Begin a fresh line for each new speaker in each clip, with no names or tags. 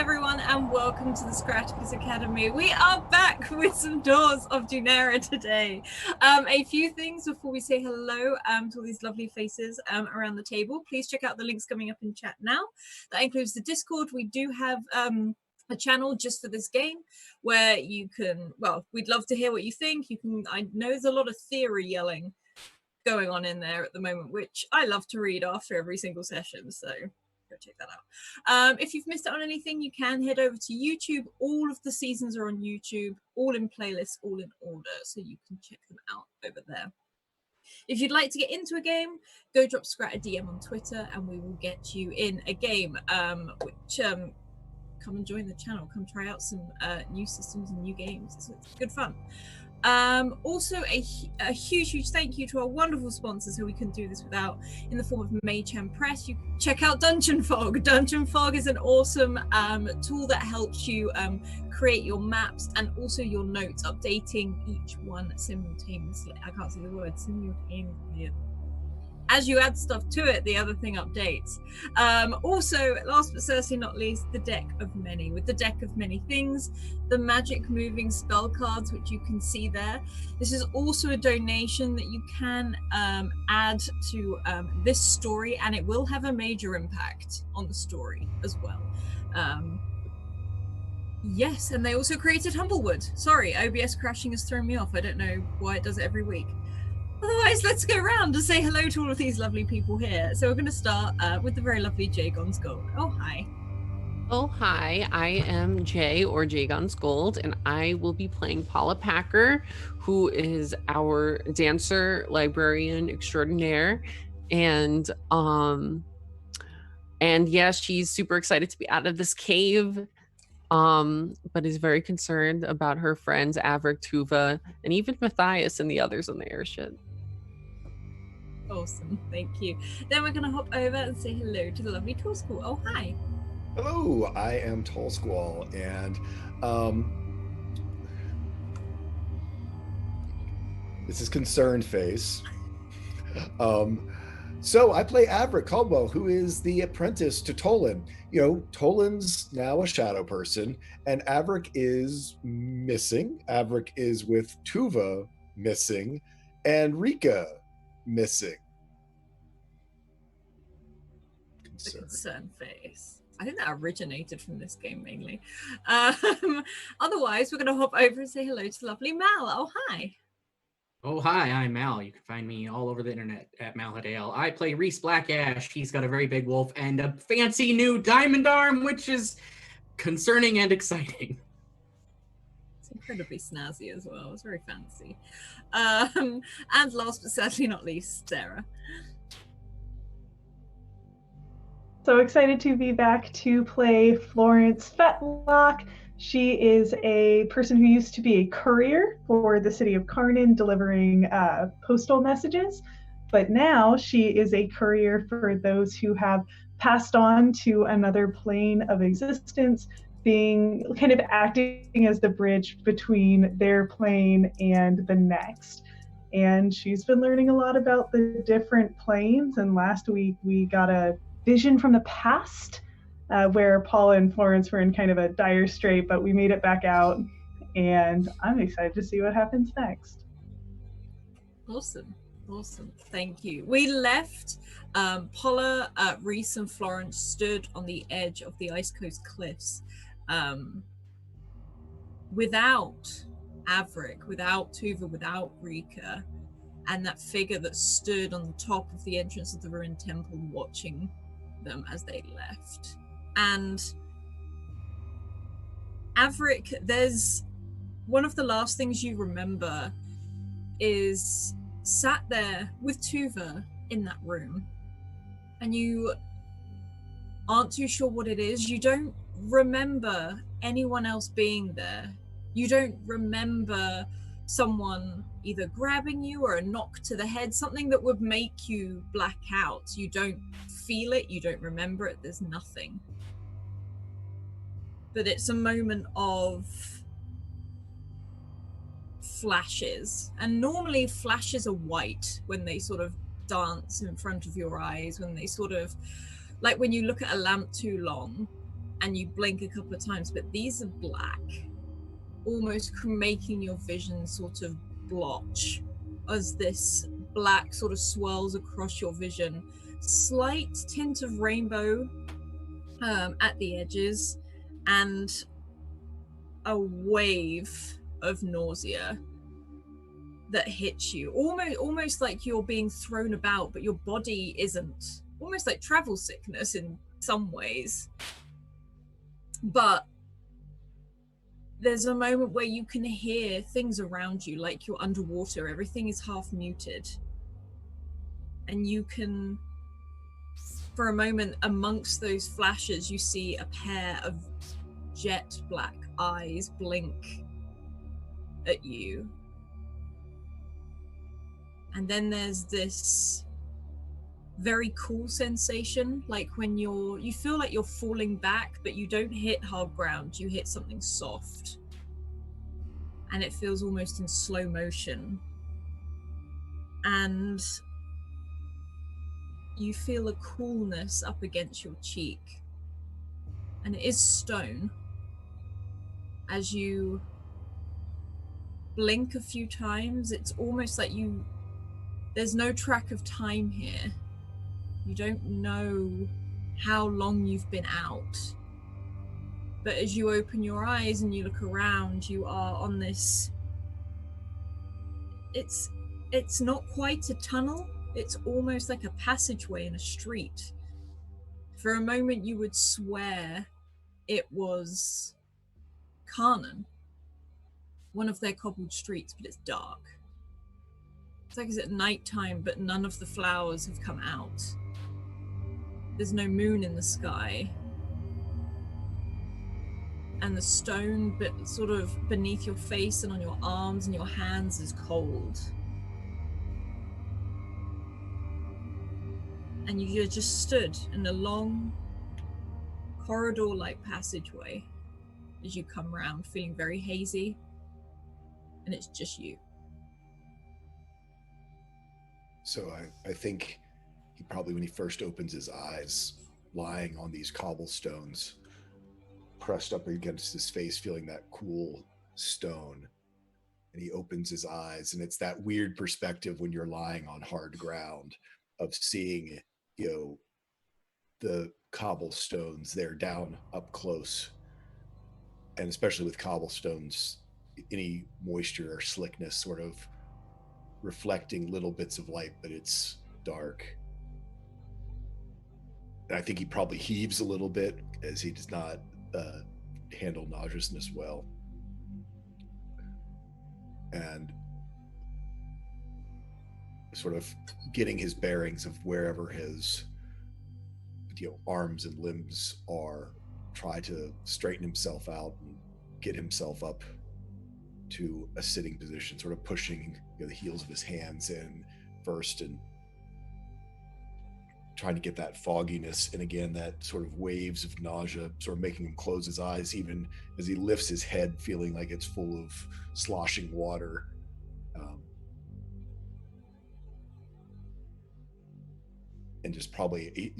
everyone, and welcome to the Scratticus Academy. We are back with some Doors of Dunera today. A few things before we say hello to all these lovely faces around the table. Please check out the links coming up in chat now. That includes the Discord. We do have a channel just for this game where you can, well, we'd love to hear what you think. I know there's a lot of theory yelling going on in there at the moment, which I love to read after every single session, so go check that out. If you've missed out on anything, you can head over to YouTube. All of the seasons are on YouTube, all in playlists, all in order, so you can check them out over there. If you'd like to get into a game, go drop Scrat a DM on Twitter and we will get you in a game, come and join the channel, come try out some new systems and new games. It's good fun. Also a huge thank you to our wonderful sponsors who we couldn't do this without, in the form of Mayhem Press. You can check out Dungeon Fog. Dungeon Fog is an awesome tool that helps you create your maps and also your notes, updating each one simultaneously. I can't say the word simultaneously. As you add stuff to it, the other thing updates. Also, last but certainly not least, the Deck of Many. With the Deck of Many Things, the magic moving spell cards, which you can see there. This is also a donation that you can add to this story, and it will have a major impact on the story as well. Yes, and they also created Humblewood. Sorry, OBS crashing has thrown me off. I don't know why it does it every week. Otherwise, let's go around and say hello to all of these lovely people here. So we're going to start with the very lovely Jagon's Gold. Oh, hi.
Oh, hi. I am Jay, or Jagon's Gold, and I will be playing Paula Packer, who is our dancer librarian extraordinaire. And yeah, she's super excited to be out of this cave, but is very concerned about her friends Averick, Tuva, and even Matthias and the others on the airship.
Awesome, thank you. Then we're going to hop over and say hello to the lovely Tall Squall. Oh, hi.
Hello, I am Tall Squall, and this is Concerned Face. So I play Averick Caldwell, who is the apprentice to Tolan. You know, Tolan's now a shadow person, and Averick is missing. Averick is with Tuva missing, and Rika missing.
The Concerned Face. I think that originated from this game mainly. Otherwise, we're going to hop over and say hello to lovely Mal. Oh, hi.
Oh, hi, I'm Mal. You can find me all over the internet at Malhadale. I play Reese Blackash. He's got a very big wolf and a fancy new diamond arm, which is concerning and exciting.
It's incredibly snazzy as well. It's very fancy. And last but certainly not least, Sarah.
So excited to be back to play Florence Fetlock. She is a person who used to be a courier for the city of Karnan, delivering postal messages, but now she is a courier for those who have passed on to another plane of existence, being kind of acting as the bridge between their plane and the next. And she's been learning a lot about the different planes, and last week we got a vision from the past where Paula and Florence were in kind of a dire strait, but we made it back out, and I'm excited to see what happens next.
Awesome. Thank you. We left Paula, Reese, and Florence stood on the edge of the Ice Coast cliffs without Averick, without Tuva, without Rika, and that figure that stood on the top of the entrance of the ruined temple watching them as they left. And Averick, there's one of the last things you remember is sat there with Tuva in that room, and you aren't too sure what it is. You don't remember anyone else being there. You don't remember someone either grabbing you or a knock to the head, something that would make you black out. You don't feel it, you don't remember it, there's nothing. But it's a moment of flashes, and normally flashes are white when they sort of dance in front of your eyes, when they sort of, like when you look at a lamp too long, and you blink a couple of times, but these are black, almost making your vision sort of blotch as this black sort of swirls across your vision. Slight tint of rainbow at the edges, and a wave of nausea that hits you, almost like you're being thrown about, but your body isn't. Almost like travel sickness in some ways. But there's a moment where you can hear things around you, like you're underwater, everything is half muted. And you can, for a moment, amongst those flashes, you see a pair of jet black eyes blink at you. And then there's this very cool sensation, like when you feel like you're falling back, but you don't hit hard ground, you hit something soft. And it feels almost in slow motion. And you feel a coolness up against your cheek. And it is stone. As you blink a few times, it's almost like there's no track of time here. You don't know how long you've been out. But as you open your eyes and you look around, you are on this... It's not quite a tunnel. It's almost like a passageway in a street. For a moment, you would swear it was Carnan, one of their cobbled streets, but it's dark. It's like it's at nighttime, but none of the flowers have come out. There's no moon in the sky. And the stone, but sort of beneath your face and on your arms and your hands, is cold. And you just stood in a long corridor-like passageway as you come round, feeling very hazy, and it's just you.
So I think he probably, when he first opens his eyes, lying on these cobblestones, pressed up against his face, feeling that cool stone, and he opens his eyes, and it's that weird perspective when you're lying on hard ground of seeing, the cobblestones there down up close. And especially with cobblestones, any moisture or slickness sort of reflecting little bits of light, but it's dark. And I think he probably heaves a little bit, as he does not handle nauseousness well. And sort of getting his bearings of wherever his arms and limbs are, try to straighten himself out and get himself up to a sitting position, sort of pushing the heels of his hands in first and trying to get that fogginess, and again that sort of waves of nausea sort of making him close his eyes, even as he lifts his head feeling like it's full of sloshing water. And just probably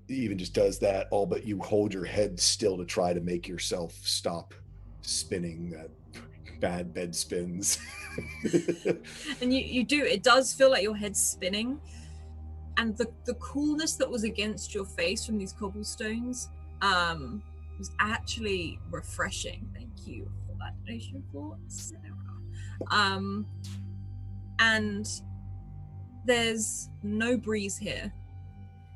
even just does that, all but you hold your head still to try to make yourself stop spinning that bad bed spins.
And you do, it does feel like your head's spinning, and the coolness that was against your face from these cobblestones was actually refreshing. Thank you for that donation for Sarah. And there's no breeze here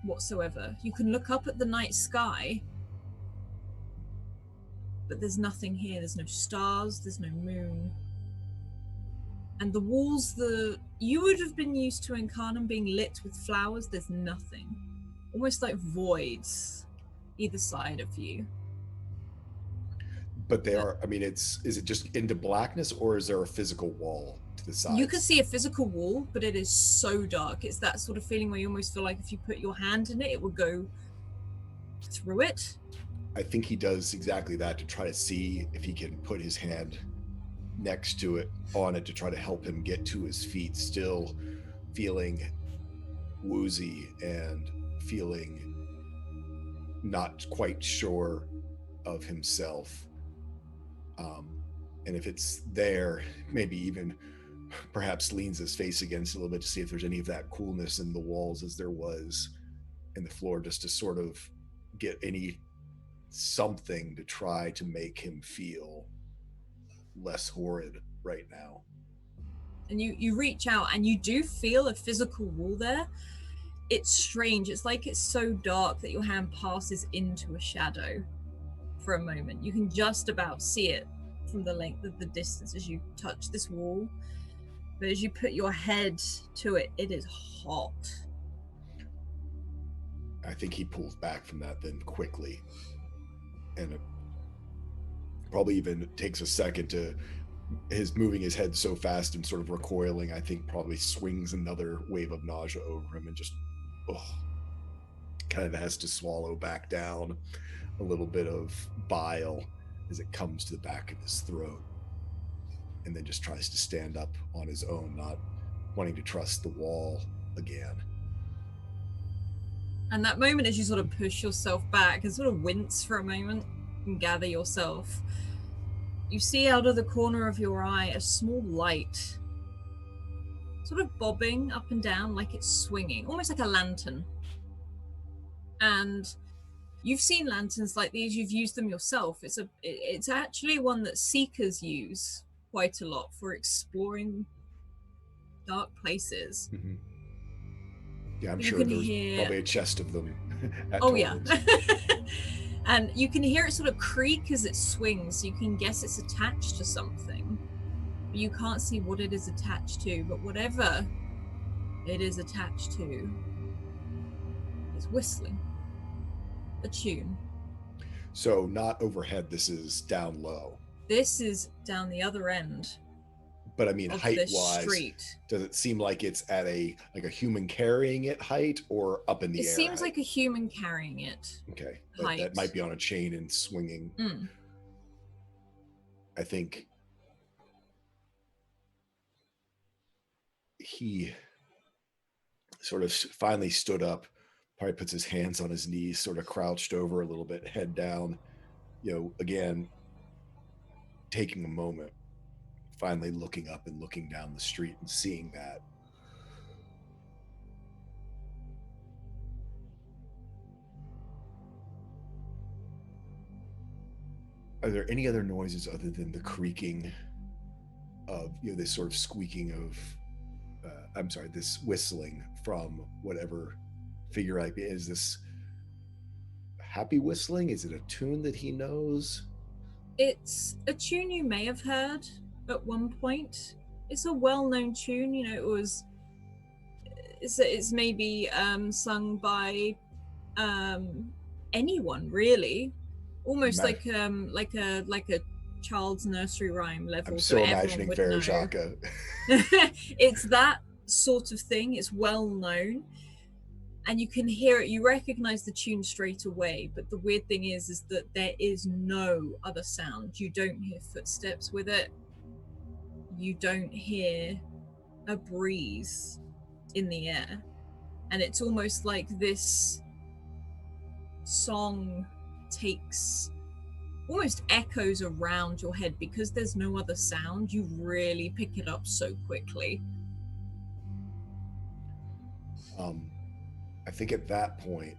whatsoever. You can look up at the night sky, but there's nothing here. There's no stars, there's no moon. And the walls you would have been used to in Carnan being lit with flowers, there's nothing. Almost like voids either side of you.
But they are, is it just into blackness, or is there a physical wall to the side?
You can see a physical wall, but it is so dark. It's that sort of feeling where you almost feel like if you put your hand in it, it would go through it.
I think he does exactly that, to try to see if he can put his hand next to it, on it, to try to help him get to his feet, still feeling woozy and feeling not quite sure of himself. And if it's there, maybe even perhaps leans his face against it a little bit to see if there's any of that coolness in the walls as there was in the floor, just to sort of get any something to try to make him feel less horrid right now.
And you reach out and you do feel a physical wall there. It's strange. It's like it's so dark that your hand passes into a shadow for a moment. You can just about see it from the length of the distance as you touch this wall. But as you put your head to it, it is hot.
I think he pulls back from that then quickly. And it probably even takes a second to his moving his head so fast and sort of recoiling, I think probably swings another wave of nausea over him and just kind of has to swallow back down a little bit of bile as it comes to the back of his throat, and then just tries to stand up on his own, not wanting to trust the wall again.
And that moment as you sort of push yourself back and sort of wince for a moment and gather yourself, you see out of the corner of your eye a small light sort of bobbing up and down like it's swinging, almost like a lantern. And you've seen lanterns like these, you've used them yourself. It's actually one that seekers use quite a lot for exploring dark places.
Mm-hmm. Yeah, I'm
But
sure there's probably a chest of them.
Yeah. And you can hear it sort of creak as it swings. You can guess it's attached to something. But you can't see what it is attached to. But whatever it is attached to is whistling a tune.
So not overhead, this is down low.
This is down the other end.
But I mean, height-wise, does it seem like it's at a human carrying it height or up in the air?
It seems like a human carrying it.
Okay, but that might be on a chain and swinging. I think he sort of finally stood up, probably puts his hands on his knees, sort of crouched over a little bit, head down, again, taking a moment, finally looking up and looking down the street and seeing that. Are there any other noises other than the creaking of, this sort of squeaking of, this whistling from whatever figure IP? Is this happy whistling? Is it a tune that he knows?
It's a tune you may have heard at one point. It's a well-known tune. It's maybe sung by anyone really, almost like a child's nursery rhyme level.
I'm so imagining Verjaka.
It's that sort of thing. It's well known, and you can hear it. You recognize the tune straight away. But the weird thing is that there is no other sound. You don't hear footsteps with it. You don't hear a breeze in the air. And it's almost like this song almost echoes around your head. Because there's no other sound, you really pick it up so quickly.
I think at that point,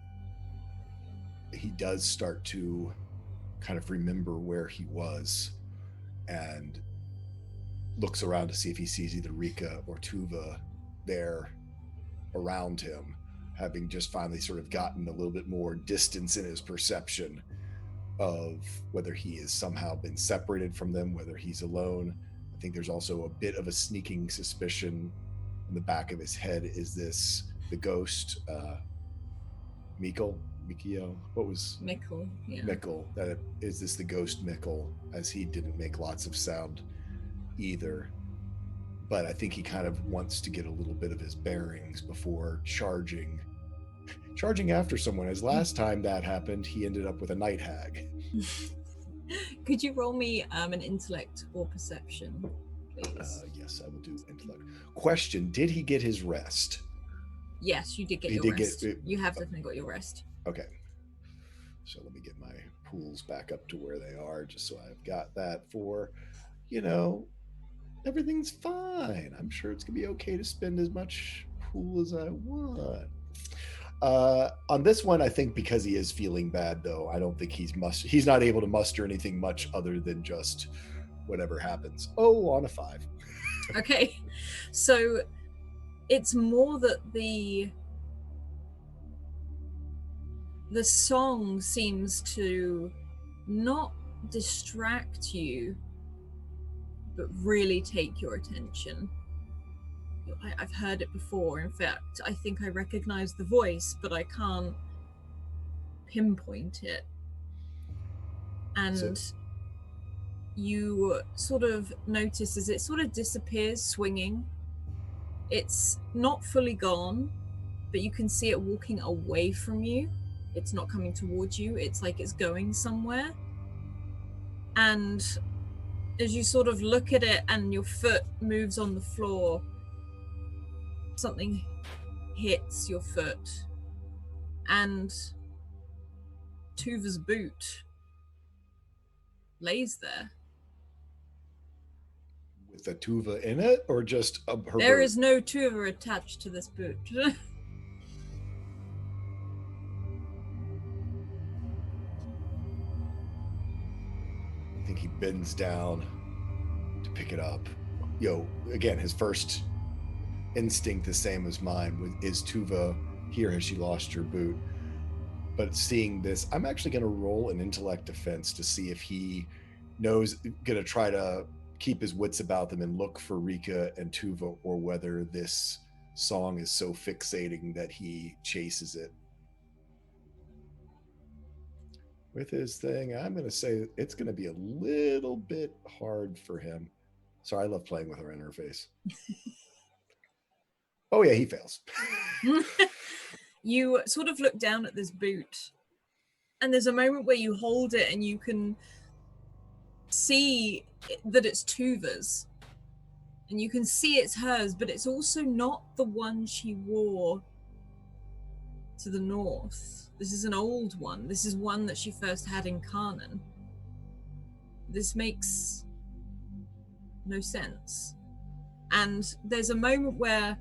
he does start to kind of remember where he was and looks around to see if he sees either Rika or Tuva there around him, having just finally sort of gotten a little bit more distance in his perception of whether he has somehow been separated from them, whether he's alone. I think there's also a bit of a sneaking suspicion in the back of his head. Is this the ghost, Mikkel? What was
Mikkel? Yeah.
Mikkel. Is this the ghost Mikkel? As he didn't make lots of sound either. But I think he kind of wants to get a little bit of his bearings before charging after someone. As last time that happened, he ended up with a night hag.
Could you roll me an intellect or perception, please?
Yes, I will do intellect. Question: did he get his rest?
Yes, you did get your rest. You have definitely got your rest.
Okay. So let me get my pools back up to where they are, just so I've got that for, you know, everything's fine. I'm sure it's gonna be okay to spend as much pool as I want. On this one, I think because he is feeling bad, though, I don't think he's not able to muster anything much other than just whatever happens. Oh, on a 5.
Okay, so it's more that the song seems to not distract you, but really take your attention. I've heard it before. In fact, I think I recognize the voice, but I can't pinpoint it. And you sort of notice as it sort of disappears, swinging. It's not fully gone, but you can see it walking away from you. It's not coming towards you. It's like it's going somewhere. And as you sort of look at it and your foot moves on the floor, something hits your foot, and Tuva's boot lays there.
With a Tuva in it, or just her
There
bird?
is no Tuva attached to this boot.
I think he bends down to pick it up. Again, his first instinct, the same as mine, is Tuva here? Has she lost her boot? But seeing this, I'm actually going to roll an intellect defense to see if he knows, going to try to keep his wits about them and look for Rika and Tuva, or whether this song is so fixating that he chases it. With his thing, I'm going to say it's going to be a little bit hard for him. Sorry, I love playing with our interface. Oh yeah, he fails.
You sort of look down at this boot, and there's a moment where you hold it and you can see that it's Tuva's. And you can see it's hers, but it's also not the one she wore to the north. This is an old one. This is one that she first had in Karnan. This makes no sense. And there's a moment where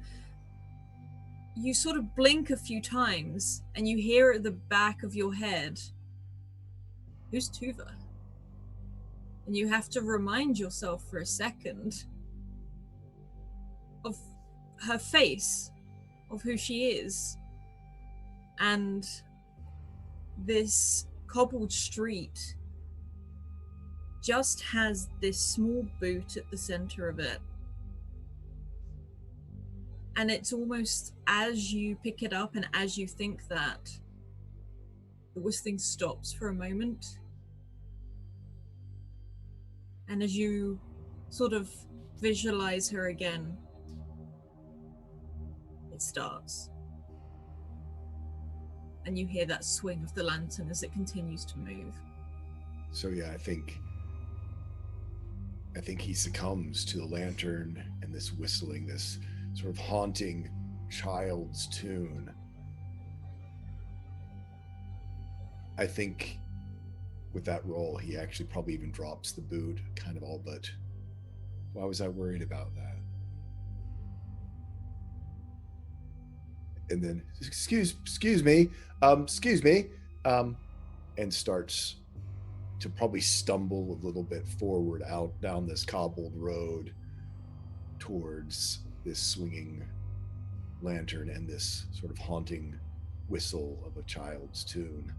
you sort of blink a few times and you hear at the back of your head, who's Tuva? And you have to remind yourself for a second of her face, of who she is. And this cobbled street just has this small boot at the center of it. And it's almost as you pick it up and as you think that, the whistling stops for a moment. And as you sort of visualize her again, it starts. And you hear that swing of the lantern as it continues to move.
So yeah, I think he succumbs to the lantern and this whistling, this sort of haunting child's tune. I think with that roll, he actually probably even drops the boot, kind of all but. Why was I worried about that? And then, excuse me, and starts to probably stumble a little bit forward out down this cobbled road towards this swinging lantern and this sort of haunting whistle of a child's tune.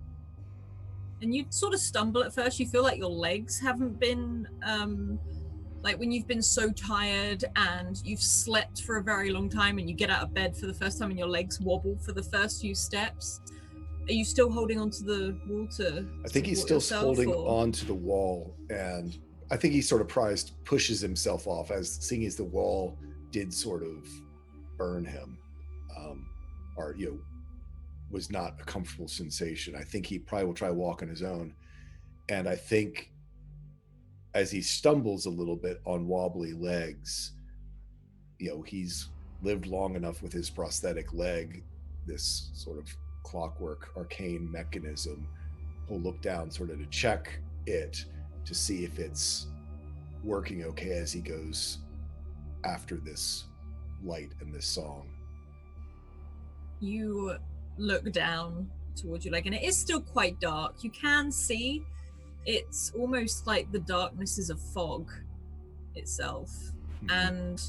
And you sort of stumble at first. You feel like your legs haven't been, like when you've been so tired and you've slept for a very long time and you get out of bed for the first time and your legs wobble for the first few steps. Are you still holding onto the wall to
I think he's still holding onto the wall, and I think he sort of pushes himself off, as seeing as the wall did sort of burn him, or was not a comfortable sensation. I think he probably will try to walk on his own, and I think as he stumbles a little bit on wobbly legs, he's lived long enough with his prosthetic leg, this sort of clockwork arcane mechanism, he'll look down sort of to check it to see if it's working okay as he goes after this light and this song.
You look down towards your leg, and it is still quite dark. You can see it's almost like the darkness is a fog itself. And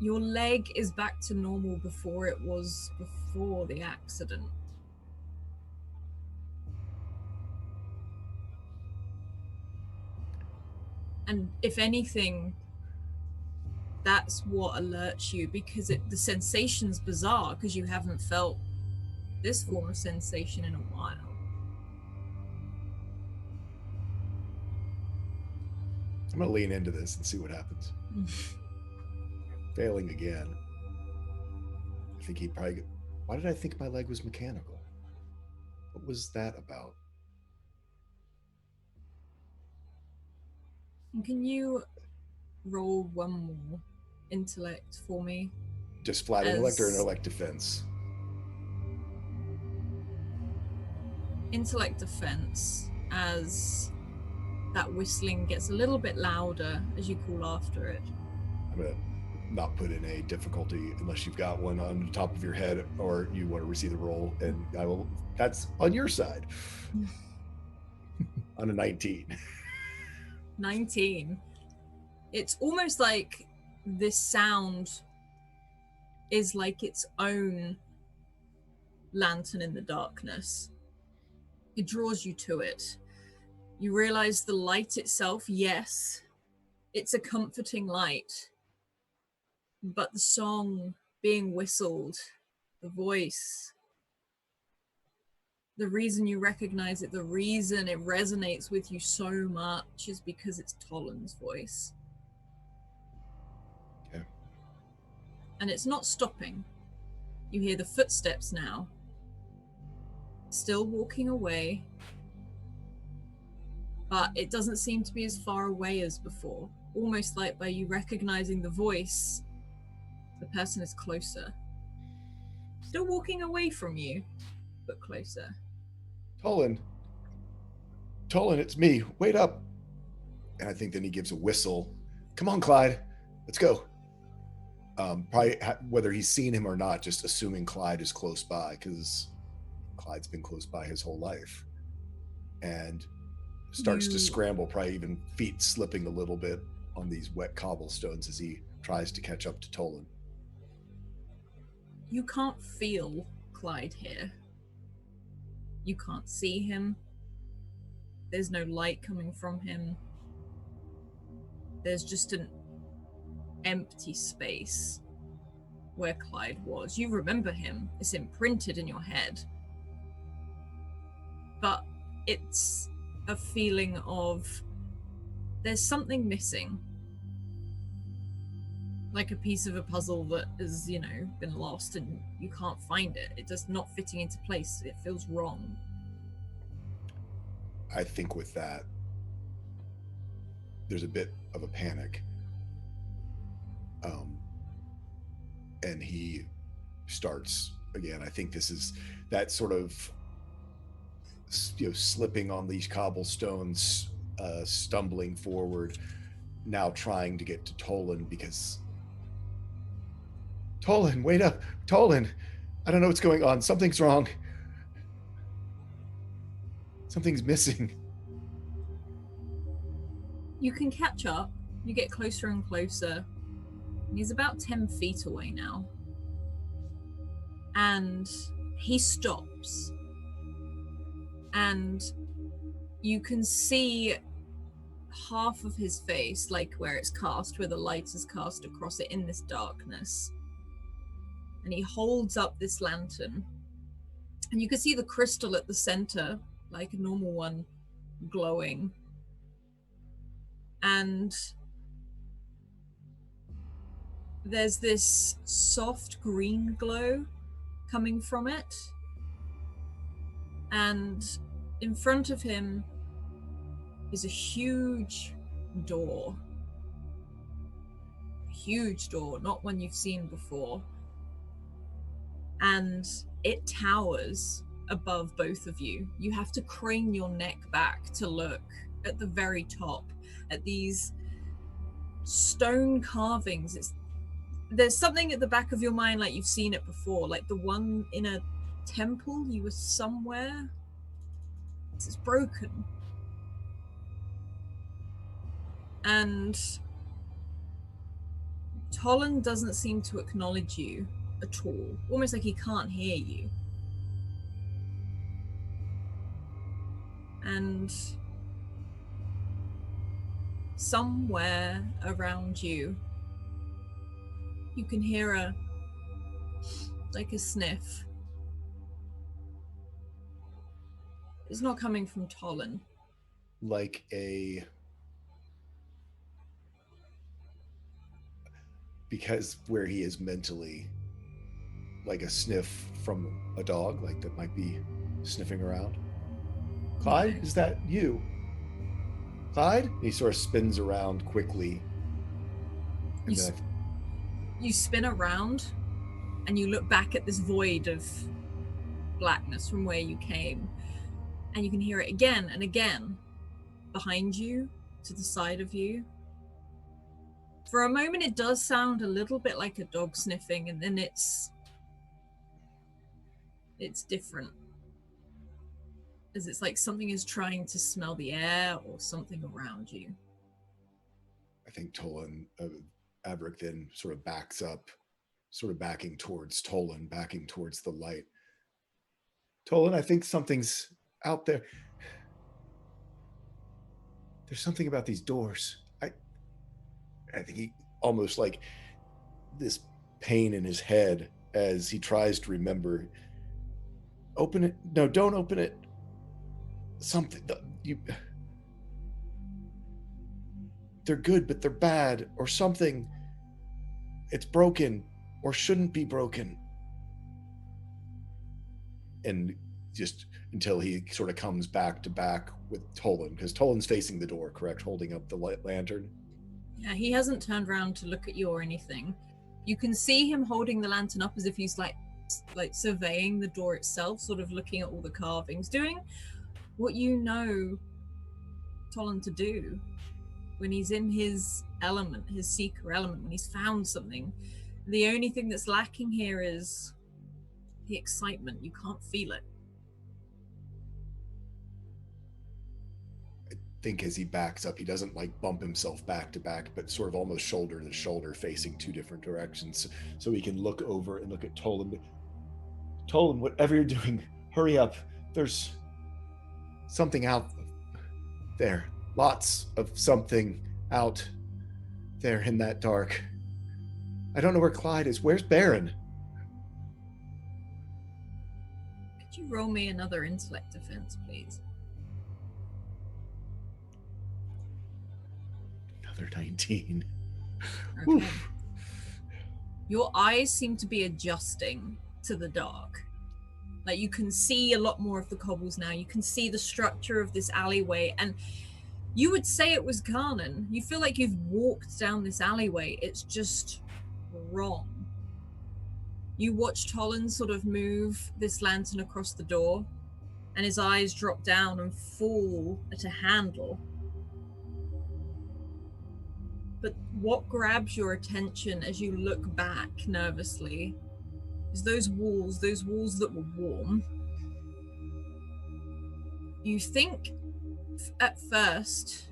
your leg is back to normal before it was before the accident. And if anything, that's what alerts you, because the sensation's bizarre, because you haven't felt this form of sensation in a while.
I'm going to lean into this and see what happens. Failing again. I think he'd probably... Why did I think my leg was mechanical? What was that about?
Can you roll one more intellect for me?
Just flat intellect or intellect defense?
Intellect defense, as that whistling gets a little bit louder as you call after it.
I'm going to not put in a difficulty unless you've got one on the top of your head or you want to receive the roll, and I will. That's on your side. On a 19.
19. It's almost like this sound is like its own lantern in the darkness. It draws you to it. You realize the light itself, yes, it's a comforting light, but the song being whistled, the voice, the reason you recognize it, the reason it resonates with you so much is because it's Tolan's voice.
Okay.
And it's not stopping. You hear the footsteps now. Still walking away, but it doesn't seem to be as far away as before. Almost like by you recognizing the voice, the person is closer. Still walking away from you, but closer.
Tolan, it's me. Wait up. And I think then he gives a whistle. Come on, Clyde. Let's go. Probably whether he's seen him or not, just assuming Clyde is close by, because Clyde's been close by his whole life. And starts to scramble, probably even feet slipping a little bit on these wet cobblestones as he tries to catch up to Tolan.
You can't feel Clyde here. You can't see him. There's no light coming from him. There's just an empty space where Clyde was. You remember him. It's imprinted in your head. But it's a feeling of there's something missing. Like a piece of a puzzle that has, been lost and you can't find it. It does not fitting into place. It feels wrong.
I think with that, there's a bit of a panic. And he starts, again, I think this is that sort of, slipping on these cobblestones, stumbling forward, now trying to get to Tolan because... Tolan, wait up. Tolan, I don't know what's going on. Something's wrong. Something's missing.
You can catch up. You get closer and closer. He's about 10 feet away now. And he stops. And you can see half of his face, like where it's cast, where the light is cast across it in this darkness. And he holds up this lantern. And you can see the crystal at the center, like a normal one, glowing. And there's this soft green glow coming from it. And in front of him is a huge door. A huge door, not one you've seen before. And it towers above both of you. You have to crane your neck back to look at the very top, at these stone carvings. There's something at the back of your mind like you've seen it before, like the one in a temple you were somewhere. It's broken. And Tolan doesn't seem to acknowledge you at all, almost like he can't hear you. And somewhere around you, you can hear a sniff. It's not coming from Tolan.
Because where he is mentally, like a sniff from a dog, like that might be sniffing around. Clyde, is that you? Clyde? He sort of spins around quickly.
You spin around and you look back at this void of blackness from where you came, and you can hear it again and again behind you, to the side of you. For a moment it does sound a little bit like a dog sniffing, and then it's different, as it's like something is trying to smell the air or something around you.
I think Tolan, Averick then sort of backs up, sort of backing towards Tolan, backing towards the light. Tolan, I think something's out there. There's something about these doors. I think he almost like this pain in his head as he tries to remember. Open it. No, don't open it. Something. They're good, but they're bad, or something. It's broken, or shouldn't be broken. And just until he sort of comes back to back with Tolan, because Tolan's facing the door, correct? Holding up the lantern.
Yeah, he hasn't turned around to look at you or anything. You can see him holding the lantern up as if he's like surveying the door itself, sort of looking at all the carvings, doing what you know Tolan to do when he's in his element, his seeker element, when he's found something. The only thing that's lacking here is the excitement. You can't feel it.
I think as he backs up, he doesn't like bump himself back to back, but sort of almost shoulder to shoulder, facing two different directions, so he can look over and look at Tolan. Tolan, whatever you're doing, hurry up. There's something out there. Lots of something out there in that dark. I don't know where Clyde is. Where's Baron?
Could you roll me another intellect defense, please?
Another 19.
Okay.
Oof.
Your eyes seem to be adjusting to the dark. Like, you can see a lot more of the cobbles now. You can see the structure of this alleyway, and you would say it was Garnon. You feel like you've walked down this alleyway. It's just wrong. You watch Tolan sort of move this lantern across the door, and his eyes drop down and fall at a handle. But what grabs your attention as you look back nervously is those walls that were warm. You think at first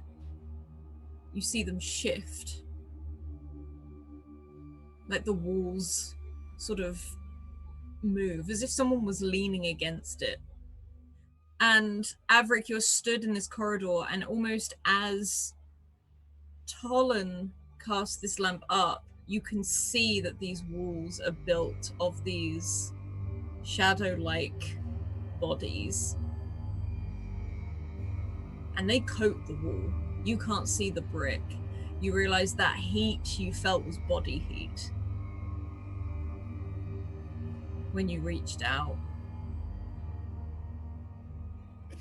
you see them shift, like the walls sort of move as if someone was leaning against it. And Averick, you're stood in this corridor, and almost as Tolan casts this lamp up, you can see that these walls are built of these shadow-like bodies. And they coat the wall. You can't see the brick. You realize that heat you felt was body heat when you reached out.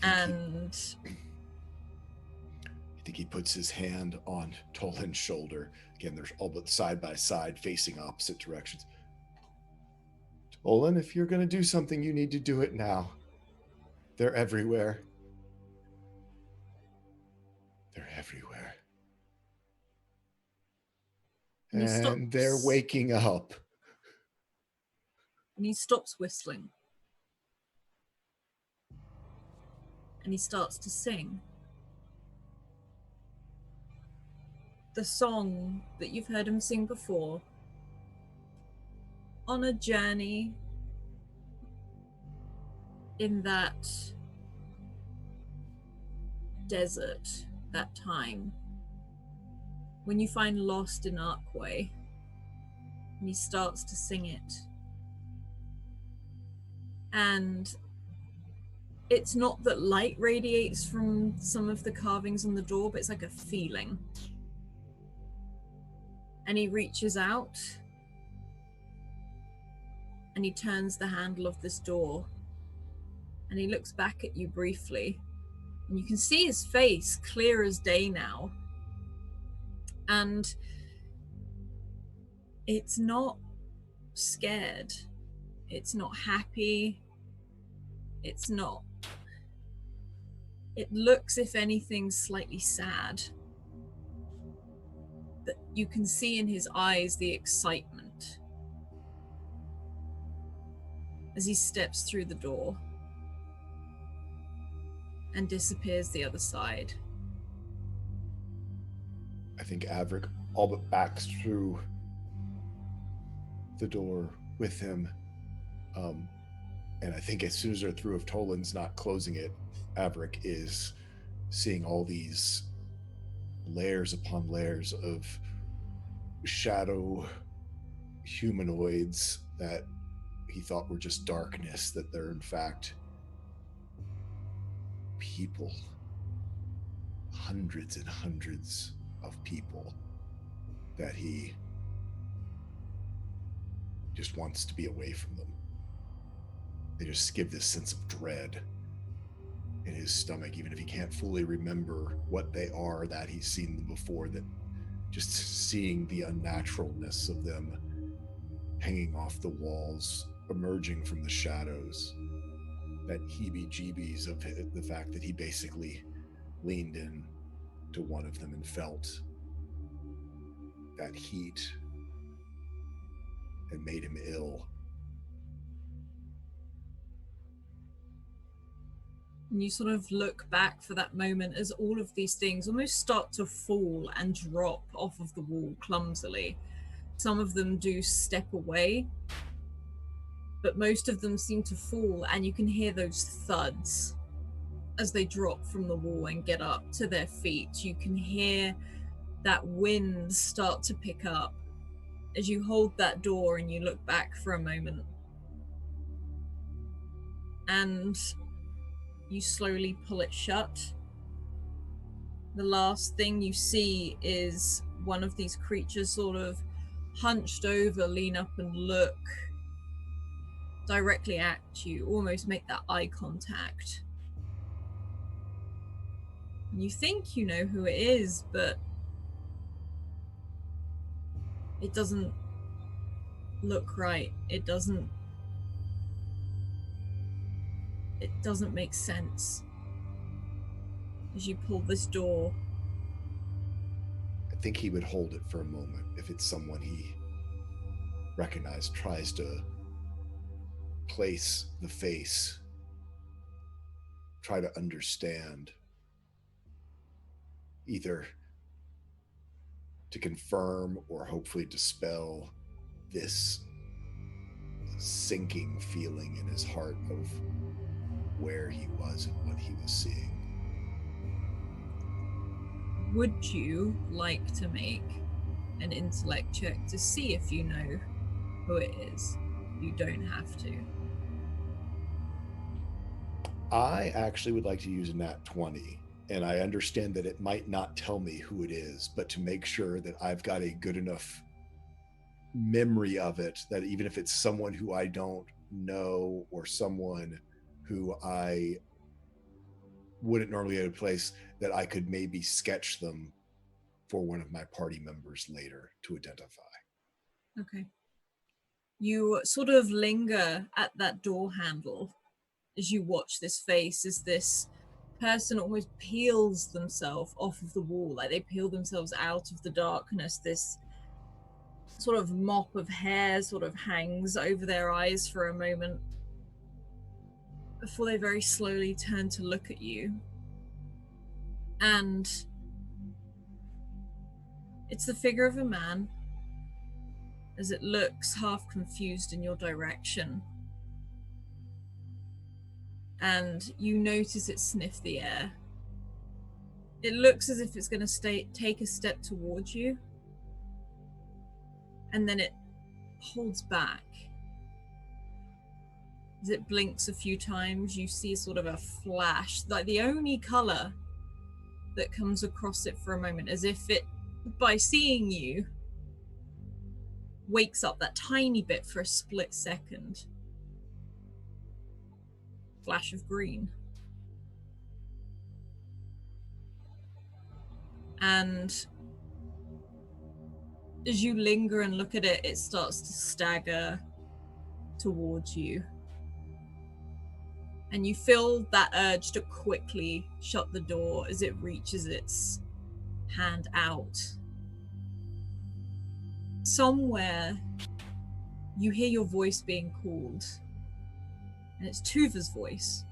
And
I think he puts his hand on Tolan's shoulder. Again, they're all but side by side, facing opposite directions. Tolan, if you're going to do something, you need to do it now. They're everywhere. They're everywhere. And they're waking up.
And he stops whistling. And he starts to sing. The song that you've heard him sing before. On a journey in that desert, that time, when you find lost in Arkway, and he starts to sing it. And it's not that light radiates from some of the carvings on the door, but it's like a feeling. And he reaches out and he turns the handle of this door and he looks back at you briefly, and you can see his face clear as day now. And it's not scared. It's not happy. It's not. It looks, if anything, slightly sad. But you can see in his eyes the excitement as he steps through the door and disappears the other side.
I think Averick all but backs through the door with him. And I think as soon as they're through, if Tolan's not closing it, Averick is seeing all these layers upon layers of shadow humanoids that he thought were just darkness, that they're in fact people. Hundreds and hundreds of people that he just wants to be away from them. They just give this sense of dread in his stomach, even if he can't fully remember what they are, that he's seen them before, that just seeing the unnaturalness of them hanging off the walls, emerging from the shadows, that heebie-jeebies of it, the fact that he basically leaned in to one of them and felt that heat and made him ill.
And you sort of look back for that moment as all of these things almost start to fall and drop off of the wall clumsily. Some of them do step away, but most of them seem to fall, and you can hear those thuds as they drop from the wall and get up to their feet. You can hear that wind start to pick up as you hold that door and you look back for a moment. And you slowly pull it shut. The last thing you see is one of these creatures sort of hunched over, lean up and look directly at you, almost make that eye contact. And you think you know who it is, but it doesn't look right. It doesn't make sense. As you pull this door,
I think he would hold it for a moment if it's someone he recognized, tries to place the face, try to understand, either to confirm or hopefully dispel this sinking feeling in his heart of where he was and what he was seeing.
would you like to make an intellect check to see if you know who it is? You don't have to.
I actually would like to use a nat 20, and I understand that it might not tell me who it is, but to make sure that I've got a good enough memory of it, that even if it's someone who I don't know or someone who I wouldn't normally at a place, that I could maybe sketch them for one of my party members later to identify.
Okay. You sort of linger at that door handle as you watch this face as this person almost peels themselves off of the wall, like they peel themselves out of the darkness. This sort of mop of hair sort of hangs over their eyes for a moment before they very slowly turn to look at you. And it's the figure of a man as it looks half confused in your direction. And you notice it sniff the air. It looks as if it's going to take a step towards you, and then it holds back. As it blinks a few times, you see sort of a flash, like the only color that comes across it for a moment, as if it, by seeing you, wakes up that tiny bit for a split second. Flash of green. And as you linger and look at it, it starts to stagger towards you. And you feel that urge to quickly shut the door as it reaches its hand out. Somewhere, you hear your voice being called. And it's Tuva's voice.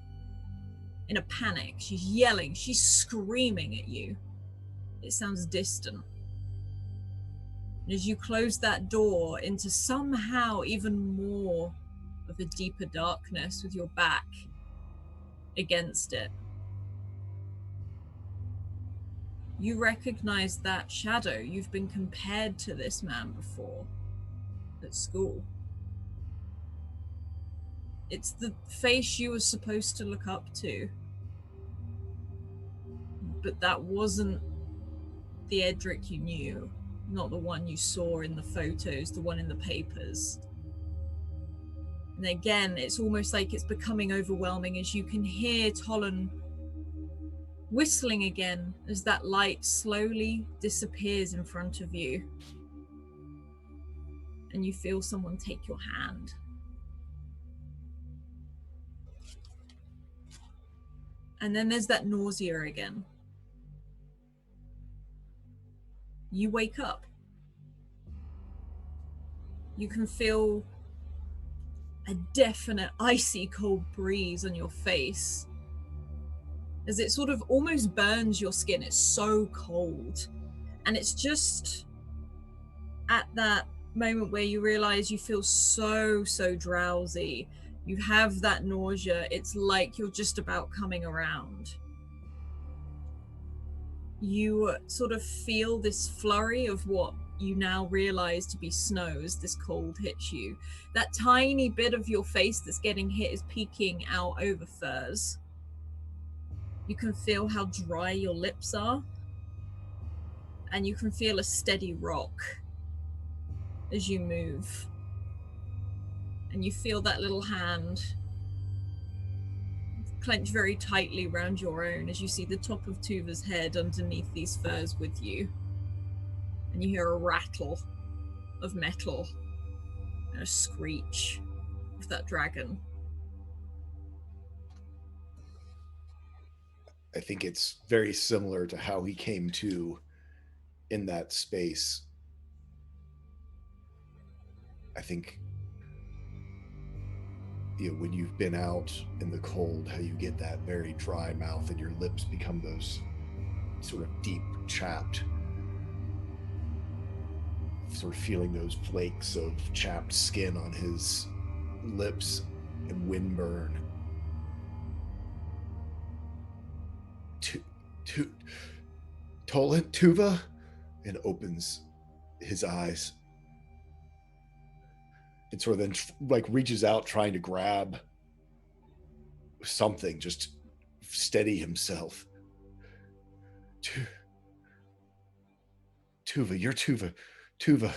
In a panic, she's yelling, she's screaming at you. It sounds distant. And as you close that door into somehow even more of a deeper darkness with your back against it, you recognize that shadow. You've been compared to this man before at school. It's the face you were supposed to look up to. But that wasn't the Edric you knew, not the one you saw in the photos, the one in the papers. And again, it's almost like it's becoming overwhelming as you can hear Tolan whistling again as that light slowly disappears in front of you. And you feel someone take your hand. And then there's that nausea again. You wake up. You can feel a definite icy cold breeze on your face as it sort of almost burns your skin. It's so cold. And it's just at that moment where you realize you feel so drowsy. You have that nausea. It's like you're just about coming around. You sort of feel this flurry of what you now realize to be snow as this cold hits you. That tiny bit of your face that's getting hit is peeking out over furs. You can feel how dry your lips are. And you can feel a steady rock as you move. And you feel that little hand clench very tightly around your own as you see the top of Tuva's head underneath these furs with you. And you hear a rattle of metal and a screech of that dragon.
I think it's very similar to how he came to in that space. I think, you know, when you've been out in the cold, how you get that very dry mouth and your lips become those sort of deep chapped, sort of feeling those flakes of chapped skin on his lips and windburn. Tolan, Tuva, and opens his eyes and sort of then like reaches out trying to grab something, just steady himself. Tuva, you're Tuva. Tuva.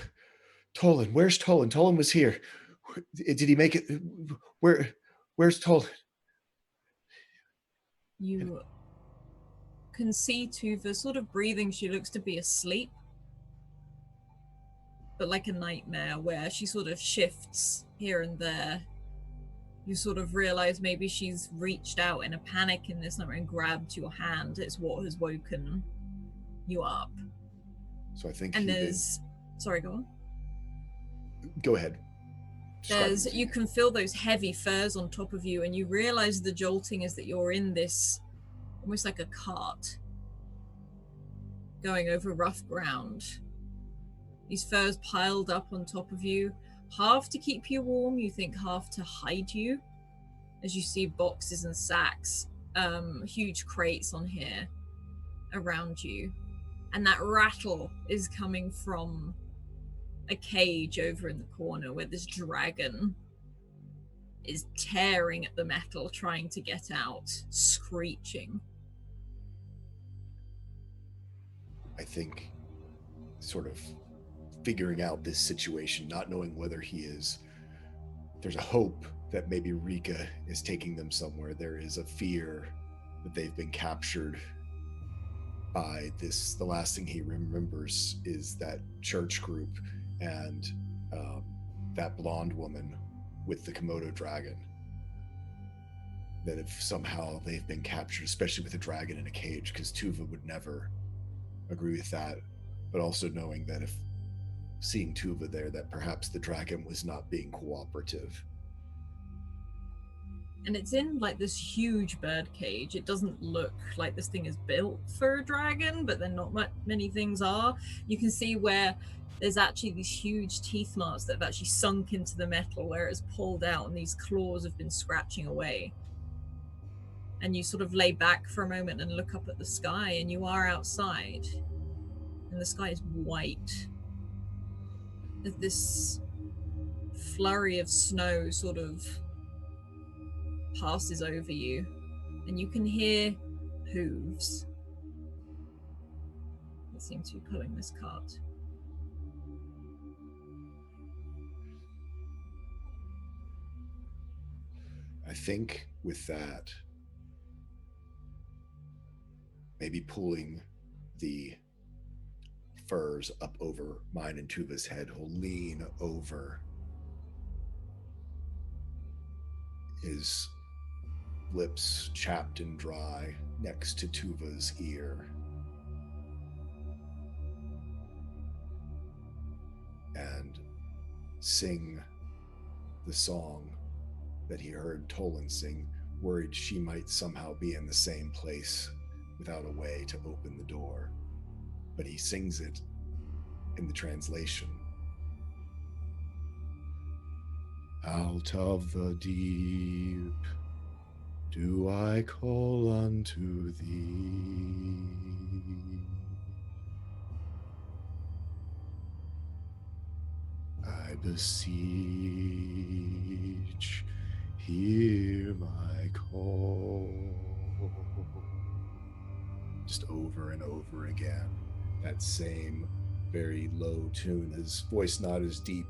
Tolan, where's Tolan? Tolan was here. Did he make it? Where's Tolan?
You can see Tuva sort of breathing. She looks to be asleep, but like a nightmare where she sort of shifts here and there. You sort of realize maybe she's reached out in a panic in this number and grabbed your hand. It's what has woken you up.
So I think
and there's sorry, go on.
Go ahead.
You can feel those heavy furs on top of you, and you realize the jolting is that you're in this almost like a cart going over rough ground. These furs piled up on top of you, half to keep you warm, you think half to hide you, as you see boxes and sacks, huge crates on here around you. And that rattle is coming from a cage over in the corner where this dragon is tearing at the metal, trying to get out, screeching.
I think sort of figuring out this situation, not knowing whether there's a hope that maybe Rika is taking them somewhere. There is a fear that they've been captured by this. The last thing he remembers is that church group and that blonde woman with the Komodo dragon. That if somehow they've been captured, especially with a dragon in a cage, because Tuva would never agree with that, but also knowing that if seeing Tuva there, that perhaps the dragon was not being cooperative.
And it's in like this huge bird cage. It doesn't look like this thing is built for a dragon, but then not many things are. You can see where there's actually these huge teeth marks that have actually sunk into the metal where it's pulled out, and these claws have been scratching away. And you sort of lay back for a moment and look up at the sky, and you are outside. And the sky is white. There's this flurry of snow sort of passes over you, and you can hear hooves that seem to be pulling this cart.
I think with that, maybe pulling the furs up over mine and Tuva's head, he'll lean over, his lips chapped and dry next to Tuva's ear, and sing the song that he heard Tolan sing, worried she might somehow be in the same place without a way to open the door. But he sings it in the translation. Out of the deep do I call unto thee. I beseech, hear my call. Just over and over again, that same very low tune, his voice not as deep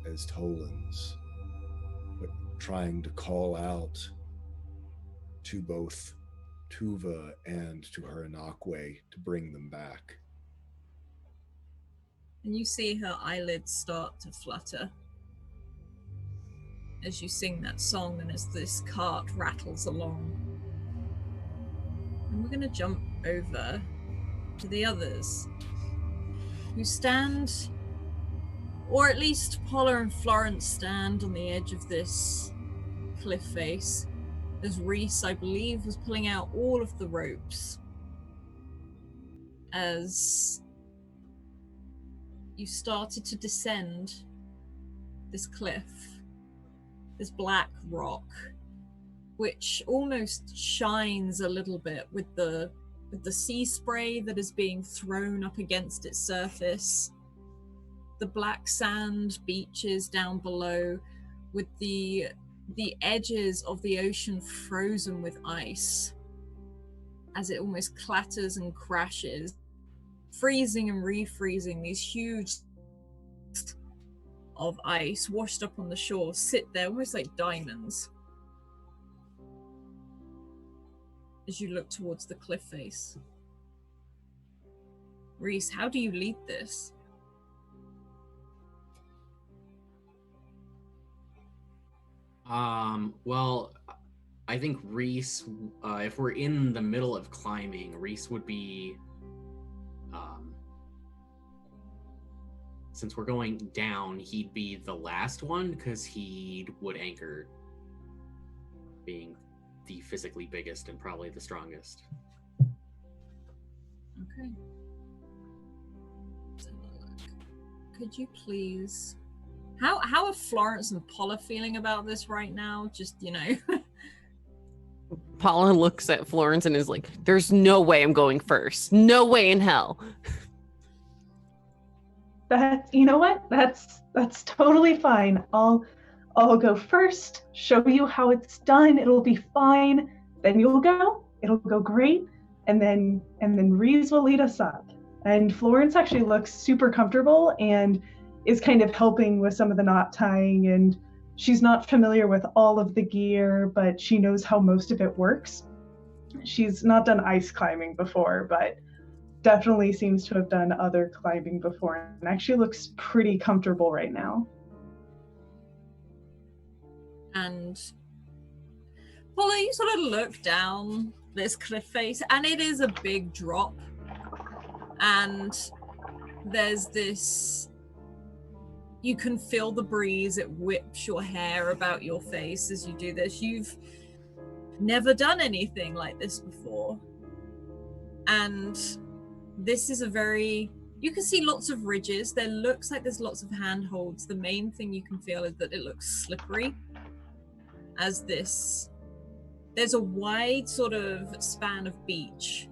as Tolan's, but trying to call out to both Tuva and to her Anakwe to bring them back.
And you see her eyelids start to flutter as you sing that song and as this cart rattles along. And we're going to jump over to the others who stand, or at least Paula and Florence stand on the edge of this cliff face, as Reese, I believe, was pulling out all of the ropes as you started to descend this cliff, this black rock, which almost shines a little bit with the sea spray that is being thrown up against its surface, the black sand beaches down below with the edges of the ocean frozen with ice as it almost clatters and crashes, freezing and refreezing. These huge of ice washed up on the shore sit there almost like diamonds as you look towards the cliff face. Reese, how do you lead this?
Well, I think Reese, if we're in the middle of climbing, Reese would be, since we're going down, he'd be the last one because he would anchor, being the physically biggest and probably the strongest.
Okay. Let's have a look. Could you please... How are Florence and Paula feeling about this right now? Just,
Paula looks at Florence and is like, there's no way I'm going first. No way in hell.
You know what? That's totally fine. I'll go first, show you how it's done. It'll be fine. Then you'll go. It'll go great. And then Reese will lead us up. And Florence actually looks super comfortable and is kind of helping with some of the knot tying, and she's not familiar with all of the gear, but she knows how most of it works. She's not done ice climbing before, but definitely seems to have done other climbing before, and actually looks pretty comfortable right now.
And Paula, you sort of look down this cliff face, and it is a big drop. And there's this... You can feel the breeze, it whips your hair about your face as you do this. You've never done anything like this before. And this is a very... You can see lots of ridges. There looks like there's lots of handholds. The main thing you can feel is that it looks slippery. As this... There's a wide sort of span of beach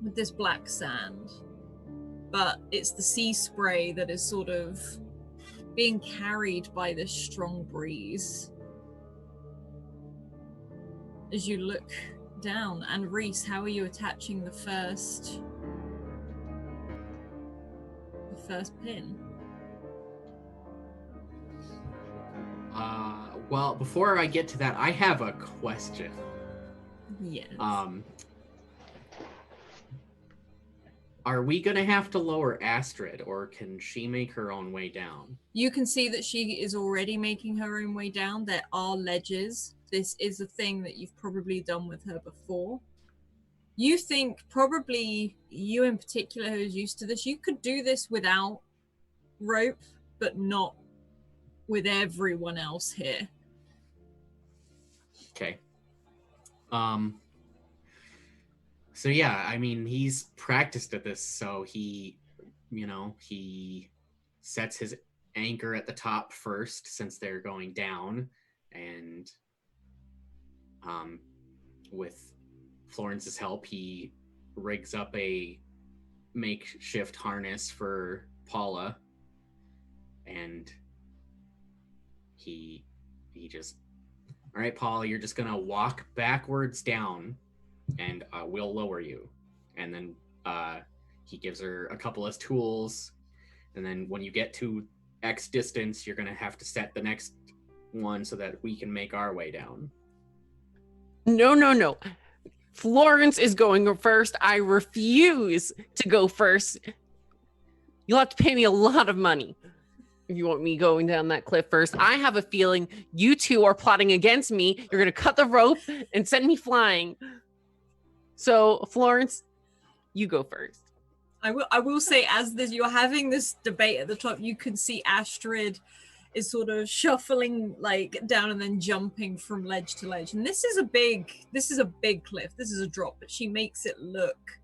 with this black sand. But it's the sea spray that is sort of being carried by this strong breeze. As you look down, and Reese, how are you attaching the first pin?
Well, before I get to that, I have a question.
Yes.
Are we gonna have to lower Astrid, or can she make her own way down?
You can see that she is already making her own way down. There are ledges. This is a thing that you've probably done with her before. You think, probably you in particular who's used to this, you could do this without rope, but not with everyone else here.
Okay. So yeah, I mean, he's practiced at this, so he sets his anchor at the top first since they're going down, and with Florence's help, he rigs up a makeshift harness for Paula, and he just, all right, Paula, you're just gonna walk backwards down, and we'll lower you. And then he gives her a couple of tools, and then when you get to X distance, you're gonna have to set the next one so that we can make our way down.
No. Florence is going first. I refuse to go first. You'll have to pay me a lot of money if you want me going down that cliff first. I have a feeling you two are plotting against me. You're gonna cut the rope and send me flying. So, Florence, you go first.
I will say, as you're having this debate at the top, you can see Astrid is sort of shuffling like down and then jumping from ledge to ledge. And this is a big cliff. This is a drop, but she makes it look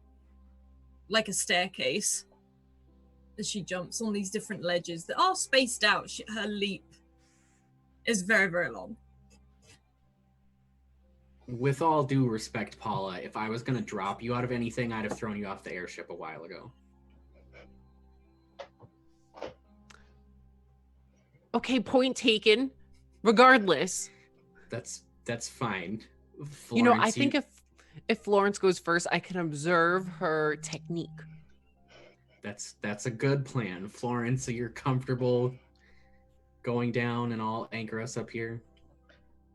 like a staircase as she jumps on these different ledges that are spaced out. Her leap is very, very long.
With all due respect, Paula, if I was going to drop you out of anything, I'd have thrown you off the airship a while ago.
Okay, point taken. Regardless.
That's fine. Florence,
you know, I think if Florence goes first, I can observe her technique.
That's a good plan. Florence, so you're comfortable going down, and I'll anchor us up here.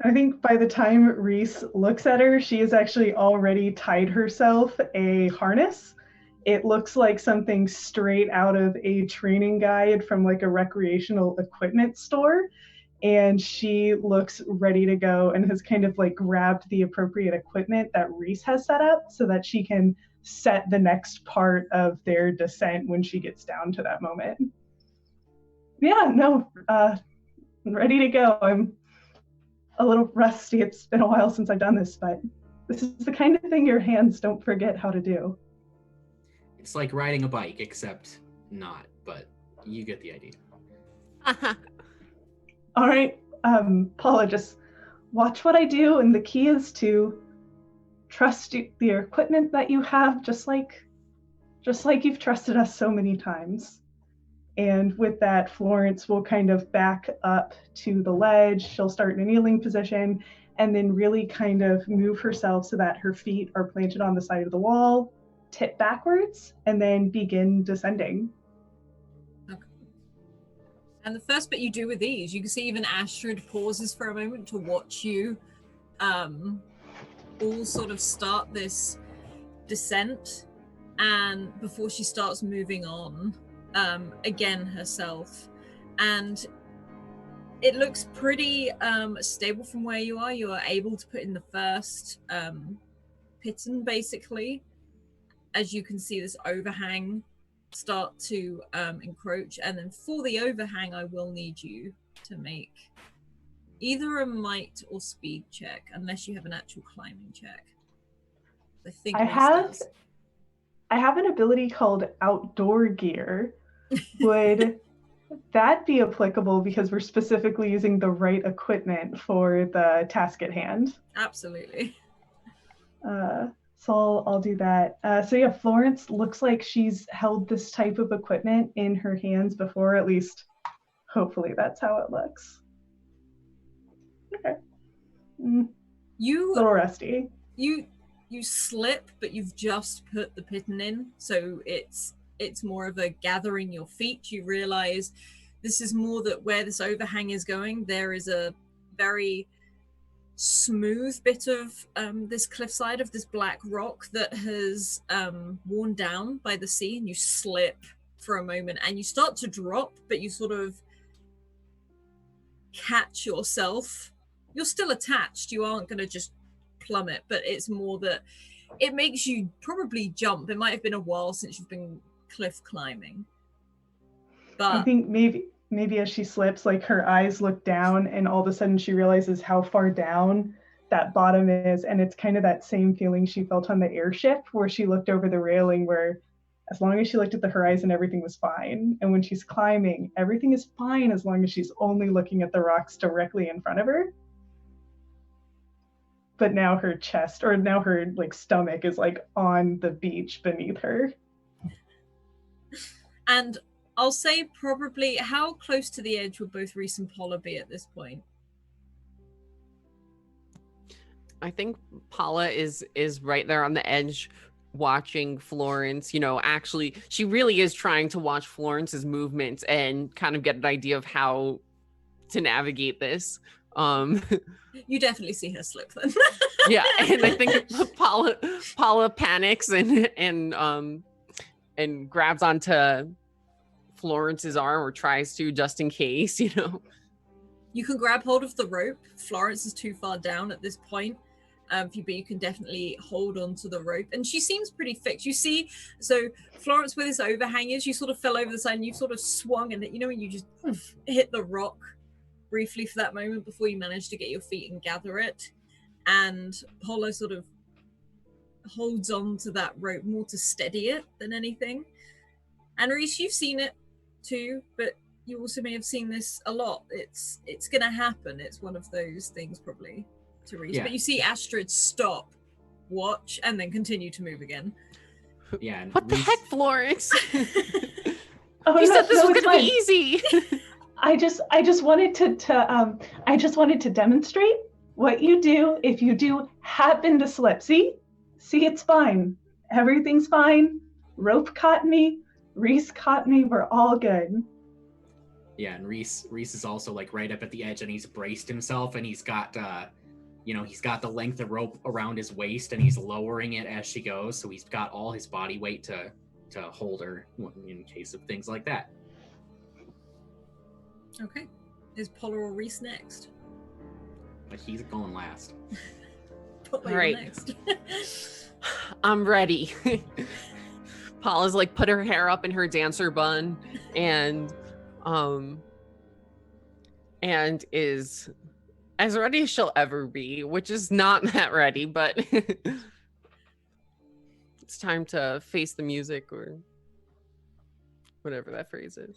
I think by the time Reese looks at her, she has actually already tied herself a harness. It looks like something straight out of a training guide from like a recreational equipment store. and she looks ready to go and has kind of like grabbed the appropriate equipment that Reese has set up so that she can set the next part of their descent when she gets down to that moment. Yeah, no, ready to go. I'm a little rusty. It's been a while since I've done this, but this is the kind of thing your hands don't forget how to do.
It's like riding a bike, except not, but you get the idea.
All right, Paula, just watch what I do, and the key is to trust the equipment that you have, just like you've trusted us so many times. And with that, Florence will kind of back up to the ledge. She'll start in a kneeling position and then really kind of move herself so that her feet are planted on the side of the wall, tip backwards, and then begin descending.
Okay. And the first bit you do with these, you can see even Astrid pauses for a moment to watch you all sort of start this descent, and before she starts moving on again herself, and it looks pretty stable from where you are. You are able to put in the first piton basically, as you can see this overhang start to encroach, and then for the overhang I will need you to make either a might or speed check, unless you have an actual climbing check. I think
I have an ability called Outdoor Gear. Would that be applicable because we're specifically using the right equipment for the task at hand?
Absolutely.
So I'll do that. So yeah, Florence looks like she's held this type of equipment in her hands before, at least hopefully that's how it looks. Okay. A little rusty.
You slip, but you've just put the piton in, so it's more of a gathering your feet. You realize this is more that where this overhang is going, there is a very smooth bit of this cliffside of this black rock that has worn down by the sea, and you slip for a moment and you start to drop, but you sort of catch yourself. You're still attached, you aren't going to just plummet, but it's more that it makes you probably jump. It might have been a while since you've been cliff climbing, but
I think maybe as she slips, like her eyes look down and all of a sudden she realizes how far down that bottom is, and it's kind of that same feeling she felt on the airship where she looked over the railing, where as long as she looked at the horizon everything was fine, and when she's climbing everything is fine as long as she's only looking at the rocks directly in front of her. But now her chest, or now her like stomach, is like on the beach beneath her.
And I'll say probably, how close to the edge would both Reese and Paula be at this point?
I think Paula is right there on the edge, watching Florence. You know, actually, she really is trying to watch Florence's movements and kind of get an idea of how to navigate this.
You definitely see her slip then.
Yeah, and I think Paula panics and grabs onto Florence's arm, or tries to, just in case, you know.
You can grab hold of the rope. Florence is too far down at this point. But you can definitely hold on to the rope, and she seems pretty fixed. You see, so Florence, where this overhang is, you sort of fell over the side and you sort of swung, and you know when you just hit the rock briefly for that moment before you manage to get your feet and gather it. And Paula sort of holds on to that rope more to steady it than anything. And Reese, you've seen it too, but you also may have seen this a lot. It's gonna happen. It's one of those things probably to Reese. Yeah. But you see Astrid stop, watch, and then continue to move again.
Yeah.
What
Reese...
the heck, Florence?
Oh,
you said this was gonna be easy.
I just wanted to demonstrate what you do if you do happen to slip. See, it's fine. Everything's fine. Rope caught me. Reese caught me. We're all good.
Yeah, and Reese is also like right up at the edge, and he's braced himself, and he's got he's got the length of rope around his waist, and he's lowering it as she goes, so he's got all his body weight to hold her in case of things like that.
Okay. Is Polar or Reese next?
But he's going last.
Polar,
All
you're
right.
next.
I'm ready. Paula's like put her hair up in her dancer bun and is as ready as she'll ever be, which is not that ready, but it's time to face the music or whatever that phrase is.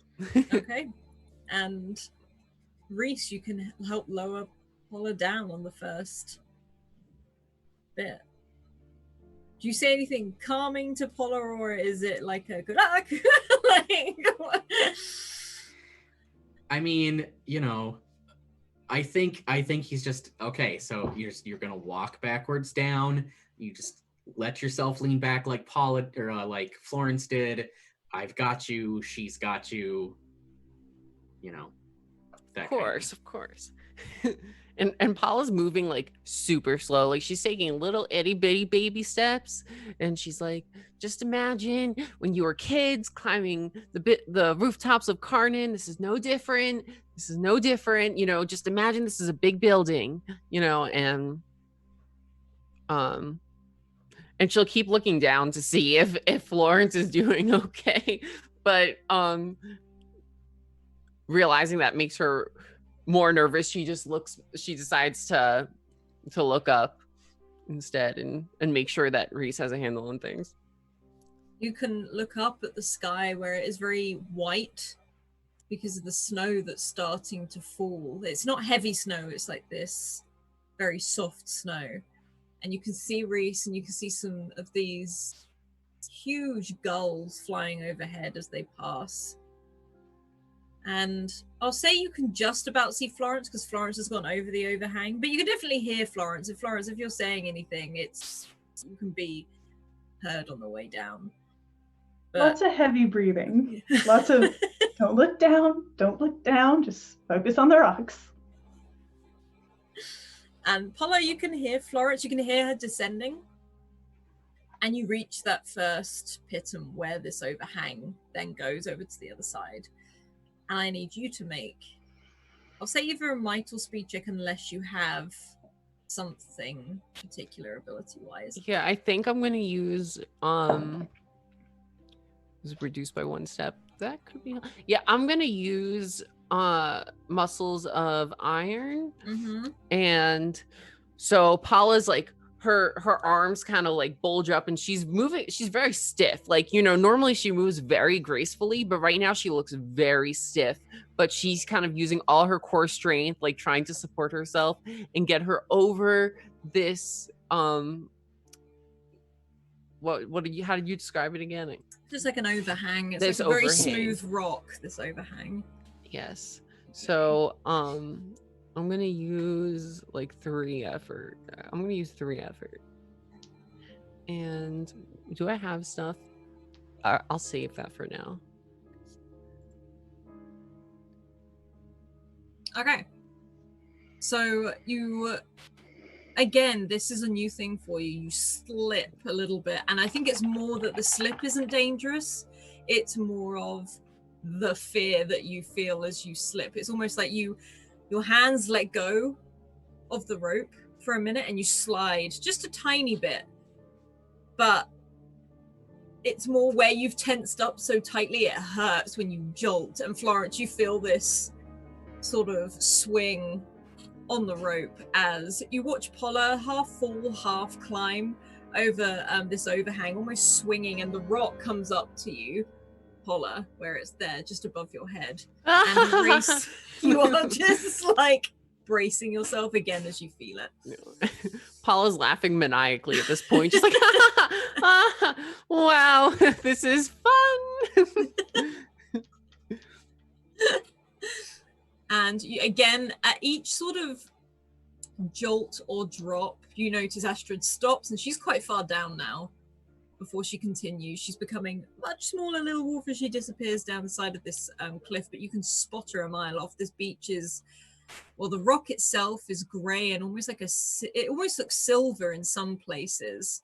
Okay. And Reese, you can help lower Paula down on the first bit. Do you say anything calming to Paula, or is it like a good luck? Like,
I mean, I think he's just okay. So you're gonna walk backwards down. You just let yourself lean back like Paula or like Florence did. I've got you. She's got you. That
Of course. And Paula's moving like super slow. Like she's taking little itty bitty baby steps. And she's like, just imagine when you were kids climbing the rooftops of Karnan. This is no different. Just imagine this is a big building, and she'll keep looking down to see if Florence is doing okay. But realizing that makes her more nervous, she decides to look up instead and make sure that Reese has a handle on things.
you can look up at the sky where it is very white because of the snow that's starting to fall. It's not heavy snow, it's like this very soft snow. And you can see Reese, and you can see some of these huge gulls flying overhead as they pass. And I'll say you can just about see Florence because Florence has gone over the overhang, but you can definitely hear Florence. If you're saying anything, you can be heard on the way down. But
Lots of heavy breathing. Lots of don't look down, just focus on the rocks.
And Paula, you can hear Florence, you can hear her descending. And you reach that first pitum where this overhang then goes over to the other side. And I need you to make, I'll say either a might or speed check unless you have something particular ability-wise.
Yeah, I think I'm going to use, is reduced by 1 step. That could be, yeah, I'm going to use muscles of iron.
Mm-hmm.
And so Paula's like, her arms kind of like bulge up and she's very stiff. Like, normally she moves very gracefully, but right now she looks very stiff, but she's kind of using all her core strength, like trying to support herself and get her over this, how did you describe it again?
Just like an overhang. It's
This
like a very
overhang.
smooth rock, this overhang.
Yes. So, I'm going to use like 3 effort. I'm going to use 3 effort. And do I have stuff? I'll save that for now.
Okay. So again, this is a new thing for you. You slip a little bit. And I think it's more that the slip isn't dangerous. It's more of the fear that you feel as you slip. It's almost like your hands let go of the rope for a minute and you slide just a tiny bit. But it's more where you've tensed up so tightly it hurts when you jolt. And Florence, you feel this sort of swing on the rope as you watch Paula half fall, half climb over this overhang, almost swinging, and the rock comes up to you, Paula, where it's there, just above your head. And Reese, you are just like bracing yourself again as you feel it.
Paula's laughing maniacally at this point, just like, wow, this is fun.
And again, at each sort of jolt or drop, you notice Astrid stops, and she's quite far down now. Before she continues, she's becoming much smaller little wolf as she disappears down the side of this cliff, but you can spot her a mile off. This beach is, well, the rock itself is grey and almost like it almost looks silver in some places,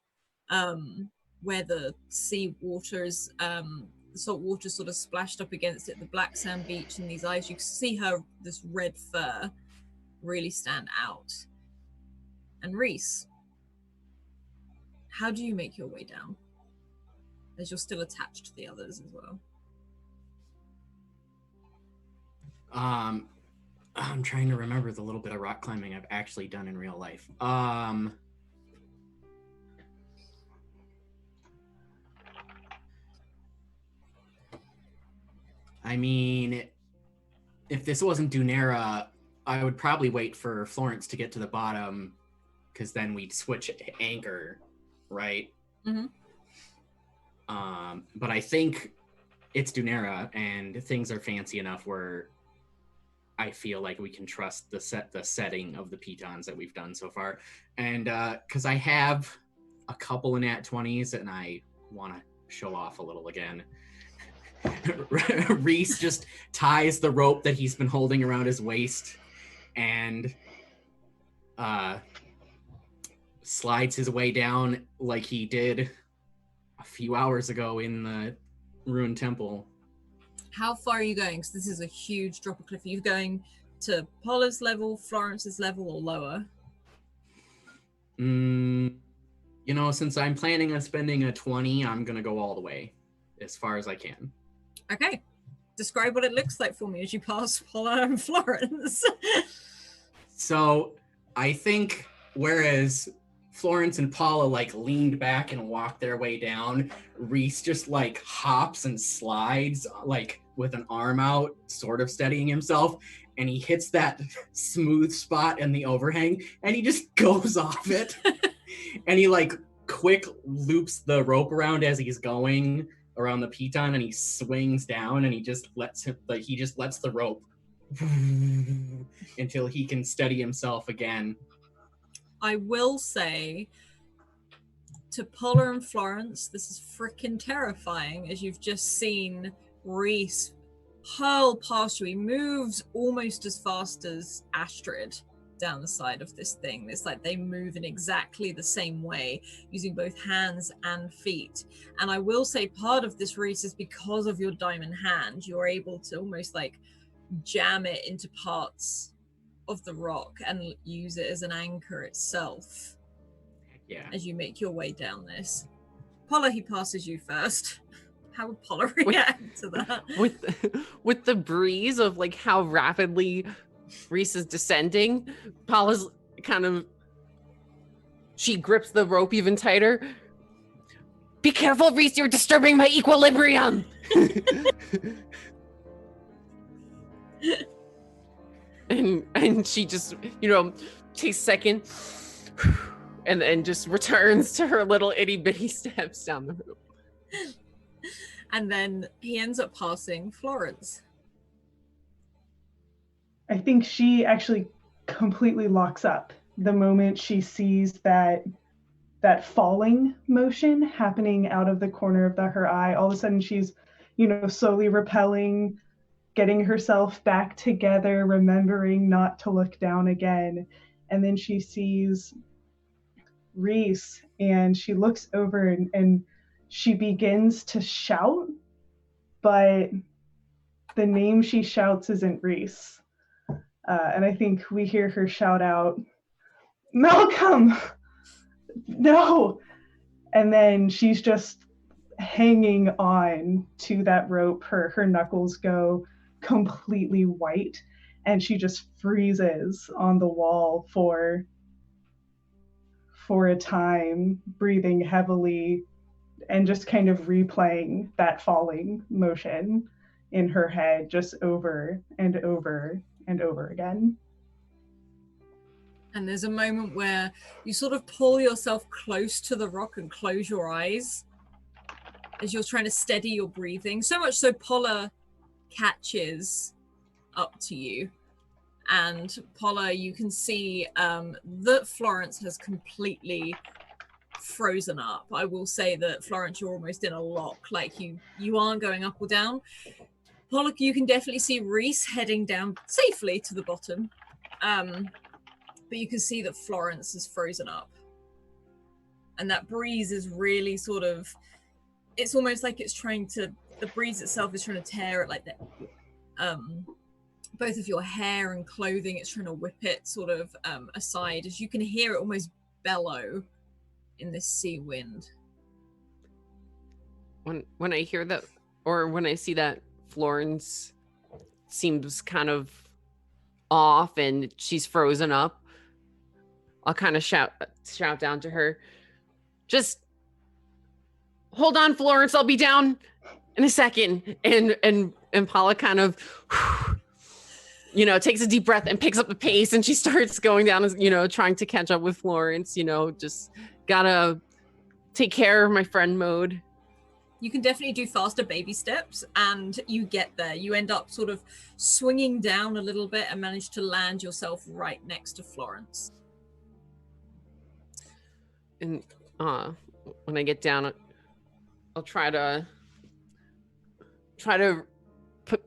where the sea water is, the the salt water sort of splashed up against it, the black sand beach and these eyes, you can see her, this red fur, really stand out. And Reese, how do you make your way down? As you're still attached to the others as well.
I'm trying to remember the little bit of rock climbing I've actually done in real life. I mean, if this wasn't Dunera, I would probably wait for Florence to get to the bottom, because then we'd switch anchor, right?
Mm-hmm.
But I think it's Dunera, and things are fancy enough where I feel like we can trust the setting of the pitons that we've done so far. And because I have a couple of nat 20s, and I want to show off a little again. Reese just ties the rope that he's been holding around his waist and slides his way down like he did a few hours ago in the ruined temple.
How far are you going? Because this is a huge drop of cliff. Are you going to Paula's level, Florence's level, or lower?
You know, since I'm planning on spending a 20, I'm going to go all the way as far as I can.
Okay. Describe what it looks like for me as you pass Paula and Florence.
So I think whereas Florence and Paula like leaned back and walked their way down, Reese just like hops and slides like with an arm out, sort of steadying himself, and he hits that smooth spot in the overhang and he just goes off it. And he like quick loops the rope around as he's going around the piton, and he swings down and he just lets the rope until he can steady himself again.
I will say to Paula and Florence, this is freaking terrifying, as you've just seen Reese hurl past you. He moves almost as fast as Astrid down the side of this thing. It's like they move in exactly the same way, using both hands and feet. And I will say part of this, Reese, is because of your diamond hand, you're able to almost like jam it into parts of the rock and use it as an anchor itself.
Yeah.
As you make your way down this. Paula, he passes you first. How would Paula react to that?
With the breeze of like how rapidly Reese is descending, Paula's she grips the rope even tighter. Be careful, Reese, you're disturbing my equilibrium. and she just, takes a second and then just returns to her little itty bitty steps down the rope.
And then he ends up passing Florence.
I think she actually completely locks up the moment she sees that falling motion happening out of the corner of her eye. All of a sudden she's, slowly repelling, getting herself back together, remembering not to look down again. And then she sees Reese and she looks over and she begins to shout, but the name she shouts isn't Reese. And I think we hear her shout out, "Malcolm, no!" And then she's just hanging on to that rope. Her knuckles go completely white, and she just freezes on the wall for a time, breathing heavily, and just kind of replaying that falling motion in her head just over and over and over again.
And there's a moment where you sort of pull yourself close to the rock and close your eyes as you're trying to steady your breathing. So much so Paula catches up to you. And Paula, you can see that Florence has completely frozen up. I will say that Florence, you're almost in a lock, like you aren't going up or down. Paula, you can definitely see Reese heading down safely to the bottom. But you can see that Florence is frozen up. And that breeze is really sort of, it's almost like it's trying to the breeze itself is trying to tear at like the both of your hair and clothing. It's trying to whip it sort of aside as you can hear it almost bellow in this sea wind.
When I hear that, or when I see that Florence seems kind of off and she's frozen up, I'll kind of shout down to her, just hold on, Florence, I'll be down in a second. And Paula kind of, takes a deep breath and picks up the pace, and she starts going down, trying to catch up with Florence, just gotta take care of my friend mode.
You can definitely do faster baby steps, and you get there. You end up sort of swinging down a little bit and manage to land yourself right next to Florence.
And when I get down, I'll try to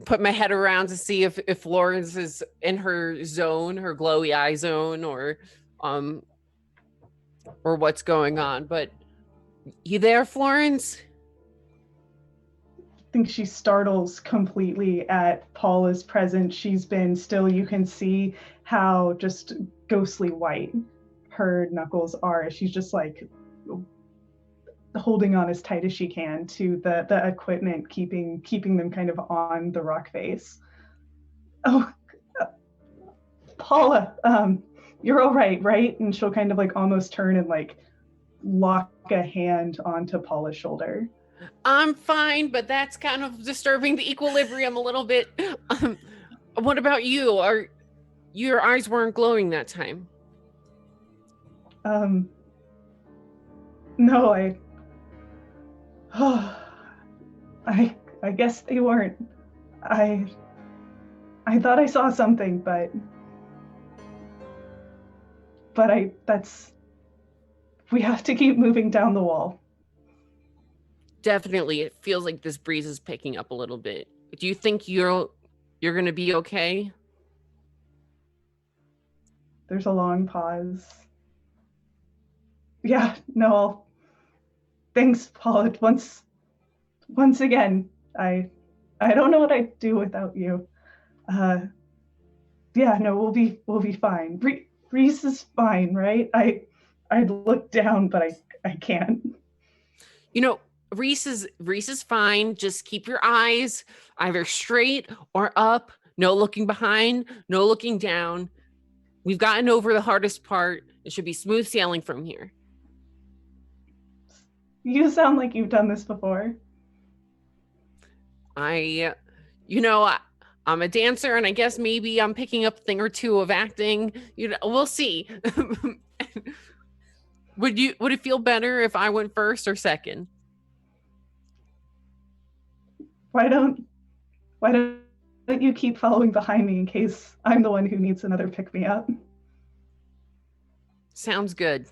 put my head around to see if Florence is in her zone, her glowy eye zone, or what's going on. But you there, Florence?
I think she startles completely at Paula's presence. She's been still, you can see how just ghostly white her knuckles are. She's just like holding on as tight as she can to the equipment, keeping them kind of on the rock face. Oh, Paula, you're all right? And she'll kind of like almost turn and like lock a hand onto Paula's shoulder.
I'm fine, but that's kind of disturbing the equilibrium a little bit. What about you? Your eyes weren't glowing that time?
No, I guess they weren't. I thought I saw something, but we have to keep moving down the wall.
Definitely, it feels like this breeze is picking up a little bit. Do you think you're gonna be okay?
There's a long pause. Yeah, no. Thanks, Paula. Once again, I don't know what I'd do without you. Yeah, no, we'll be fine. Reese is fine, right? I'd look down, but I can't.
Reese is fine. Just keep your eyes either straight or up. No looking behind, no looking down. We've gotten over the hardest part. It should be smooth sailing from here.
You sound like you've done this before.
I'm a dancer, and I guess maybe I'm picking up a thing or two of acting. We'll see. Would it feel better if I went first or second?
Why don't you keep following behind me in case I'm the one who needs another pick-me-up?
Sounds good.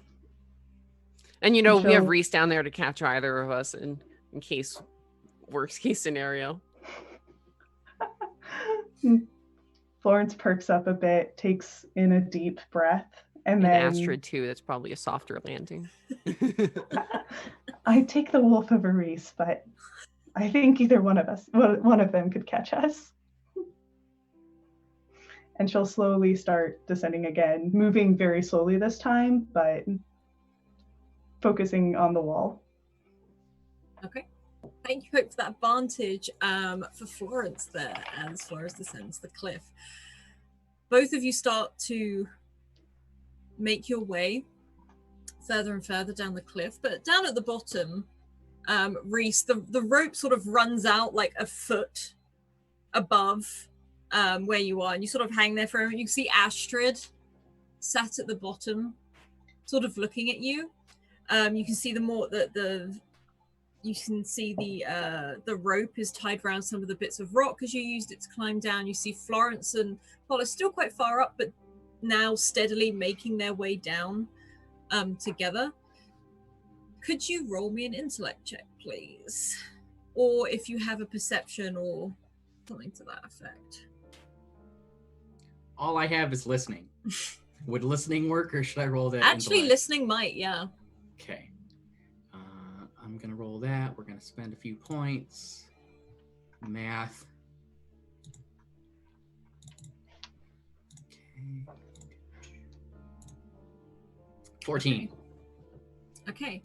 And we have Reese down there to catch either of us in case, worst case scenario.
Florence perks up a bit, takes in a deep breath, and then
Astrid too. That's probably a softer landing.
I take the wolf over Reese, but I think either one of them could catch us. And she'll slowly start descending again, moving very slowly this time, but focusing on the wall.
Okay. Thank you, Hope, for that advantage for Florence there as Florence descends the cliff. Both of you start to make your way further and further down the cliff, but down at the bottom, Reese, the rope sort of runs out like a foot above where you are, and you sort of hang there for a moment. You can see Astrid sat at the bottom, sort of looking at you. You can see you can see the rope is tied around some of the bits of rock as you used it to climb down. You see Florence and Paul are still quite far up, but now steadily making their way down together. Could you roll me an intellect check, please? Or if you have a perception or something to that effect.
All I have is listening. Would listening work, or should I roll that?
Actually, listening might, yeah.
Okay. I'm going to roll that. We're going to spend a few points. Math. Okay. 14.
Okay.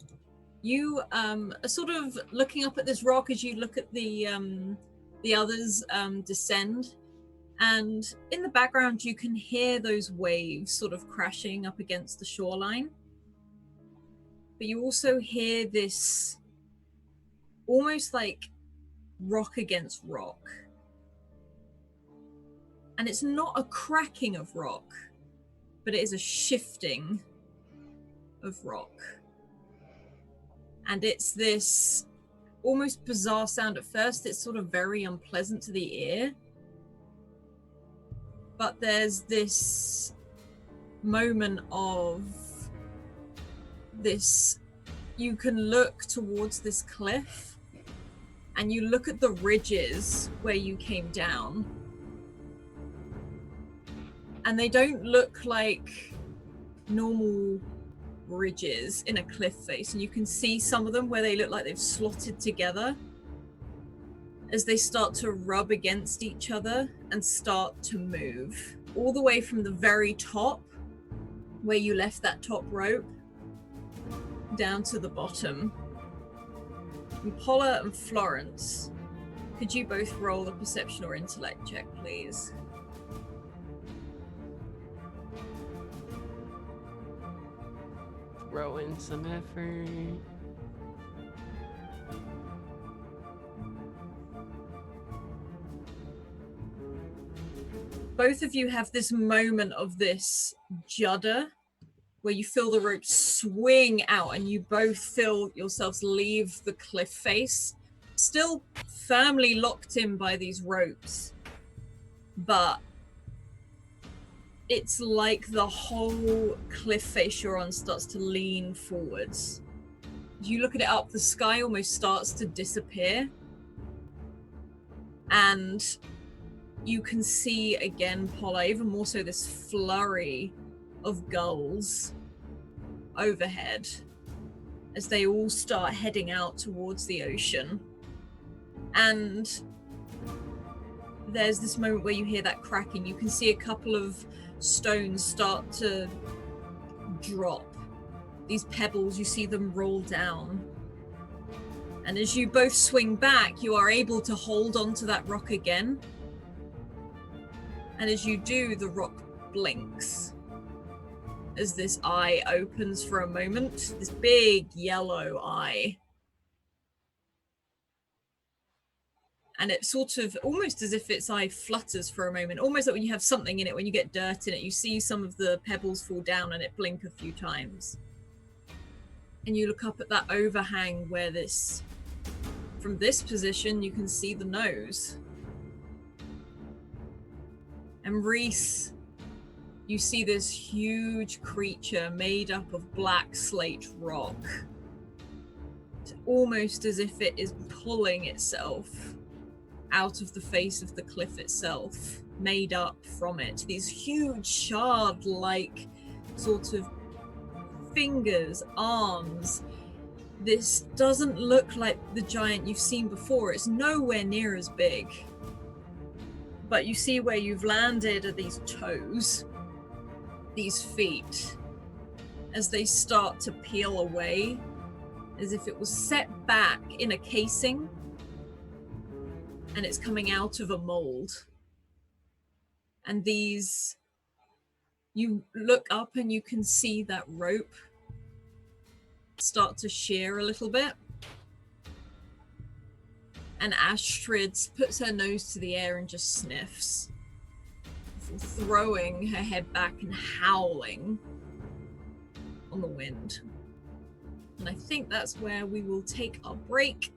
You are sort of looking up at this rock as you look at the others descend, and in the background you can hear those waves sort of crashing up against the shoreline. But you also hear this almost like rock against rock. And it's not a cracking of rock, but it is a shifting of rock. And it's this almost bizarre sound at first. It's sort of very unpleasant to the ear. But there's this moment of this, you can look towards this cliff and you look at the ridges where you came down, and they don't look like normal ridges in a cliff face, and you can see some of them where they look like they've slotted together as they start to rub against each other and start to move all the way from the very top where you left that top rope down to the bottom. And Paula and Florence, could you both roll a perception or intellect check, please?
Throw in some effort.
Both of you have this moment of this judder where you feel the rope swing out and you both feel yourselves leave the cliff face, still firmly locked in by these ropes. But it's like the whole cliff face you're on starts to lean forwards. As you look at it up, the sky almost starts to disappear. And you can see again, Paula, even more so, this flurry of gulls overhead as they all start heading out towards the ocean. And there's this moment where you hear that cracking. You can see a couple of stones start to drop. These pebbles, you see them roll down. And as you both swing back, you are able to hold onto that rock again. And as you do, the rock blinks as this eye opens for a moment, this big yellow eye. And it's sort of almost as if its eye flutters for a moment, almost like when you have something in it, when you get dirt in it, you see some of the pebbles fall down and it blink a few times. And you look up at that overhang where this, from this position, you can see the nose. And Reese, you see this huge creature made up of black slate rock. It's almost as if it is pulling itself out of the face of the cliff itself, made up from it. These huge shard-like sort of fingers, arms. This doesn't look like the giant you've seen before. It's nowhere near as big. But you see where you've landed are these toes, these feet, as they start to peel away, as if it was set back in a casing and it's coming out of a mold. And these, you look up and you can see that rope start to shear a little bit. And Astrid puts her nose to the air and just sniffs, throwing her head back and howling on the wind. And I think that's where we will take our break.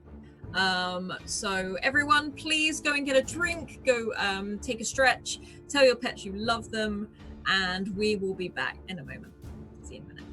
So everyone, please go and get a drink, go take a stretch, tell your pets you love them, and we will be back in a moment. See you in a minute.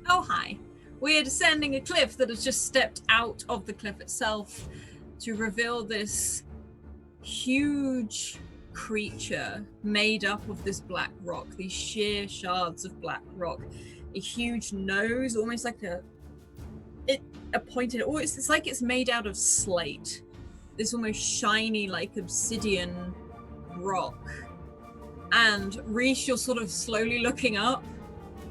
Oh, hi. We're descending a cliff that has just stepped out of the cliff itself to reveal this huge creature made up of this black rock, these sheer shards of black rock. A huge nose, almost like a pointed, or it's like it's made out of slate. This almost shiny, like obsidian rock. And Reese, you're sort of slowly looking up,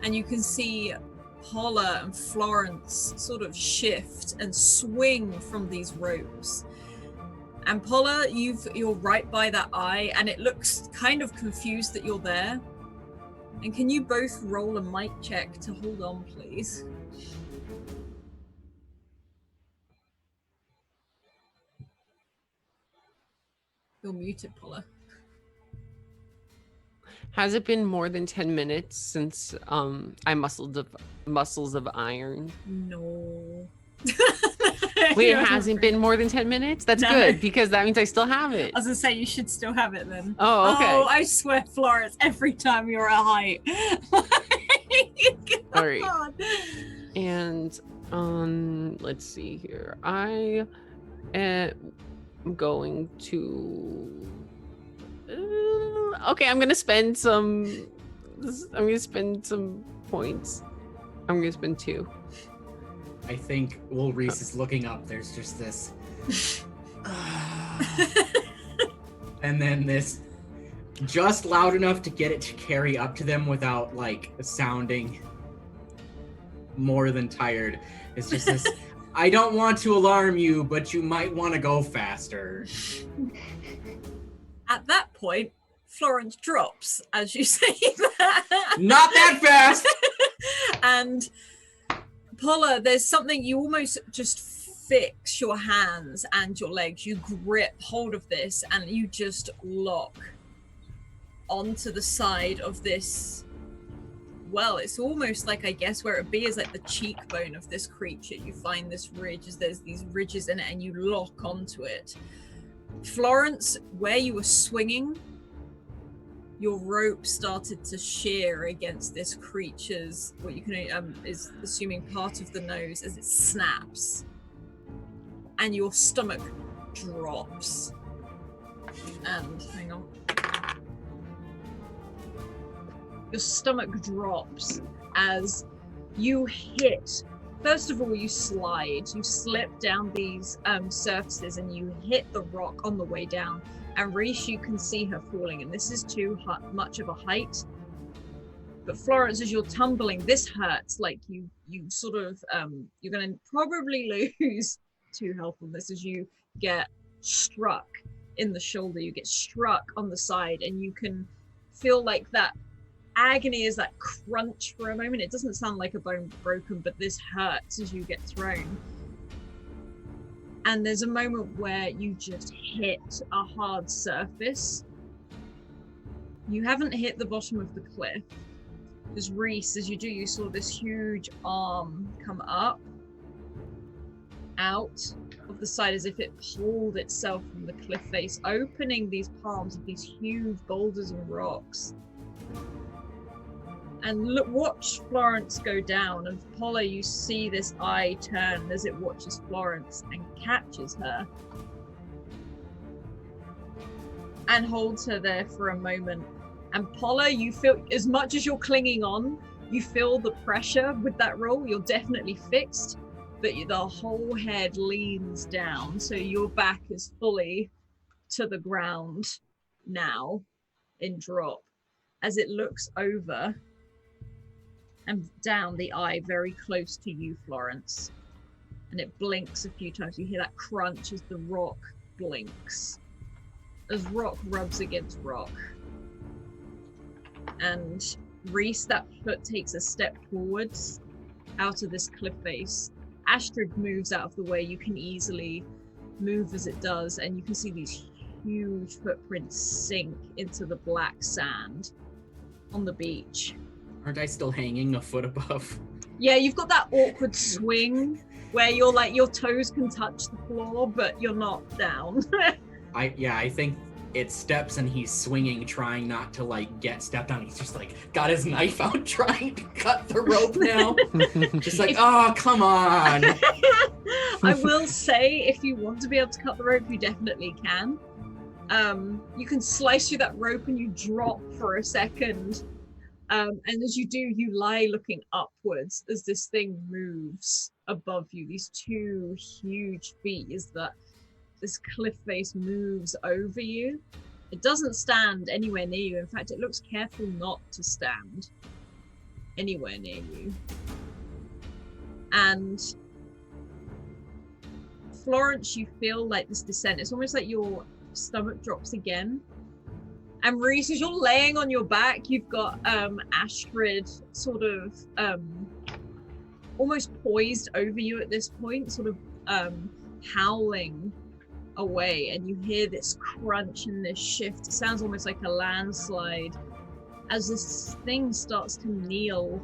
and you can see Paula and Florence sort of shift and swing from these ropes. And Paula, you're right by that eye, and it looks kind of confused that you're there. And can you both roll a mic check to hold on, please? You're muted, Paula.
Has it been more than 10 minutes since I muscles of iron?
No.
Wait, it hasn't been more than 10 minutes? That's good, because that means I still have it.
I was gonna say, you should still have it then.
Oh, okay.
Oh, I swear, Florence, every time you're at height.
All right. And let's see here. I am going to... okay, I'm gonna spend some points. I'm gonna spend 2.
I think while Reese is looking up, there's just this and then this just loud enough to get it to carry up to them without like sounding more than tired. It's just this, I don't want to alarm you, but you might want to go faster.
At that point, Florence drops as you say that.
Not that fast!
And Paula, there's something, you almost just fix your hands and your legs. You grip hold of this and you just lock onto the side of this. Well, it's almost like, I guess, where it'd be is like the cheekbone of this creature. You find this ridge, there's these ridges in it, and you lock onto it. Florence, where you were swinging, your rope started to shear against this creature's, what you can is assuming part of the nose, as it snaps, and your stomach drops. And hang on, your stomach drops as you hit. First of all, you slip down these surfaces, and you hit the rock on the way down. And Reese, you can see her falling, and this is too much of a height. But Florence, as you're tumbling, this hurts. Like you sort of, you're going to probably lose 2 health on this as you get struck in the shoulder. You get struck on the side, and you can feel like that agony is that crunch for a moment. It doesn't sound like a bone broken, but this hurts as you get thrown. And there's a moment where you just hit a hard surface. You haven't hit the bottom of the cliff. Because Reese, as you do, you saw this huge arm come up, out of the side as if it pulled itself from the cliff face, opening these palms of these huge boulders and rocks. And look, watch Florence go down, and Paula, you see this eye turn as it watches Florence and catches her and holds her there for a moment. And Paula, you feel, as much as you're clinging on, you feel the pressure with that roll. You're definitely fixed, but the whole head leans down, so your back is fully to the ground now in drop as it looks over and down the eye very close to you, Florence. And it blinks a few times. You hear that crunch as the rock blinks, as rock rubs against rock. And Reese, that foot takes a step forwards out of this cliff face. Astrid moves out of the way. You can easily move as it does, and you can see these huge footprints sink into the black sand on the beach.
Aren't I still hanging a foot above?
Yeah, you've got that awkward swing where you're like, your toes can touch the floor, but you're not down.
I think it steps and he's swinging, trying not to like get stepped on. He's just like got his knife out trying to cut the rope now. Just like, oh, come on.
I will say, if you want to be able to cut the rope, you definitely can. You can slice through that rope and you drop for a second. And as you do, you lie looking upwards as this thing moves above you. These two huge feet is that this cliff face moves over you. It doesn't stand anywhere near you. In fact, it looks careful not to stand anywhere near you. And Florence, you feel like this descent. It's almost like your stomach drops again. And Maurice, as you're laying on your back, you've got Astrid sort of almost poised over you at this point, sort of howling away, and you hear this crunch and this shift. It sounds almost like a landslide as this thing starts to kneel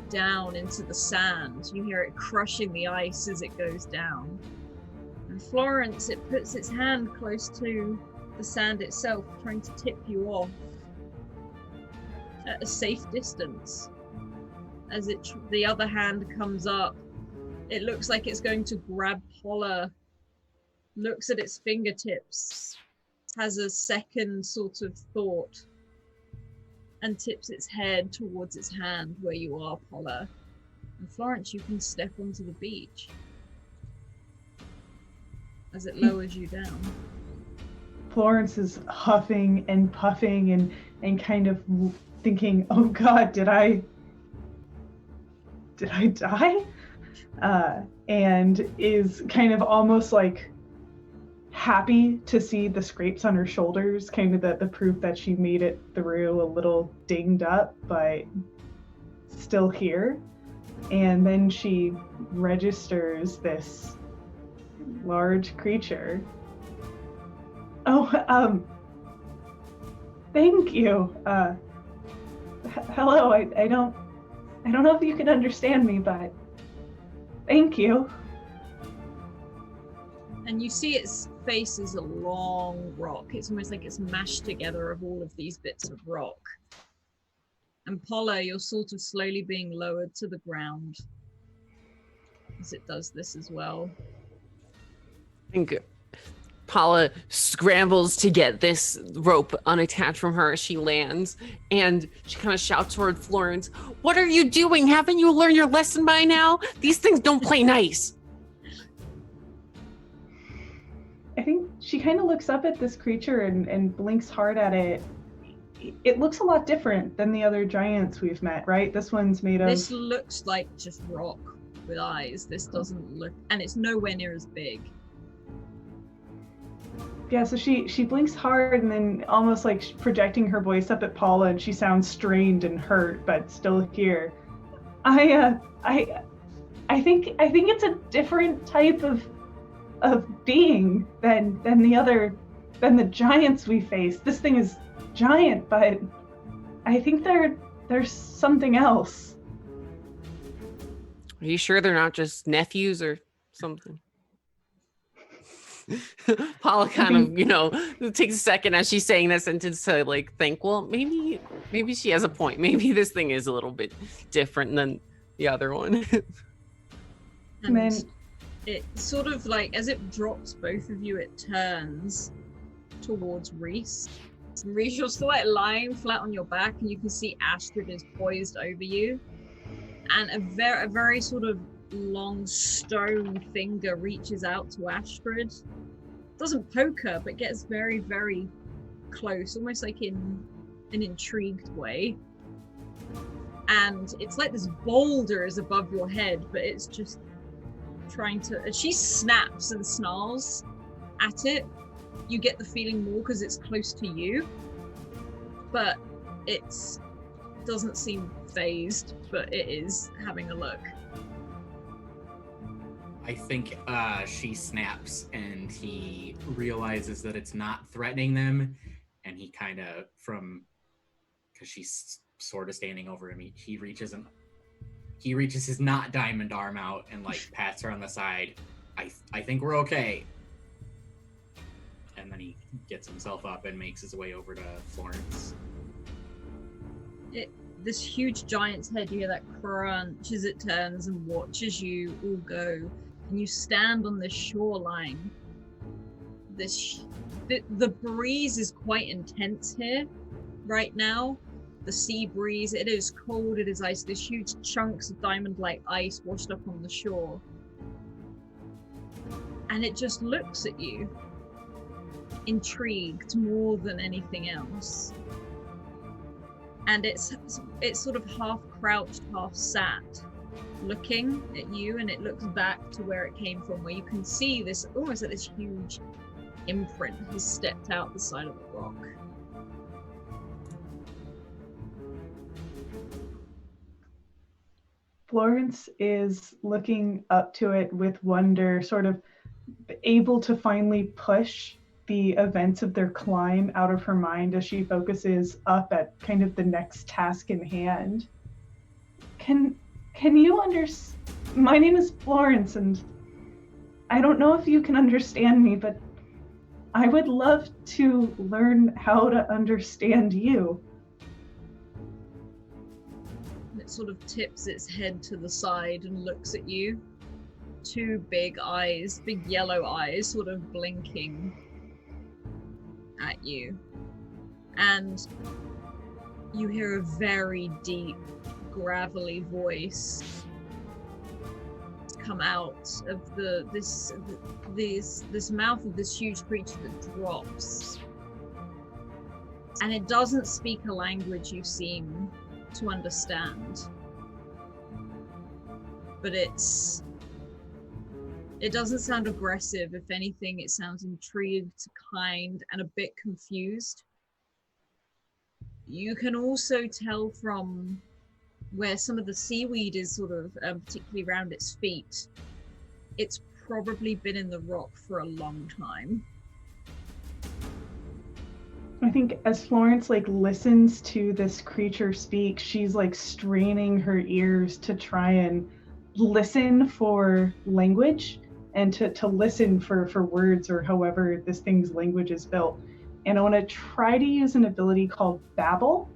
down into the sand. You hear it crushing the ice as it goes down. And Florence, it puts its hand close to the sand itself, trying to tip you off at a safe distance. As the other hand comes up, it looks like it's going to grab Paula, looks at its fingertips, has a second sort of thought, and tips its head towards its hand where you are, Paula. And Florence, you can step onto the beach as it lowers you down.
Florence is huffing and puffing and kind of thinking, oh God, did I die? And is kind of almost like happy to see the scrapes on her shoulders, kind of the proof that she made it through, a little dinged up, but still here. And then she registers this large creature. Oh, thank you. Hello, I don't know if you can understand me, but thank you.
And you see its face is a long rock. It's almost like it's mashed together of all of these bits of rock. And Paula, you're sort of slowly being lowered to the ground as it does this as well.
I think Paula scrambles to get this rope unattached from her as she lands, and she kind of shouts toward Florence, "What are you doing? Haven't you learned your lesson by now? These things don't play nice."
I think she kind of looks up at this creature and blinks hard at it. It looks a lot different than the other giants we've met, right? This one's made of...
This looks like just rock with eyes. This doesn't look... And it's nowhere near as big.
Yeah, so she blinks hard and then almost like projecting her voice up at Paula, and she sounds strained and hurt, but still here. I think it's a different type of being than the giants we face. This thing is giant, but I think there's something else.
Are you sure they're not just nephews or something? Paula kind of, takes a second as she's saying that sentence to like think, well, maybe she has a point. Maybe this thing is a little bit different than the other one.
And then it sort of like, as it drops both of you, it turns towards Reese. And Reese, you're still like lying flat on your back, and you can see Astrid is poised over you. And a very sort of long stone finger reaches out to Astrid. Doesn't poke her, but gets very, very close, almost like in an intrigued way. And it's like this boulder is above your head, but it's just trying to... As she snaps and snarls at it, you get the feeling more because it's close to you. But it doesn't seem phased, but it is having a look.
I think she snaps and he realizes that it's not threatening them, and he kind of, because she's sort of standing over him, he reaches his not diamond arm out and like pats her on the side. I think we're okay. And then he gets himself up and makes his way over to Florence.
This huge giant's head, you hear that crunch as it turns and watches you all go, and you stand on this shoreline. The breeze is quite intense here right now. The sea breeze, it is cold, it is ice. There's huge chunks of diamond-like ice washed up on the shore. And it just looks at you, intrigued more than anything else. And it's sort of half crouched, half sat, looking at you, and it looks back to where it came from, where you can see this, almost like this huge imprint has stepped out the side of the rock.
Florence is looking up to it with wonder, sort of able to finally push the events of their climb out of her mind as she focuses up at kind of the next task in hand. Can you understand? My name is Florence, and I don't know if you can understand me, but I would love to learn how to understand you.
It sort of tips its head to the side and looks at you. Two big eyes, big yellow eyes, sort of blinking at you. And you hear a very deep, gravelly voice come out of this mouth of this huge creature that drops. And it doesn't speak a language you seem to understand. But it doesn't sound aggressive. If anything, it sounds intrigued, kind, and a bit confused. You can also tell from where some of the seaweed is sort of, particularly around its feet, it's probably been in the rock for a long time.
I think as Florence listens to this creature speak, she's straining her ears to try and listen for language and to listen for words or however this thing's language is built. And I want to try to use an ability called Babble,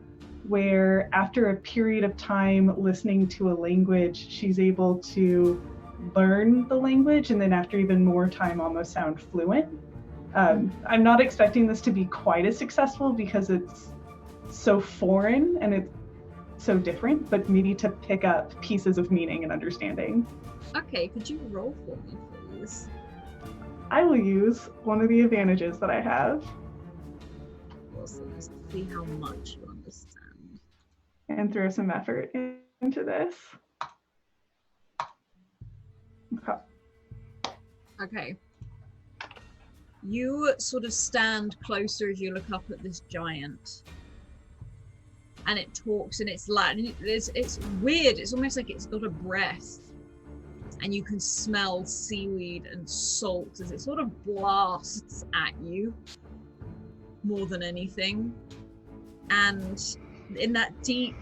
where after a period of time listening to a language, she's able to learn the language, and then after even more time almost sound fluent. I'm not expecting this to be quite as successful because it's so foreign and it's so different, but maybe to pick up pieces of meaning and understanding.
Okay, could you roll for me, please?
I will use one of the advantages that I have.
Awesome. Let's see how much you understand.
And throw some effort into this.
Okay. You sort of stand closer as you look up at this giant. And it talks and it's Latin. It's weird. It's almost like it's got a breath. And you can smell seaweed and salt as it sort of blasts at you more than anything. And in that deep,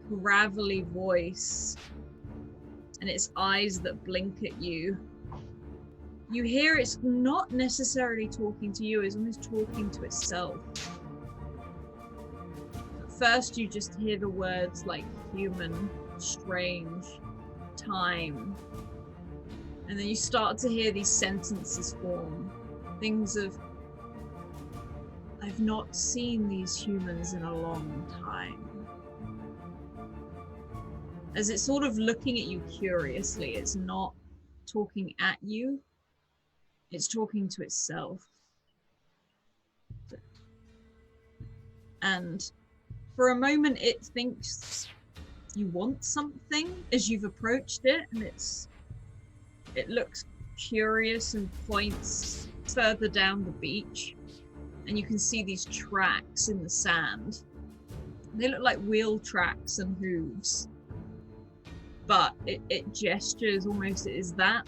gravelly voice and its eyes that blink at you, you hear it's not necessarily talking to you, it's almost talking to itself. At first you just hear the words like human, strange, time. And then you start to hear these sentences form. Things of, I've not seen these humans in a long time. As it's sort of looking at you curiously, it's not talking at you, it's talking to itself. And for a moment it thinks you want something as you've approached it, and it looks curious and points further down the beach, and you can see these tracks in the sand. They look like wheel tracks and hooves, but it gestures almost, is that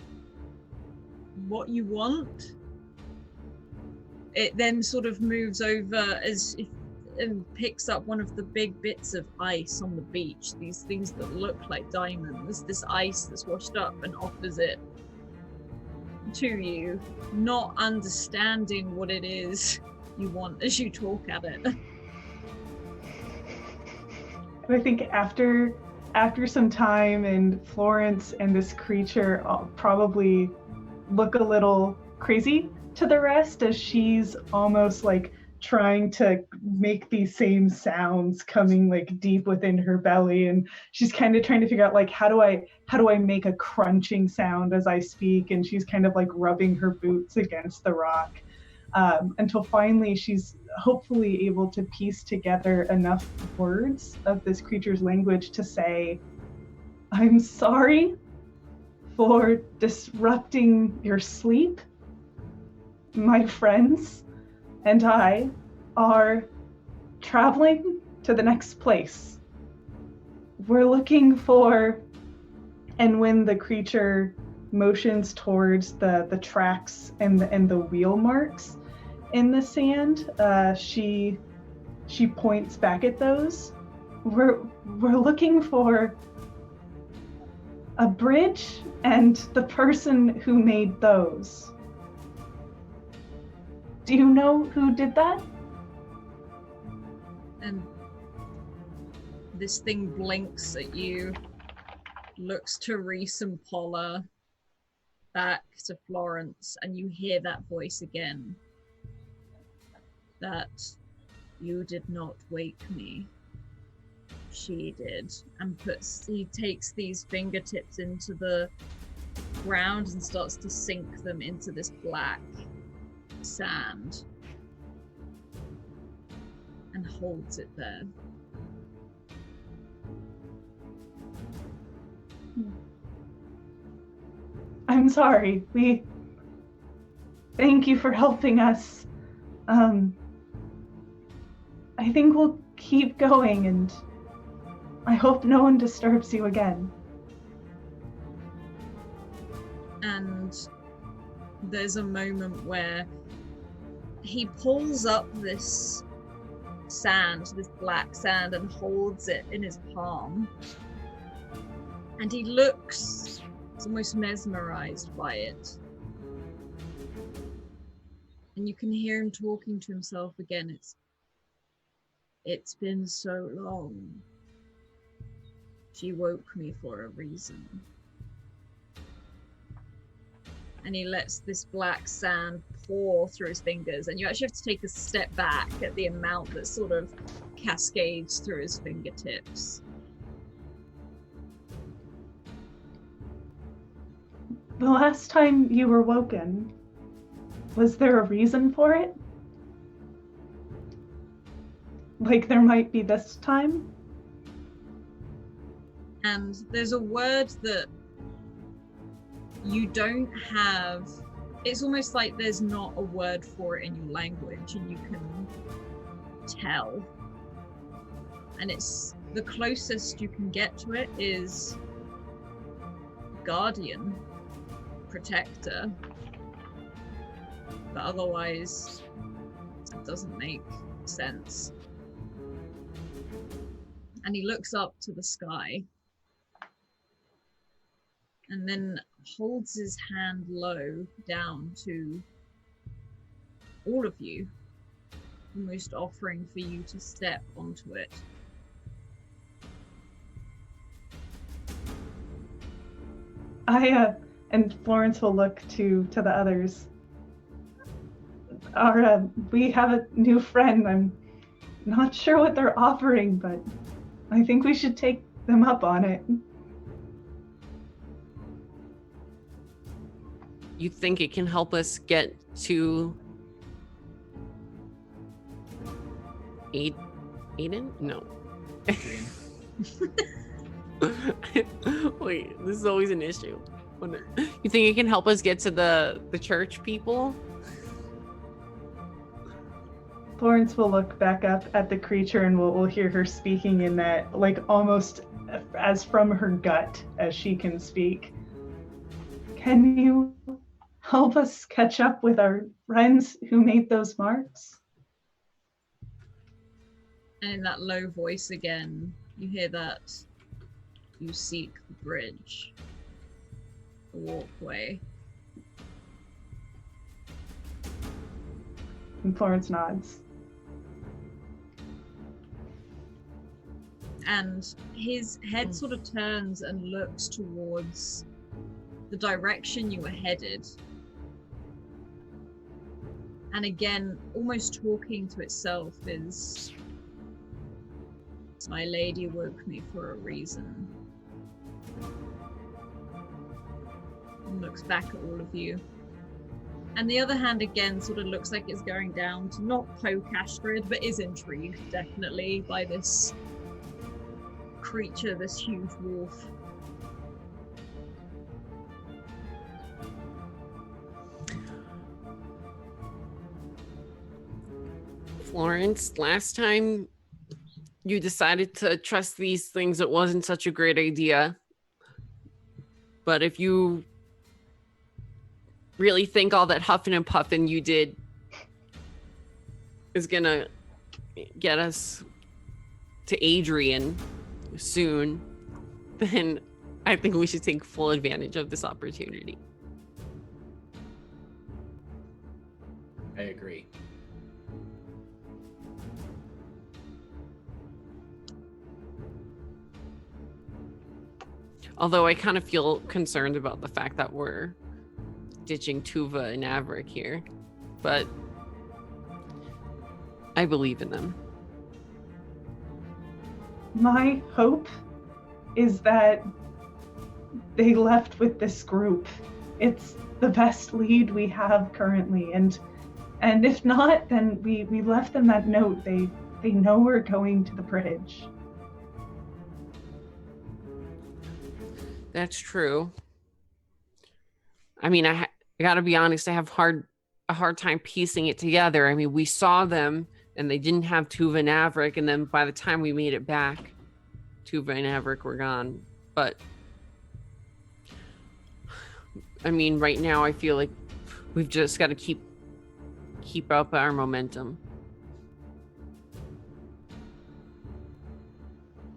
what you want? It then sort of moves over as if and picks up one of the big bits of ice on the beach, these things that look like diamonds, this ice that's washed up, and offers it. to you, not understanding what it is you want as you talk at it.
I think after some time, and Florence and this creature probably look a little crazy to the rest, as she's almost like trying to make these same sounds coming like deep within her belly, and she's kind of trying to figure out like how do I make a crunching sound as I speak, and she's kind of like rubbing her boots against the rock, until finally she's hopefully able to piece together enough words of this creature's language to say, "I'm sorry for disrupting your sleep. My friends and I are traveling to the next place. We're looking for," and when the creature motions towards the tracks and the wheel marks in the sand, she points back at those. We're looking for a bridge and the person who made those. Do you know who did that?
And this thing blinks at you, looks to Reese and Paula, back to Florence, and you hear that voice again. That you did not wake me. She did. And he takes these fingertips into the ground and starts to sink them into this black sand and holds it there.
I'm sorry. We thank you for helping us. I think we'll keep going, and I hope no one disturbs you again.
And there's a moment where he pulls up this sand, this black sand, and holds it in his palm. And he looks almost mesmerized by it. And you can hear him talking to himself again. It's been so long. She woke me for a reason. And he lets this black sand pour through his fingers, and you actually have to take a step back at the amount that sort of cascades through his fingertips.
The last time you were woken, was there a reason for it? Like there might be this time?
And there's a word that you don't have. It's almost like there's not a word for it in your language, and you can tell. And it's the closest you can get to it is guardian, protector. But otherwise, it doesn't make sense. And he looks up to the sky and then holds his hand low down to all of you, almost offering for you to step onto it.
And Florence will look to the others. We have a new friend. I'm not sure what they're offering, but I think we should take them up on it.
You think it can help us get to Aiden? No. Wait, this is always an issue. You think it can help us get to the church people?
Florence will look back up at the creature, and we'll hear her speaking in that, like, almost as from her gut as she can speak. Can you help us catch up with our friends who made those marks?
And in that low voice again, you hear that you seek the bridge, the walkway.
And Florence nods.
And his head sort of turns and looks towards the direction you were headed. And again, almost talking to itself is, my lady woke me for a reason. And looks back at all of you. And the other hand again sort of looks like it's going down to not poke Astrid, but is intrigued definitely by this creature, this huge wolf.
Florence, last time you decided to trust these things, it wasn't such a great idea. But if you really think all that huffing and puffing you did is gonna get us to Adrian soon, then I think we should take full advantage of this opportunity.
I agree.
Although I kind of feel concerned about the fact that we're ditching Tuva and Averick here, but I believe in them.
My hope is that they left with this group. It's the best lead we have currently, and if not, then we left them that note. They know we're going to the bridge.
That's true. I mean, I gotta be honest, I have a hard time piecing it together. I mean, we saw them and they didn't have Tuva and Averick, and then by the time we made it back, Tuva and Averick were gone. But I mean, right now I feel like we've just got to keep up our momentum.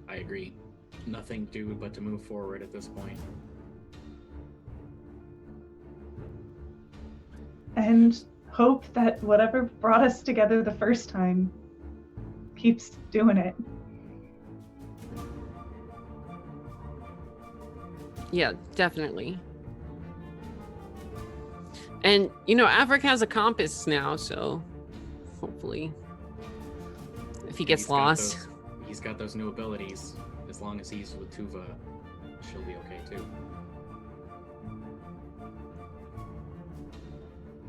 I agree. Nothing to do but to move forward at this point.
And hope that whatever brought us together the first time keeps doing it.
Yeah, definitely. And, you know, Averick has a compass now, so hopefully if he gets lost.
He's got those new abilities. As long as he's with Tuva, she'll be okay too.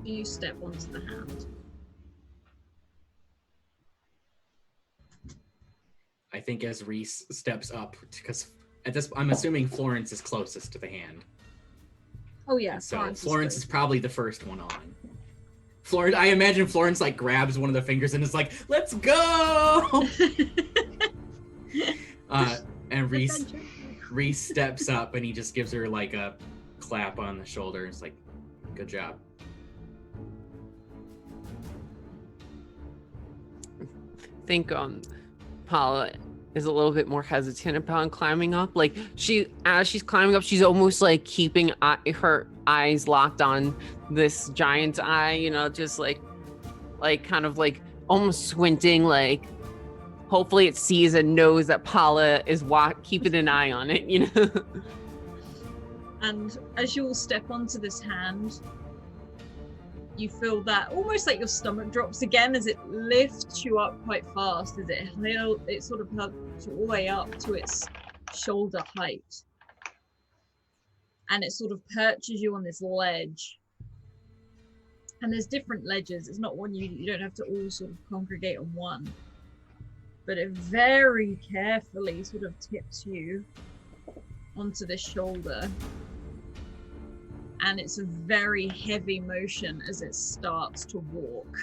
You step onto the hand.
I think as Reese steps up, because at this, I'm assuming Florence is closest to the hand.
Oh yeah,
So Florence is probably the first one on. Florence, I imagine Florence like grabs one of the fingers and is like, "Let's go!" And Reese steps up and he just gives her like a clap on the shoulder. It's like, "Good job."
I think Paula is a little bit more hesitant about climbing up. Like as she's climbing up, she's almost like keeping her eyes locked on this giant's eye, you know, just like kind of like almost squinting, like hopefully it sees and knows that Paula is keeping an eye on it, you know.
And as you all step onto this hand, you feel that almost like your stomach drops again as it lifts you up quite fast, as it sort of helps you all the way up to its shoulder height. And it sort of perches you on this ledge. And there's different ledges. It's not one you don't have to all sort of congregate on one. But it very carefully sort of tips you onto this shoulder. And it's a very heavy motion as it starts to walk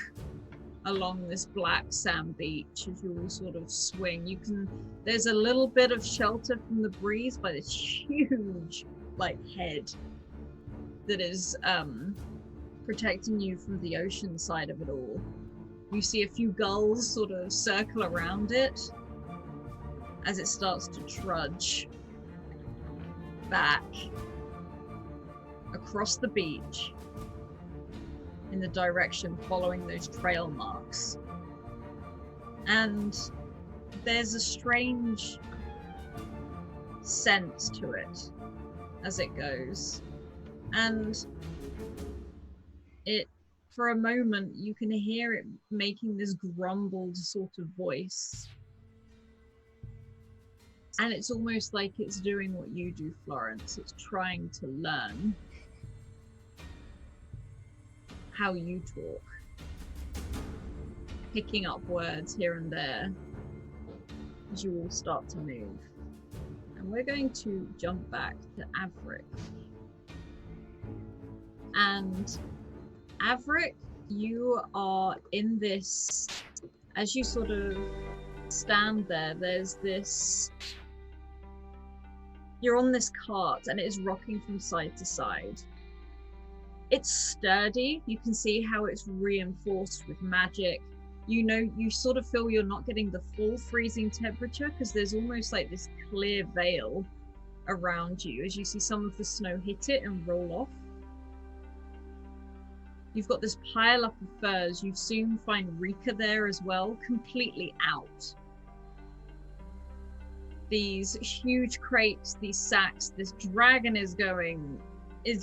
along this black sand beach as you all sort of swing. There's a little bit of shelter from the breeze by this huge like head that is protecting you from the ocean side of it all. You see a few gulls sort of circle around it as it starts to trudge back across the beach in the direction following those trail marks. And there's a strange sense to it as it goes. And it, for a moment, you can hear it making this grumbled sort of voice. And it's almost like it's doing what you do, Florence. It's trying to learn how you talk. Picking up words here and there as you all start to move. And we're going to jump back to Averick. And Averick, you are in this, as you sort of stand there, there's this, you're on this cart and it is rocking from side to side. It's sturdy, you can see how it's reinforced with magic. You know, you sort of feel you're not getting the full freezing temperature because there's almost like this clear veil around you as you see some of the snow hit it and roll off. You've got this pile up of furs. You soon find Rika there as well, completely out. These huge crates, these sacks, this dragon is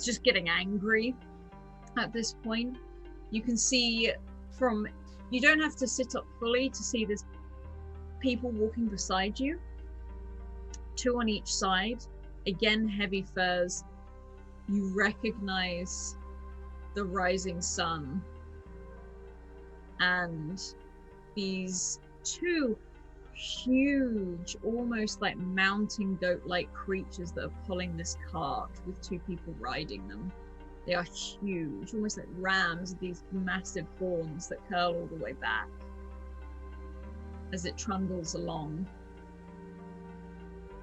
just getting angry at this point. You can see from, you don't have to sit up fully to see there's people walking beside you. 2 on each side, again heavy furs. You recognize the rising sun and these 2 huge, almost like mountain goat-like creatures that are pulling this cart with 2 people riding them. They are huge, almost like rams with these massive horns that curl all the way back as it trundles along.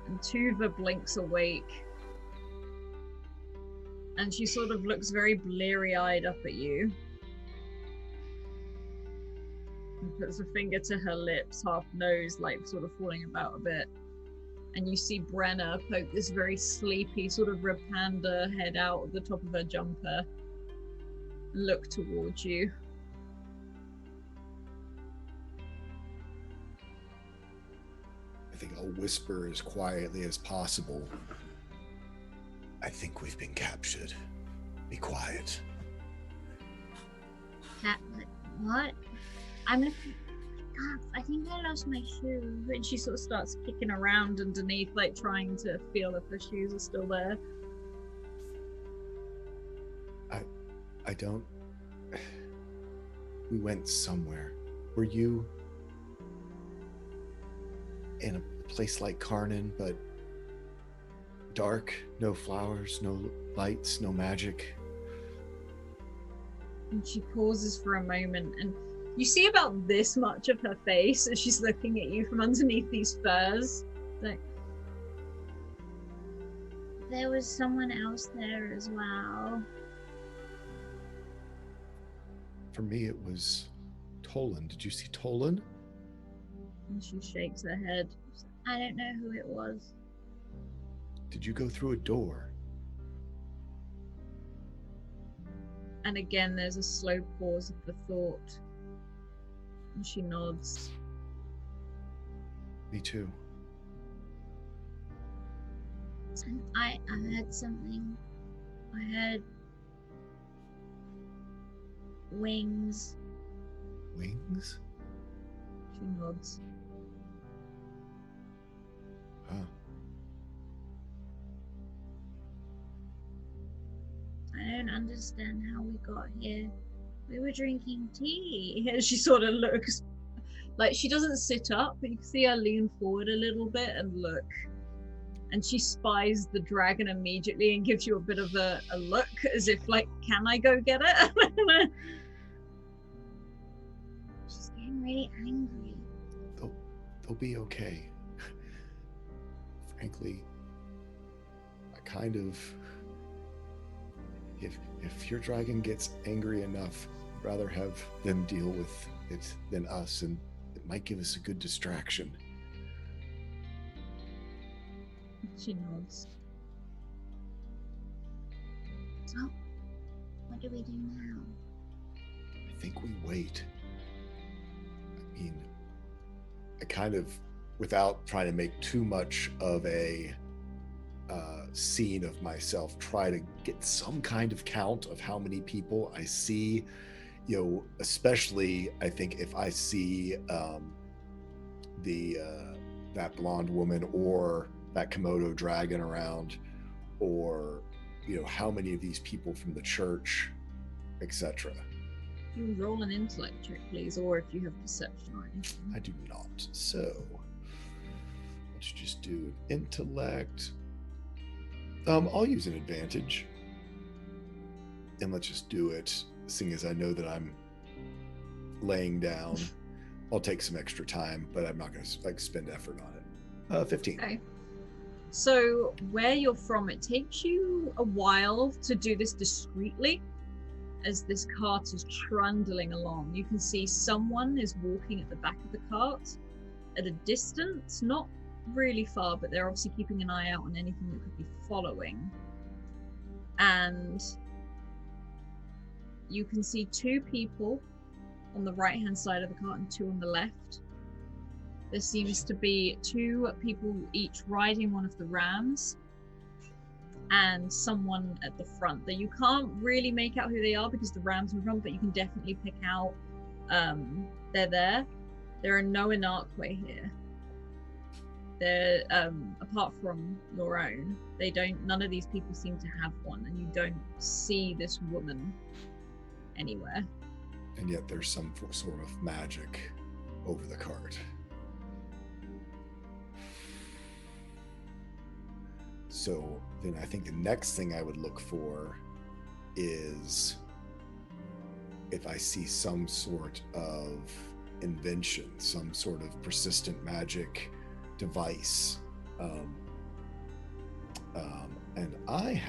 And Tuva blinks awake. And she sort of looks very bleary-eyed up at you. And puts a finger to her lips, half nose, like sort of falling about a bit. And you see Brenna poke this very sleepy sort of Rapanda head out of the top of her jumper and look towards you.
I think I'll whisper as quietly as possible. I think we've been captured. Be quiet.
What? I'm looking. God, I think I lost my shoe.
And she sort of starts kicking around underneath, like trying to feel if her shoes are still there.
I don't... We went somewhere. Were you in a place like Karnan, but dark, no flowers, no lights, no magic?
And she pauses for a moment, and you see about this much of her face as she's looking at you from underneath these furs. Like,
there was someone else there as well.
For me, it was Tolan. Did you see Tolan?
and she shakes her head.
I don't know who it was.
Did you go through a door?
And again, there's a slow pause of the thought. And she nods.
Me too.
And I heard something. I heard wings.
Wings?
She nods.
Huh.
I don't understand how we got here. We were drinking tea.
And she sort of looks like she doesn't sit up, but you can see her lean forward a little bit and look. And she spies the dragon immediately and gives you a bit of a look as if like, can I go get it?
She's getting really angry.
They'll be okay. Frankly, I kind of... If your dragon gets angry enough, I'd rather have them deal with it than us, and it might give us a good distraction.
She nods.
So, what do we do now?
think we wait. I mean, I kind of, without trying to make too much of a scene of myself, try to get some kind of count of how many people I see, you know, especially I think if I see that blonde woman or that Komodo dragon around, or, you know, how many of these people from the church, etc.
You roll an intellect check, please, or if you have perception or anything.
I do not. So let's just do intellect. I'll use an advantage, and let's just do it. Seeing as I know that I'm laying down, I'll take some extra time, but I'm not going to spend effort on it. 15.
Okay. So where you're from, it takes you a while to do this discreetly. As this cart is trundling along, you can see someone is walking at the back of the cart at a distance, not really far, but they're obviously keeping an eye out on anything that could be following. And you can see 2 people on the right hand side of the cart and 2 on the left. There seems to be 2 people each riding one of the rams, and someone at the front that you can't really make out who they are because the rams are in front, but you can definitely pick out they're there. There are no Inarque here. They're apart from your own, none of these people seem to have one, and you don't see this woman anywhere.
And yet there's some sort of magic over the cart. So then I think the next thing I would look for is if I see some sort of invention, some sort of persistent magic device. And I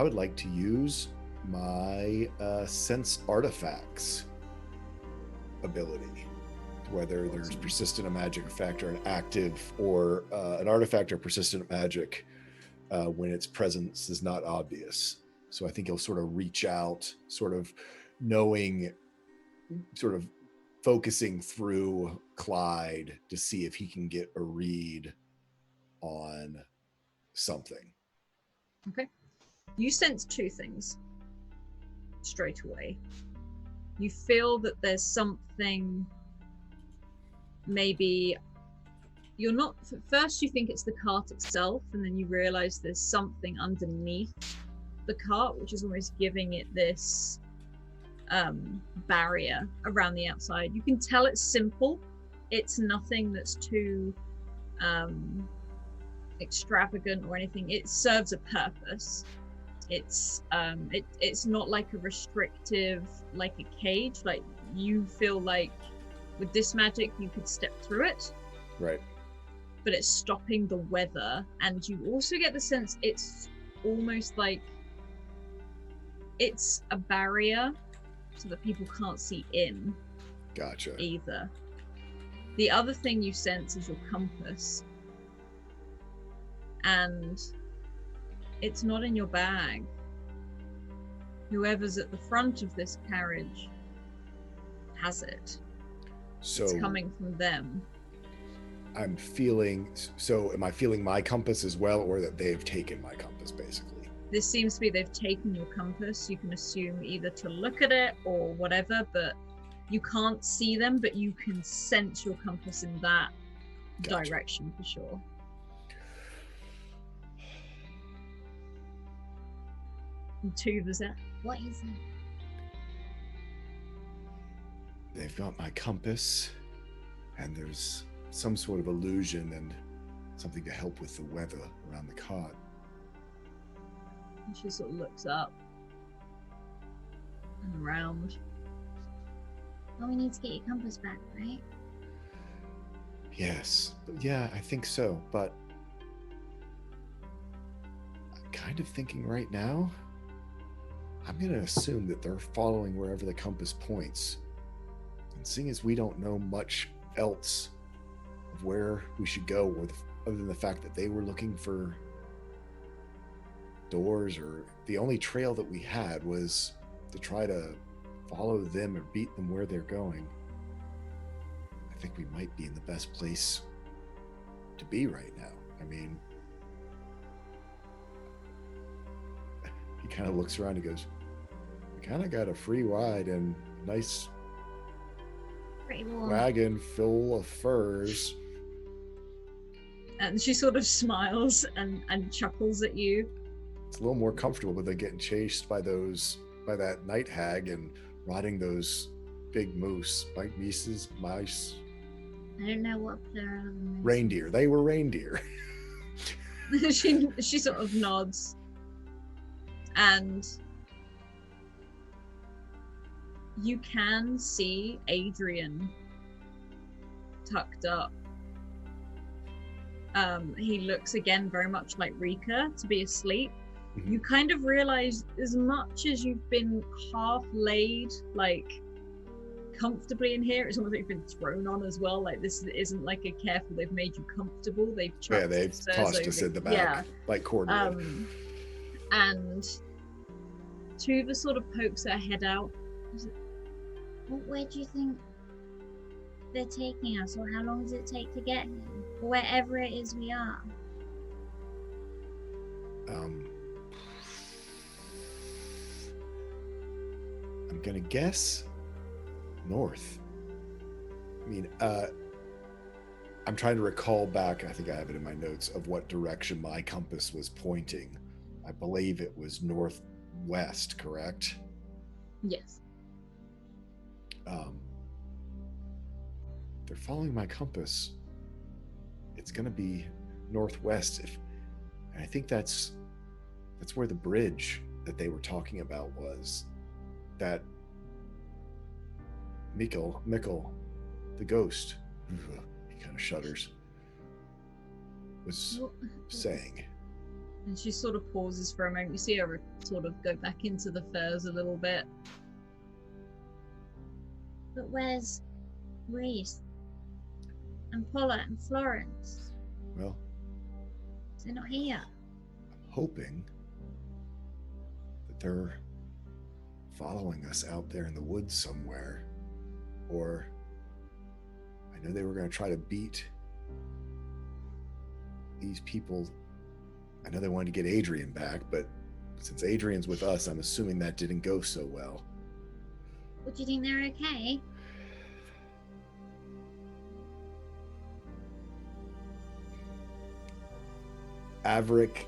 would like to use my sense artifacts ability, whether there's persistent magic effect or an active or an artifact or persistent magic when its presence is not obvious. So I think he'll sort of reach out, sort of knowing, sort of focusing through Clyde to see if he can get a read on something.
Okay. You sense 2 things straight away. You feel that there's something, maybe you're not, at first you think it's the cart itself, and then you realize there's something underneath the cart which is almost giving it this barrier around the outside. You can tell it's simple. It's nothing that's too extravagant or anything. It serves a purpose. It's not like a restrictive, like a cage. Like, you feel like with this magic you could step through it,
right?
But it's stopping the weather, and you also get the sense it's almost like it's a barrier so that people can't see in.
Gotcha.
Either. The other thing you sense is your compass, and it's not in your bag. Whoever's at the front of this carriage has it.
So
it's coming from them.
I'm feeling, so am I feeling my compass as well, or that they've taken my compass, basically?
This seems to be they've taken your compass. You can assume either to look at it or whatever, but you can't see them, but you can sense your compass in that direction for sure. And Tuva's what is it?
They've got my compass, and there's some sort of illusion and something to help with the weather around the cart.
And she sort of looks up and around.
Well, we need to get your compass back, right?
Yes. Yeah, I think so. But I'm kind of thinking right now, I'm going to assume that they're following wherever the compass points. And seeing as we don't know much else of where we should go, or other than the fact that they were looking for doors, or the only trail that we had was to try to follow them or beat them where they're going, I think we might be in the best place to be right now. I mean, he kind of looks around and goes, we kind of got a free ride and a nice wagon full of furs.
And she sort of smiles and chuckles at you.
It's a little more comfortable, but they're getting chased by that night hag and riding those big moose, mice.
I don't know what plural of moose.
Reindeer. They were reindeer.
she sort of nods, and you can see Adrian tucked up. He looks again very much like Rika to be asleep. Mm-hmm. You kind of realize, as much as you've been half laid, like comfortably in here, it's almost like you've been thrown on as well. Like, this isn't like a careful, they've made you comfortable. They've
tossed us in the back, like corduroy.
And Tuva sort of pokes her head out.
Well, where do you think they're taking us, or how long does it take to get here? Or wherever it is we are.
I'm gonna guess north. I mean, I'm trying to recall back, I think I have it in my notes, of what direction my compass was pointing. I believe it was northwest, correct?
Yes.
They're following my compass. It's gonna be northwest. And I think that's where the bridge that they were talking about was. That Mikkel, the ghost, he kind of shudders, was saying.
And she sort of pauses for a moment. You see her sort of go back into the furs a little bit.
But where's Reese and Paula and Florence?
Well,
they're not here.
I'm hoping that they're following us out there in the woods somewhere. Or I know they were going to try to beat these people. I know they wanted to get Adrian back, but since Adrian's with us, I'm assuming that didn't go so well.
Well, do you think they're okay?
Averick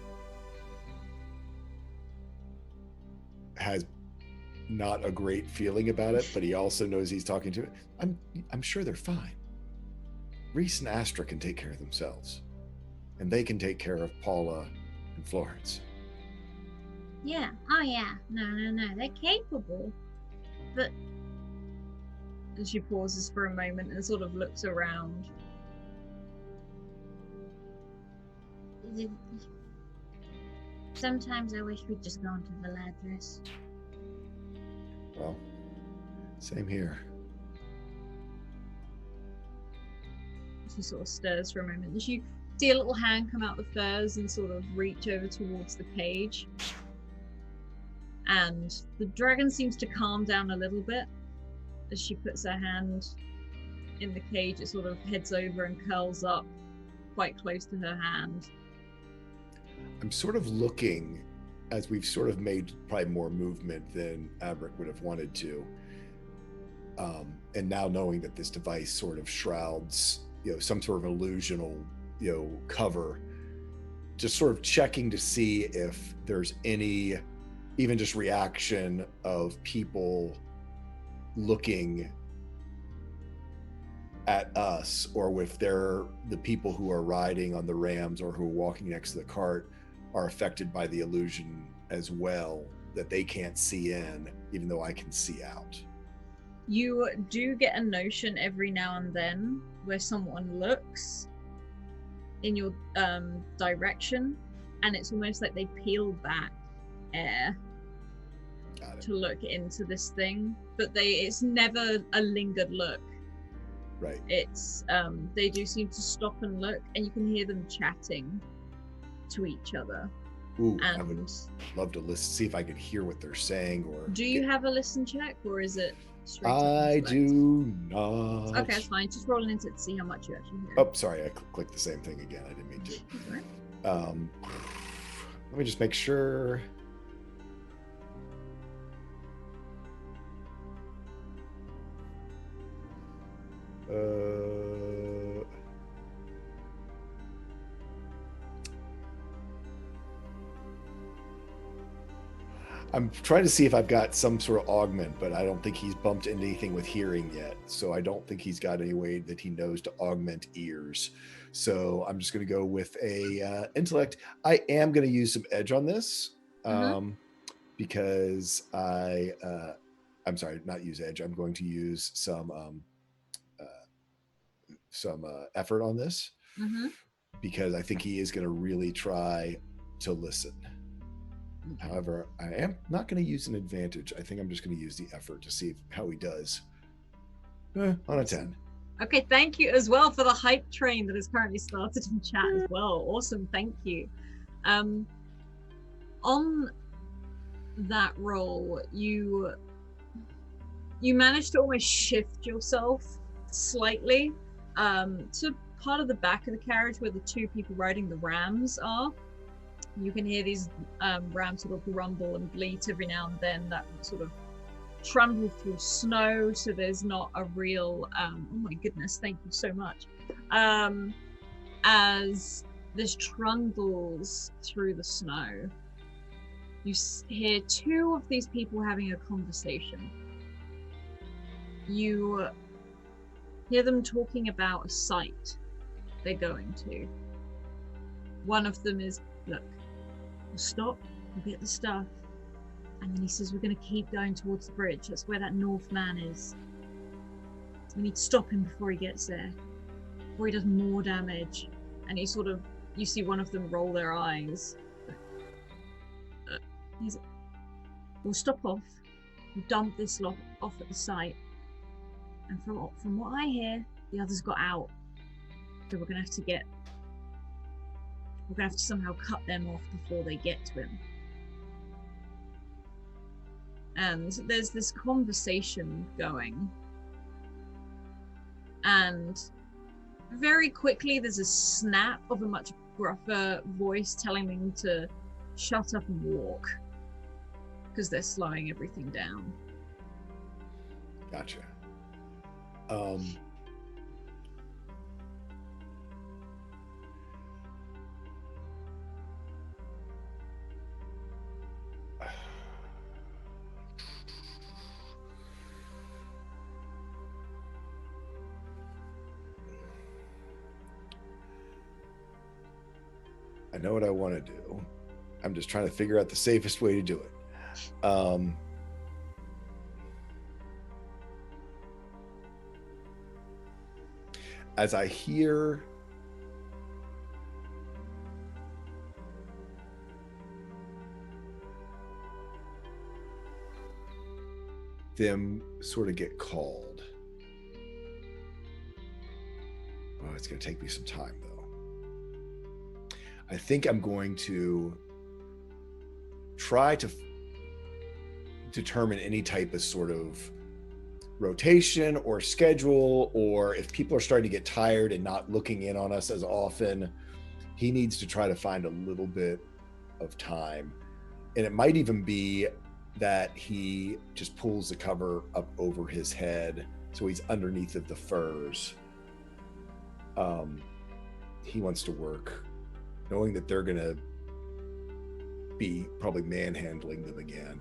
has not a great feeling about it, but he also knows he's talking to it. I'm sure they're fine. Reese and Astra can take care of themselves, and they can take care of Paula and Florence.
Yeah. Oh yeah. No. They're capable. But
and she pauses for a moment and sort of looks around.
Sometimes I wish we'd just gone to Valadris.
Well, same here.
She sort of stirs for a moment. And you see a little hand come out the furs and sort of reach over towards the cage. And the dragon seems to calm down a little bit as she puts her hand in the cage. It sort of heads over and curls up quite close to her hand.
I'm sort of looking, as we've sort of made probably more movement than Averick would have wanted to. And now knowing that this device sort of shrouds, some sort of illusional, cover, just sort of checking to see if there's any, even just reaction of people looking at us, or if they're the people who are riding on the rams or who are walking next to the cart are affected by the illusion as well, that they can't see in, even though I can see out.
You do get a notion every now and then where someone looks in your direction, and it's almost like they peel back air to look into this thing, but it's never a lingered look.
Right.
It's they do seem to stop and look, and you can hear them chatting to each other.
Ooh, I
And
would love to listen, see if I could hear what they're saying. Or
do you have a listen check, or is it straight up
I
intellect?
do not.
Okay, that's fine. Just roll an intellect to see how much you actually hear.
Oh, sorry, I clicked the same thing again. I didn't mean to.
That's all right.
Let me just make sure. I'm trying to see if I've got some sort of augment, but I don't think he's bumped into anything with hearing yet. So I don't think he's got any way that he knows to augment ears. So I'm just going to go with a intellect. I am going to use some edge on this because I'm sorry, not use edge. I'm going to use some effort on this because I think he is going to really try to listen. However, I am not going to use an advantage. I think I'm just going to use the effort to see how he does. On a 10.
Okay, thank you as well for the hype train that has currently started in chat as well. Awesome, thank you. On that roll, you managed to almost shift yourself slightly to part of the back of the carriage where the two people riding the rams are. You can hear these rams sort of rumble and bleat every now and then, that sort of trundle through snow, so there's not a real oh my goodness, thank you so much, as this trundles through the snow. You hear two of these people having a conversation. You hear them talking about a site they're going to. One of them is, look, we'll stop, we'll get the stuff, and then he says we're going to keep going towards the bridge. That's where that North man is. So we need to stop him before he gets there, before he does more damage. And he sort of, you see one of them roll their eyes. We'll stop off, we'll dump this lot off at the site, and from what I hear, the others got out. So we're going to have to somehow cut them off before they get to him. And there's this conversation going. And very quickly there's a snap of a much gruffer voice telling them to shut up and walk, because they're slowing everything down.
Gotcha. I know what I want to do. I'm just trying to figure out the safest way to do it. As I hear them sort of get called. Oh, it's going to take me some time, though. I think I'm going to try to determine any type of sort of rotation or schedule, or if people are starting to get tired and not looking in on us as often, he needs to try to find a little bit of time. And it might even be that he just pulls the cover up over his head so he's underneath of the furs. He wants to work, knowing that they're going to be probably manhandling them again.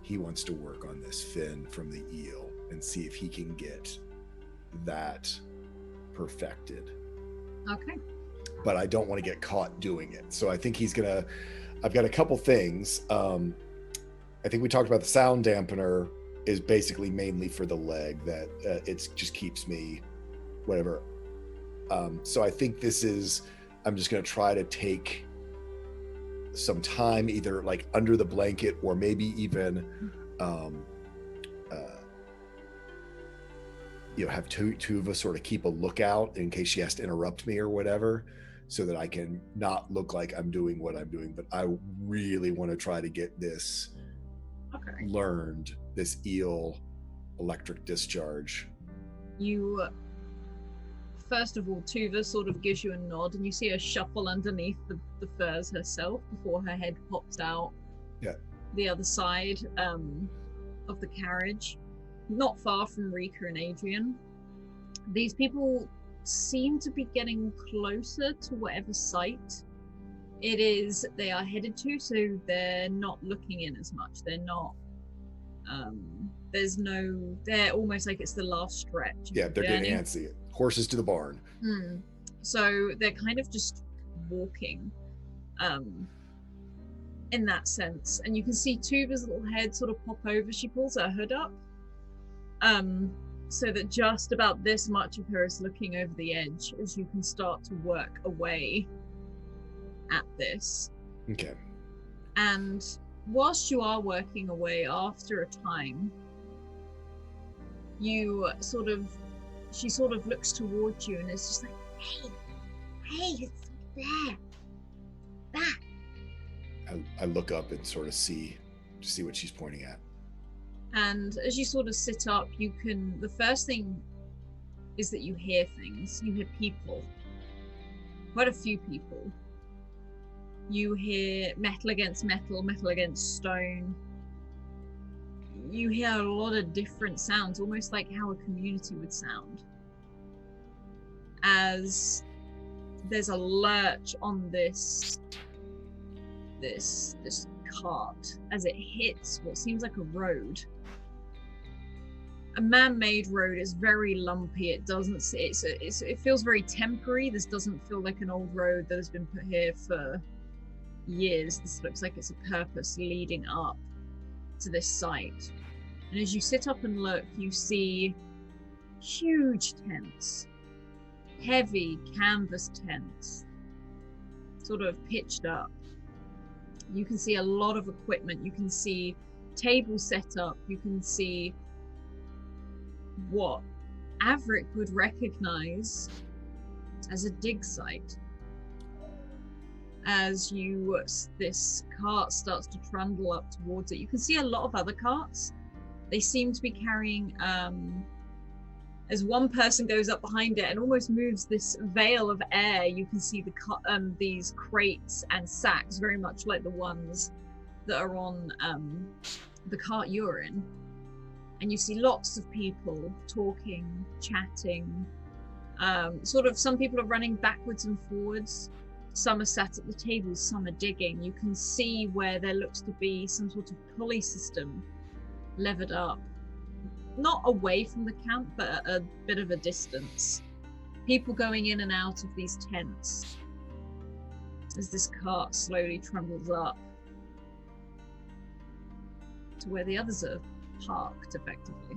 He wants to work on this fin from the eel and see if he can get that perfected.
Okay.
But I don't want to get caught doing it. So I think I've got a couple things. I think we talked about the sound dampener is basically mainly for the leg, that it just keeps me whatever. So I think I'm just going to try to take some time, either like under the blanket or maybe even have Tuva sort of keep a lookout in case she has to interrupt me or whatever, so that I can not look like I'm doing what I'm doing, but I really want to try to get this learned, this eel electric discharge.
You, first of all, Tuva sort of gives you a nod, and you see her shuffle underneath the furs herself before her head pops out the other side of the carriage, not far from Rika and Adrian. These people seem to be getting closer to whatever site it is they are headed to, so they're not looking in as much. They're not they're almost like it's the last stretch.
Yeah, they're getting antsy. Horses to the barn.
So they're kind of just walking in that sense. And you can see Tuva's little head sort of pop over. She pulls her hood up so that just about this much of her is looking over the edge as you can start to work away at this.
Okay.
And whilst you are working away, after a time, she sort of looks towards you and is just like, hey, it's there. Back.
I look up and sort of see what she's pointing at.
And as you sort of sit up, the first thing is that you hear things. You hear people. Quite a few people. You hear metal against metal, metal against stone. You hear a lot of different sounds, almost like how a community would sound. As there's a lurch on this cart as it hits what seems like a road. A man-made road is very lumpy. It feels very temporary. This doesn't feel like an old road that has been put here for years. This looks like it's a purpose leading up to this site. And as you sit up and look, you see huge tents, heavy canvas tents, sort of pitched up. You can see a lot of equipment. You can see tables set up. You can see what Averick would recognize as a dig site. As this cart starts to trundle up towards it, you can see a lot of other carts. They seem to be carrying, as one person goes up behind it and almost moves this veil of air, you can see these crates and sacks, very much like the ones that are on the cart you're in. And you see lots of people talking, chatting. Some people are running backwards and forwards. Some are sat at the tables, some are digging. You can see where there looks to be some sort of pulley system levered up. Not away from the camp, but at a bit of a distance. People going in and out of these tents as this cart slowly trundles up to where the others are parked, effectively.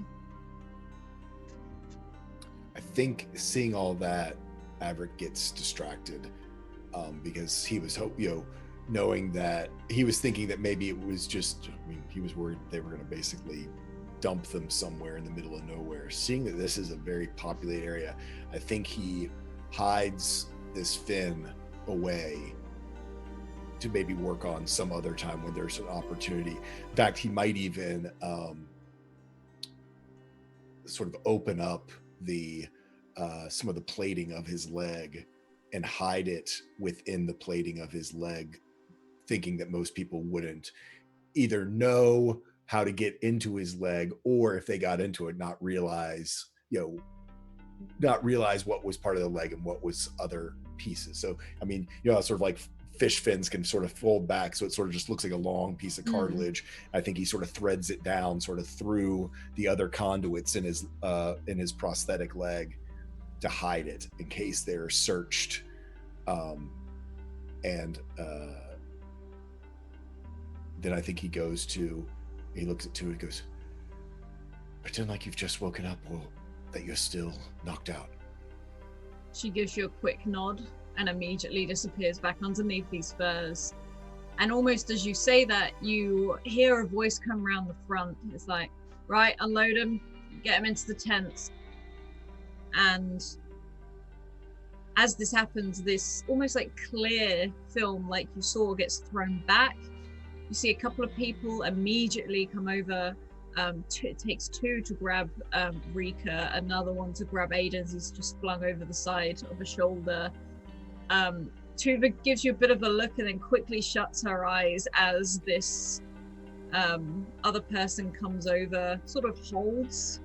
I think seeing all that, Averick gets distracted because he was knowing that he was thinking that maybe it was just, he was worried they were going to basically dump them somewhere in the middle of nowhere. Seeing that this is a very populated area, I think he hides this fin away to maybe work on some other time when there's an opportunity. In fact, he might even sort of open up some of the plating of his leg and hide it within the plating of his leg, thinking that most people wouldn't either know how to get into his leg, or if they got into it, not realize what was part of the leg and what was other pieces. So, sort of like fish fins can sort of fold back, so it sort of just looks like a long piece of cartilage. I think he sort of threads it down sort of through the other conduits in his prosthetic leg to hide it in case they're searched. Then I think he looks at Tua and goes, pretend like you've just woken up or that you're still knocked out.
She gives you a quick nod and immediately disappears back underneath these furs. And almost as you say that, you hear a voice come around the front. It's like, right, unload him, get him into the tents. And as this happens, this almost like clear film like you saw gets thrown back. You see a couple of people immediately come over. It takes two to grab Rika, another one to grab Aiden as he's just flung over the side of a shoulder. Tuva gives you a bit of a look and then quickly shuts her eyes as this other person comes over, sort of holds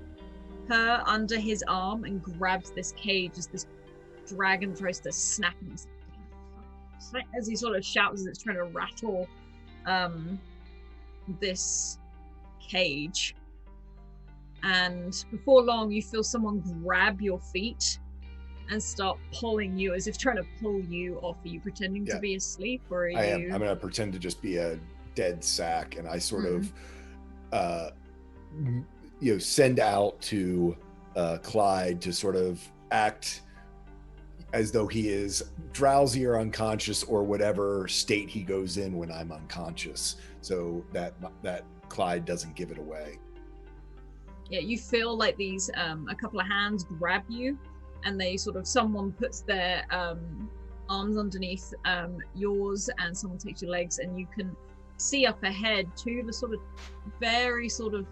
her under his arm and grabs this cage as this dragon tries to snap him. As he sort of shouts as it's trying to rattle this cage. And before long, you feel someone grab your feet and start pulling you as if trying to pull you off. Are you pretending to be asleep, or are you?
I am. I'm going to pretend to just be a dead sack, and I sort of, send out to Clyde to sort of act as though he is drowsy or unconscious or whatever state he goes in when I'm unconscious, so that Clyde doesn't give it away.
Yeah, you feel like these a couple of hands grab you, and they sort of, someone puts their arms underneath yours, and someone takes your legs, and you can see up ahead to the sort of very sort of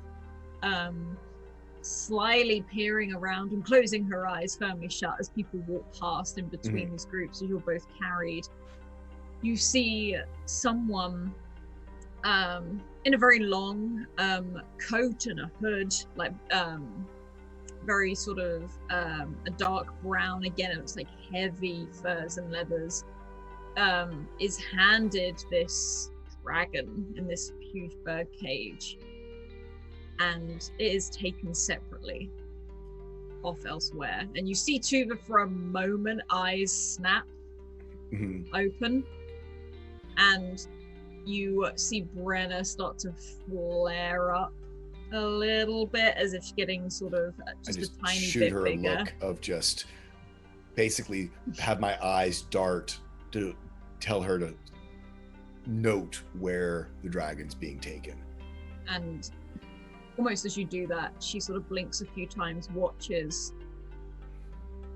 slyly peering around and closing her eyes firmly shut as people walk past in between these groups as you're both carried. You see someone in a very long coat and a hood, like very sort of a dark brown, again it looks like heavy furs and leathers, is handed this dragon in this huge bird cage, and it is taken separately off elsewhere. And you see Tuva for a moment, eyes snap open, and you see Brenna start to flare up a little bit as if she's getting sort of just a tiny
shoot
bit
her
bigger.
a look of just basically have my eyes dart to tell her to note where the dragon's being taken.
And almost as you do that, she sort of blinks a few times, watches,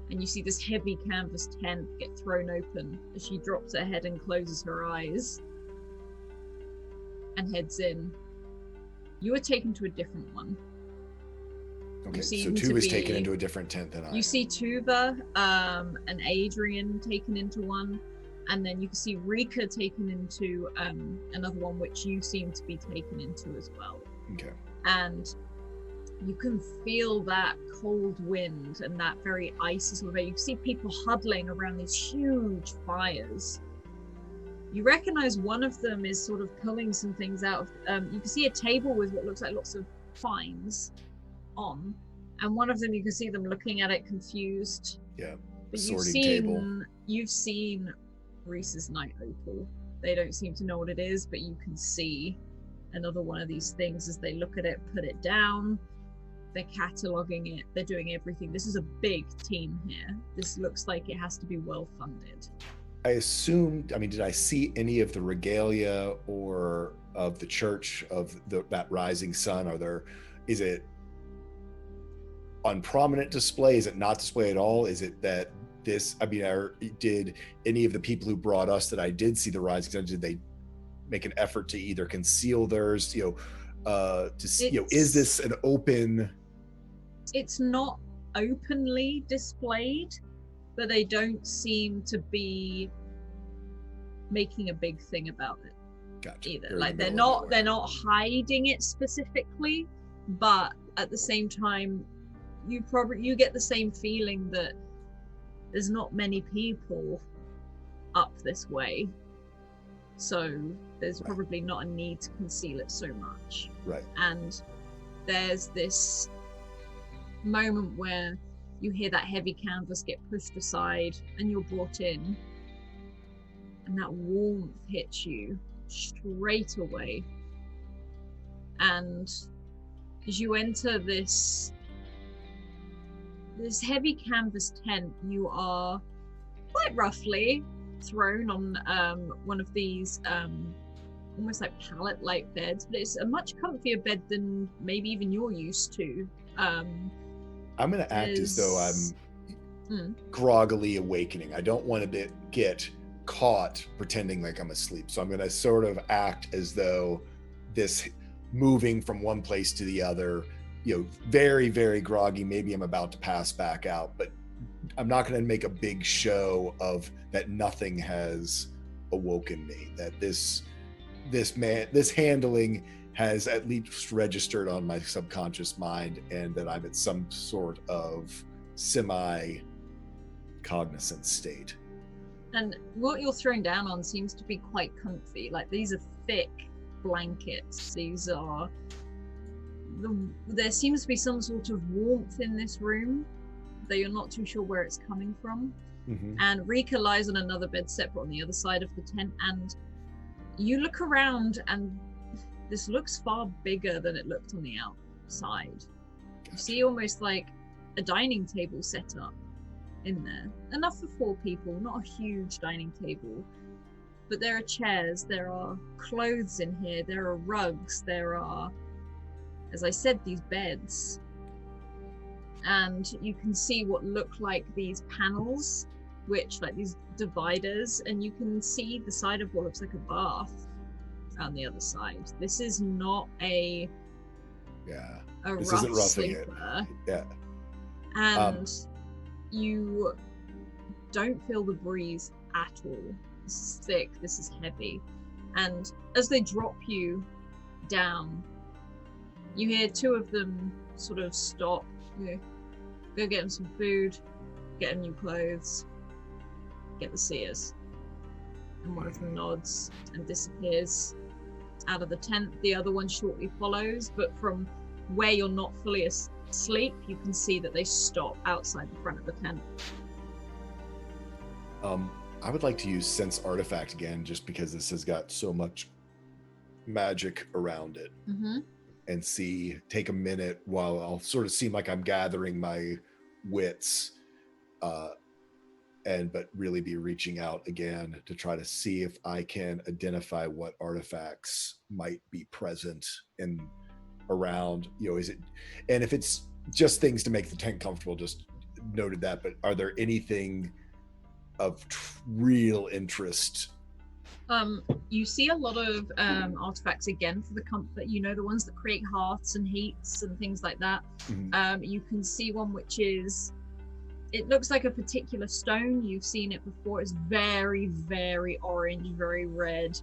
and you see this heavy canvas tent get thrown open as she drops her head and closes her eyes and heads in. You were taken to a different one.
Okay, so Tuva's taken into a different tent than I am.
You see Tuva and Adrian taken into one, and then you can see Rika taken into another one, which you seem to be taken into as well.
Okay.
And you can feel that cold wind and that very icy sort of air. You can see people huddling around these huge fires. You recognize one of them is sort of pulling some things out of, you can see a table with what looks like lots of finds on, and one of them you can see them looking at it confused.
Yeah,
but
sorting table.
You've seen Reese's night opal. They don't seem to know what it is, but you can see another one of these things as they look at it, put it down. They're cataloging it. They're doing everything. This is a big team here. This looks like it has to be well funded.
I assumed, did I see any of the regalia or of the church of that rising sun? Is it on prominent display? Is it not display at all? Is it that did any of the people who brought us that I did see the rising sun, did they make an effort to either conceal theirs, is this an open?
It's not openly displayed, but they don't seem to be making a big thing about it.
Gotcha.
Either. Like they're not hiding it specifically, but at the same time, you get the same feeling that there's not many people up this way, so there's probably not a need to conceal it so much.
Right. And
there's this moment where you hear that heavy canvas get pushed aside and you're brought in, and that warmth hits you straight away. And as you enter this heavy canvas tent, you are quite roughly thrown on one of these almost like pallet-like beds, but it's a much comfier bed than maybe even you're used to.
I'm going to act as though groggily awakening. I don't want to get caught pretending like I'm asleep. So I'm going to sort of act as though this moving from one place to the other, very, very groggy. Maybe I'm about to pass back out, but I'm not going to make a big show of that nothing has awoken me, that this handling has at least registered on my subconscious mind, and that I'm at some sort of semi-cognizant state.
And what you're throwing down on seems to be quite comfy. Like, these are thick blankets. These are... There seems to be some sort of warmth in this room, though you're not too sure where it's coming from.
Mm-hmm.
And Rika lies on another bed separate on the other side of the tent, and you look around and this looks far bigger than it looked on the outside. You see almost like a dining table set up in there. Enough for 4 people, not a huge dining table. But there are chairs, there are clothes in here, there are rugs, there are, as I said, these beds. And you can see what look like these panels, which, like these dividers, and you can see the side of what looks like a bath on the other side. This is not a
this
rough
isn't roughing
sleeper.
it.
And you don't feel the breeze at all. This is thick, this is heavy. And as they drop you down, you hear 2 of them sort of stop. Go get him some food, get him new clothes, get the seers. And one of them nods and disappears out of the tent. The other one shortly follows, but from where you're not fully asleep, you can see that they stop outside the front of the tent.
I would like to use Sense Artifact again, just because this has got so much magic around it.
Mm-hmm.
And take a minute while I'll sort of seem like I'm gathering my wits, but really be reaching out again to try to see if I can identify what artifacts might be present around, is it, and if it's just things to make the tent comfortable, just noted that, but are there anything of real interest?
You see a lot of artifacts again for the comfort, the ones that create hearts and heats and things like that.
Mm-hmm.
You can see one which is, it looks like a particular stone. You've seen it before. It's very, very orange, very red.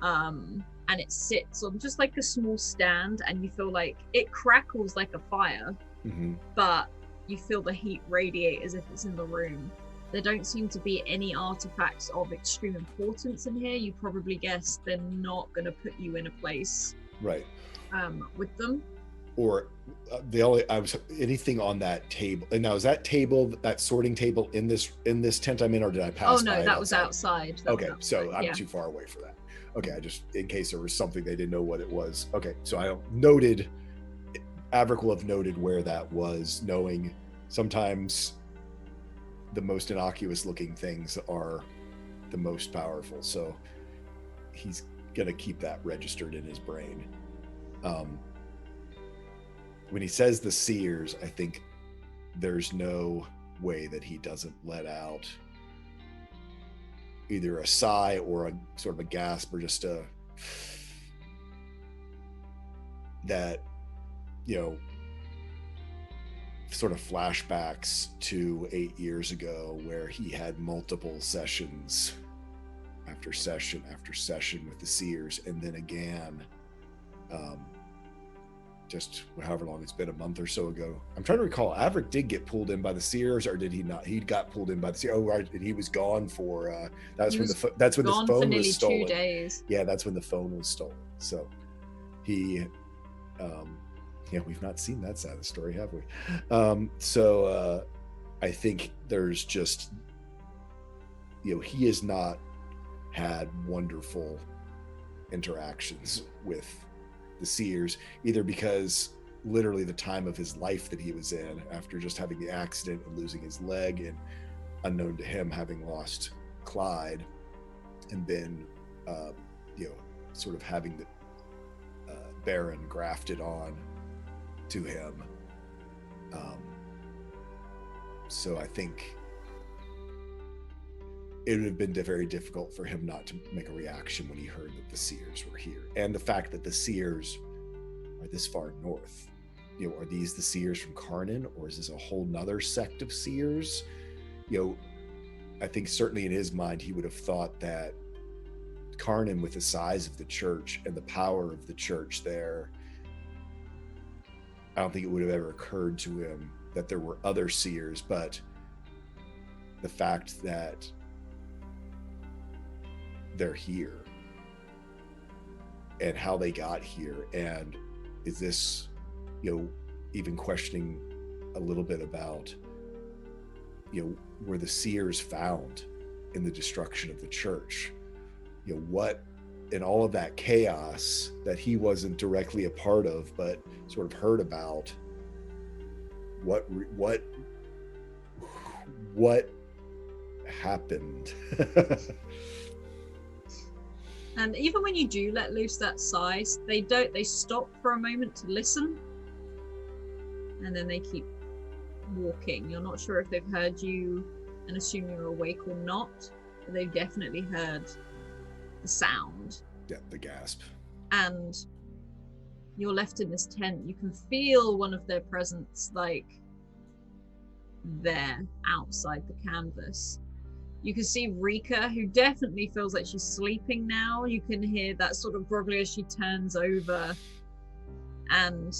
And it sits on just like a small stand, and you feel like it crackles like a fire,
mm-hmm.
but you feel the heat radiate as if it's in the room. There don't seem to be any artifacts of extreme importance in here. You probably guess they're not going to put you in a place
right
with them.
Or anything on that table. And now, is that sorting table in this tent I'm in, or did I pass?
Oh no, that was outside.
So I'm too far away for that. Okay, I just, in case there was something they didn't know what it was. Okay, so Averick will have noted where that was, knowing sometimes the most innocuous looking things are the most powerful. So he's gonna keep that registered in his brain. When he says the seers, I think there's no way that he doesn't let out either a sigh or a sort of a gasp, or just sort of flashbacks to 8 years ago, where he had multiple sessions after session after session with the seers, and then again just however long it's been, a month or so ago. I'm trying to recall, Averick did get pulled in by the seers, or did he not? He got pulled in by the seers. Oh, right, and he was gone for that's when the phone was stolen.
2 days.
Yeah, that's when the phone was stolen. So he we've not seen that side of the story, have we? I think there's just, he has not had wonderful interactions with the seers, either because literally the time of his life that he was in, after just having the accident and losing his leg, and unknown to him having lost Clyde, and then sort of having the Baron grafted on to him. So I think it would have been very difficult for him not to make a reaction when he heard that the seers were here. And the fact that the seers are this far north. You know, are these the seers from Karnan, or is this a whole nother sect of seers? You know, I think certainly in his mind, he would have thought that Karnan, with the size of the church and the power of the church there, I don't think it would have ever occurred to him that there were other seers, but the fact that they're here and how they got here, and is this, you know, even questioning a little bit about, you know, were the seers found in the destruction of the church? You know, what in all of that chaos that he wasn't directly a part of but sort of heard about, what happened?
And even when you do let loose that sigh, they stop for a moment to listen, and then they keep walking. You're not sure if they've heard you and assume you're awake or not, but they've definitely heard the sound.
Yeah, the gasp.
And you're left in this tent. You can feel one of their presence, like, there outside the canvas. You can see Rika, who definitely feels like she's sleeping now. You can hear that sort of groggily as she turns over, and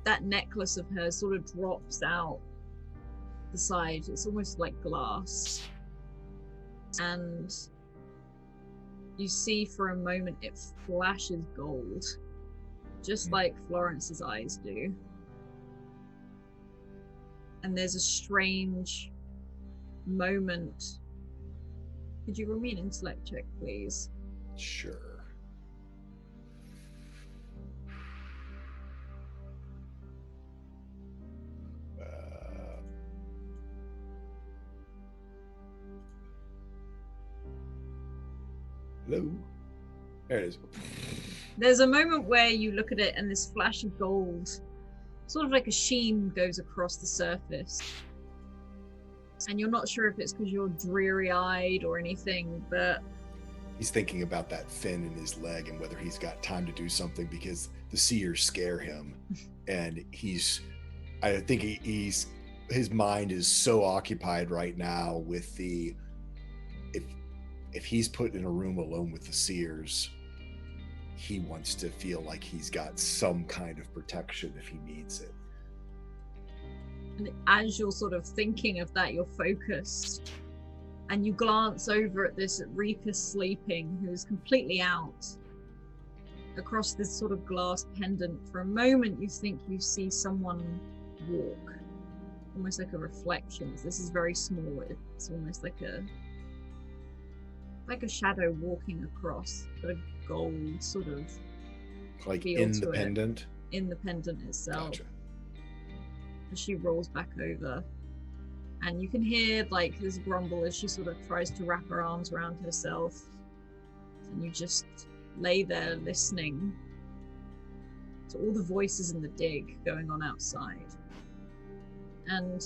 that necklace of hers sort of drops out the side. It's almost like glass. And you see for a moment it flashes gold, just like Florence's eyes do. And there's a strange moment. Could you roll me an intellect check, please?
Sure. Hello? There it is.
There's a moment where you look at it and this flash of gold, sort of like a sheen, goes across the surface. And you're not sure if it's because you're dreary-eyed or anything, but...
He's thinking about that fin in his leg and whether he's got time to do something, because the seers scare him. And I think his mind is so occupied right now with the... If he's put in a room alone with the seers, he wants to feel like he's got some kind of protection if he needs it.
And as you're sort of thinking of that, you're focused, and you glance over at this Rika sleeping, who's completely out, across this sort of glass pendant. For a moment, you think you see someone walk, almost like a reflection. This is very small. It's almost like a shadow walking across, but a gold sort of
like
feel
in
to
the
it.
pendant.
In the pendant itself.
Gotcha.
As she rolls back over, and you can hear like this grumble as she sort of tries to wrap her arms around herself, and you just lay there listening to all the voices in the dig going on outside. And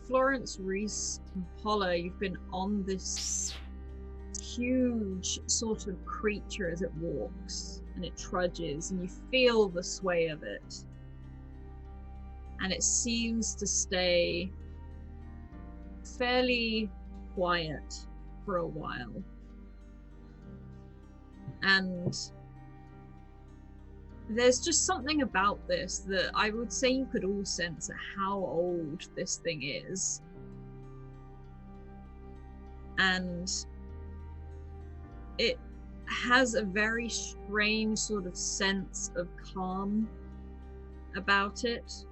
Florence, Reese, and Paula, you've been on this huge sort of creature as it walks, and it trudges, and you feel the sway of it. And it seems to stay fairly quiet for a while. And there's just something about this that I would say you could all sense at how old this thing is. And it has a very strange sort of sense of calm about it.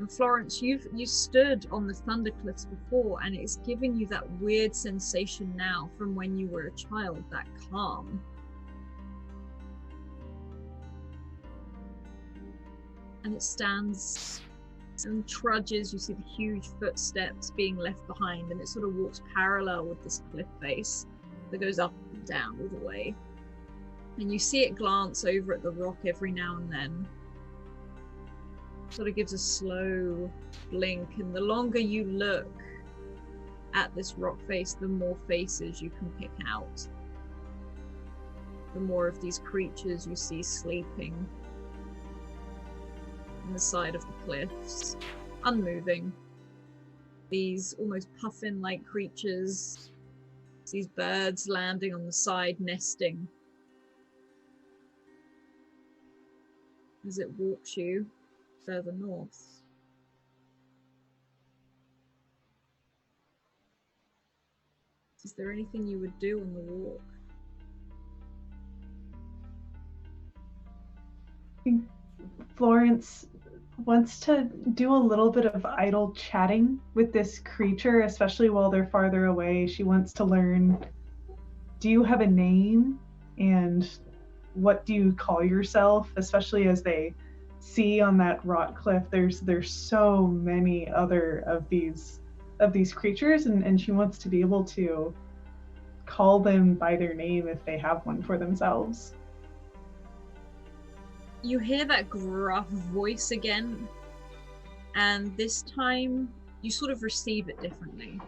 And Florence, you stood on the Thunder Cliffs before, and it's giving you that weird sensation now from when you were a child, that calm. And it stands and trudges. You see the huge footsteps being left behind, and it sort of walks parallel with this cliff face that goes up and down all the way. And you see it glance over at the rock every now and then. Sort of gives a slow blink, and the longer you look, at this rock face, the more faces you can pick out. The more of these creatures you see sleeping on the side of the cliffs, unmoving. These almost puffin-like creatures, these birds landing on the side, nesting. As it walks you further north. Is there anything you would do on the walk?
I think Florence wants to do a little bit of idle chatting with this creature, especially while they're farther away. She wants to learn, do you have a name? And what do you call yourself? Especially as they see on that rock cliff, there's so many other of these creatures, and she wants to be able to call them by their name if they have one for themselves.
You hear that gruff voice again, and this time you sort of receive it differently.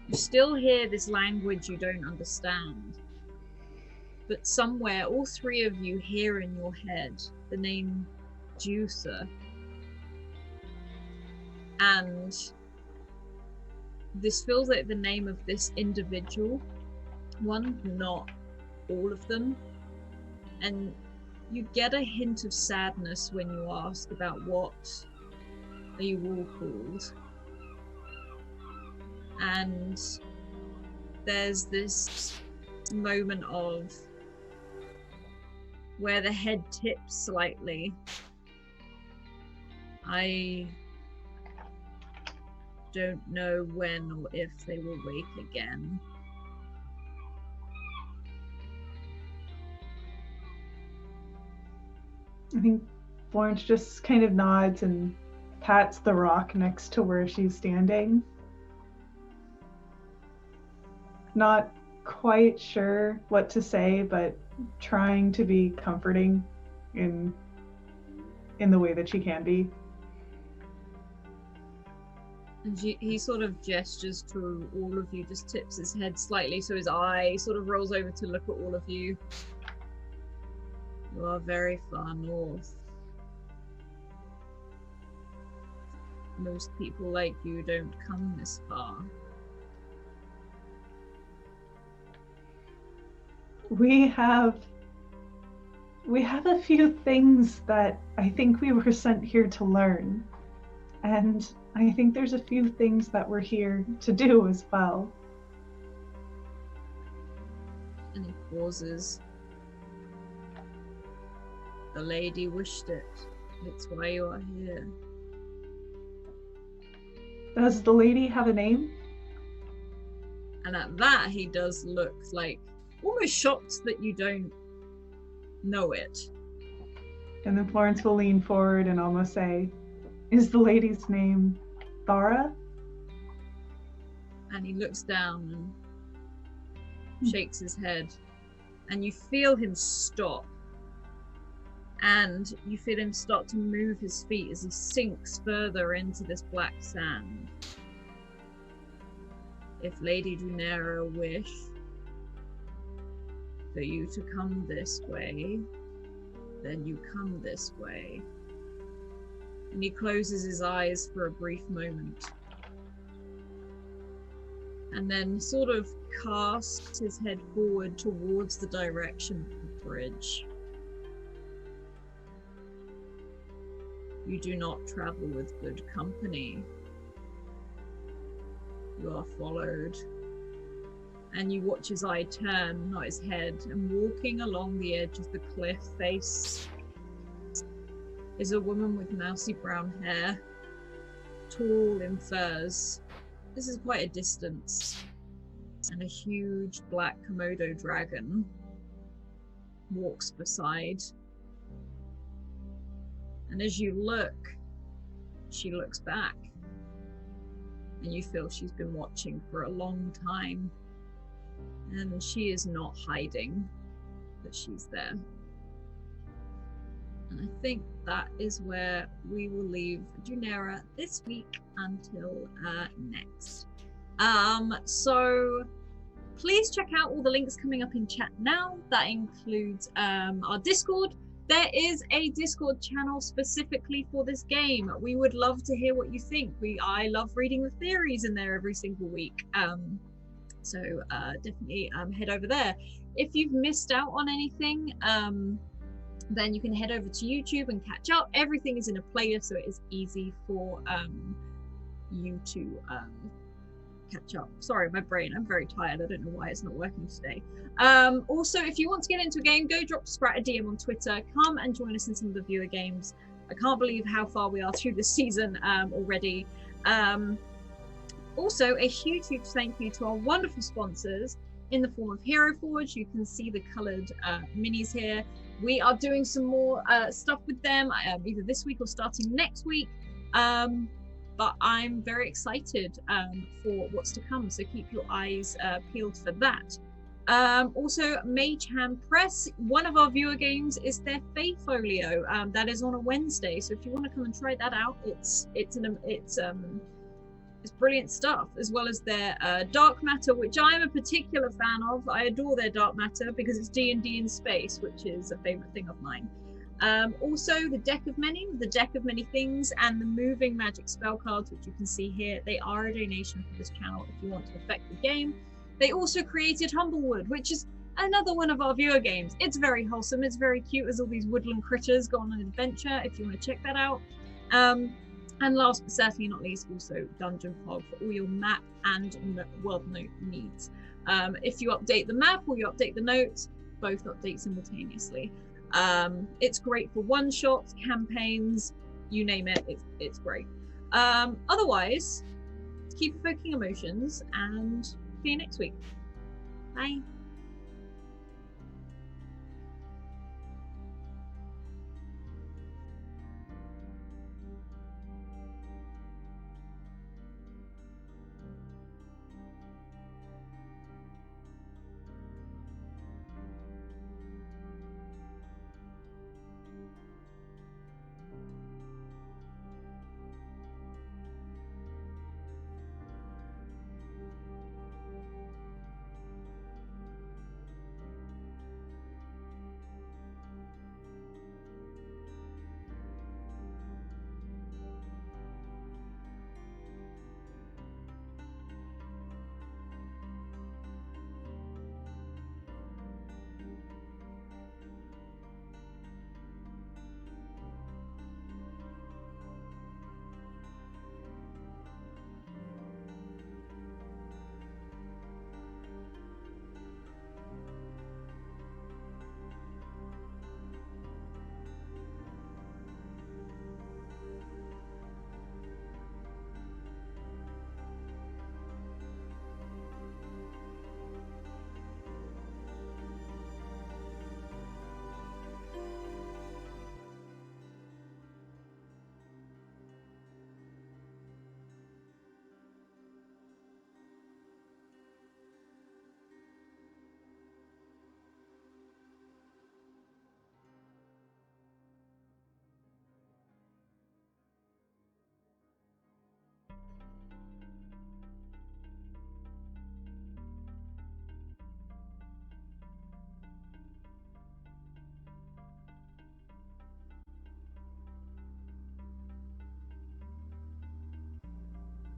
You still hear this language you don't understand, but somewhere all three of you hear in your head the name Juicer. And this feels like the name of this individual, one, not all of them. And you get a hint of sadness when you ask about what are you all called. And there's this moment of where the head tips slightly. I don't know when or if they will wake again.
I think Florence just kind of nods and pats the rock next to where she's standing. Not quite sure what to say, but trying to be comforting in the way that she can be.
And he sort of gestures to all of you, just tips his head slightly so his eye sort of rolls over to look at all of you. You are very far north. Most people like you don't come this far.
We have a few things that I think we were sent here to learn. And I think there's a few things that we're here to do as well.
And he pauses. The lady wished it. It's why you are here.
Does the lady have a name?
And at that, he does look like almost shocked that you don't know it.
And then Florence will lean forward and almost say, is the lady's name Thara?
And he looks down and shakes his head. And you feel him stop. And you feel him start to move his feet as he sinks further into this black sand. If Lady Dunera wish for you to come this way, then you come this way. And he closes his eyes for a brief moment. And then sort of casts his head forward towards the direction of the bridge. You do not travel with good company. You are followed. And you watch his eye turn, not his head, and walking along the edge of the cliff face is a woman with mousy brown hair, tall in furs. This is quite a distance. And a huge black Komodo dragon walks beside. And as you look, she looks back. And you feel she's been watching for a long time. And she is not hiding that she's there. And I think that is where we will leave Dunera this week until next. So please check out all the links coming up in chat now. That includes our Discord. There is a Discord channel specifically for this game. We would love to hear what you think. I love reading the theories in there every single week. So definitely head over there. If you've missed out on anything, then you can head over to YouTube and catch up. Everything is in a playlist, so it is easy for you to catch up. Sorry, my brain, I'm very tired. I don't know why it's not working today. Also, if you want to get into a game, go drop Scrat a DM on Twitter. Come and join us in some of the viewer games. I can't believe how far we are through this season already. Also, a huge thank you to our wonderful sponsors in the form of Hero Forge. You can see the coloured minis here. We are doing some more stuff with them, either this week or starting next week. But I'm very excited for what's to come, so keep your eyes peeled for that. Also, Mayhem Press, one of our viewer games is their Fae Folio. That is on a Wednesday, so if you want to come and try that out, it's brilliant stuff, as well as their Dark Matter, which I'm a particular fan of. I adore their Dark Matter because it's D&D in space, which is a favorite thing of mine. Also, the Deck of Many Things, and the Moving Magic spell cards, which you can see here. They are a donation for this channel if you want to affect the game. They also created Humblewood, which is another one of our viewer games. It's very wholesome, it's very cute, as all these woodland critters go on an adventure if you want to check that out. And last but certainly not least, also Dungeon Fog for all your map and world note needs. If you update the map or you update the notes, both update simultaneously. It's great for one-shots, campaigns, you name it, it's great. Otherwise, keep evoking emotions and see you next week. Bye.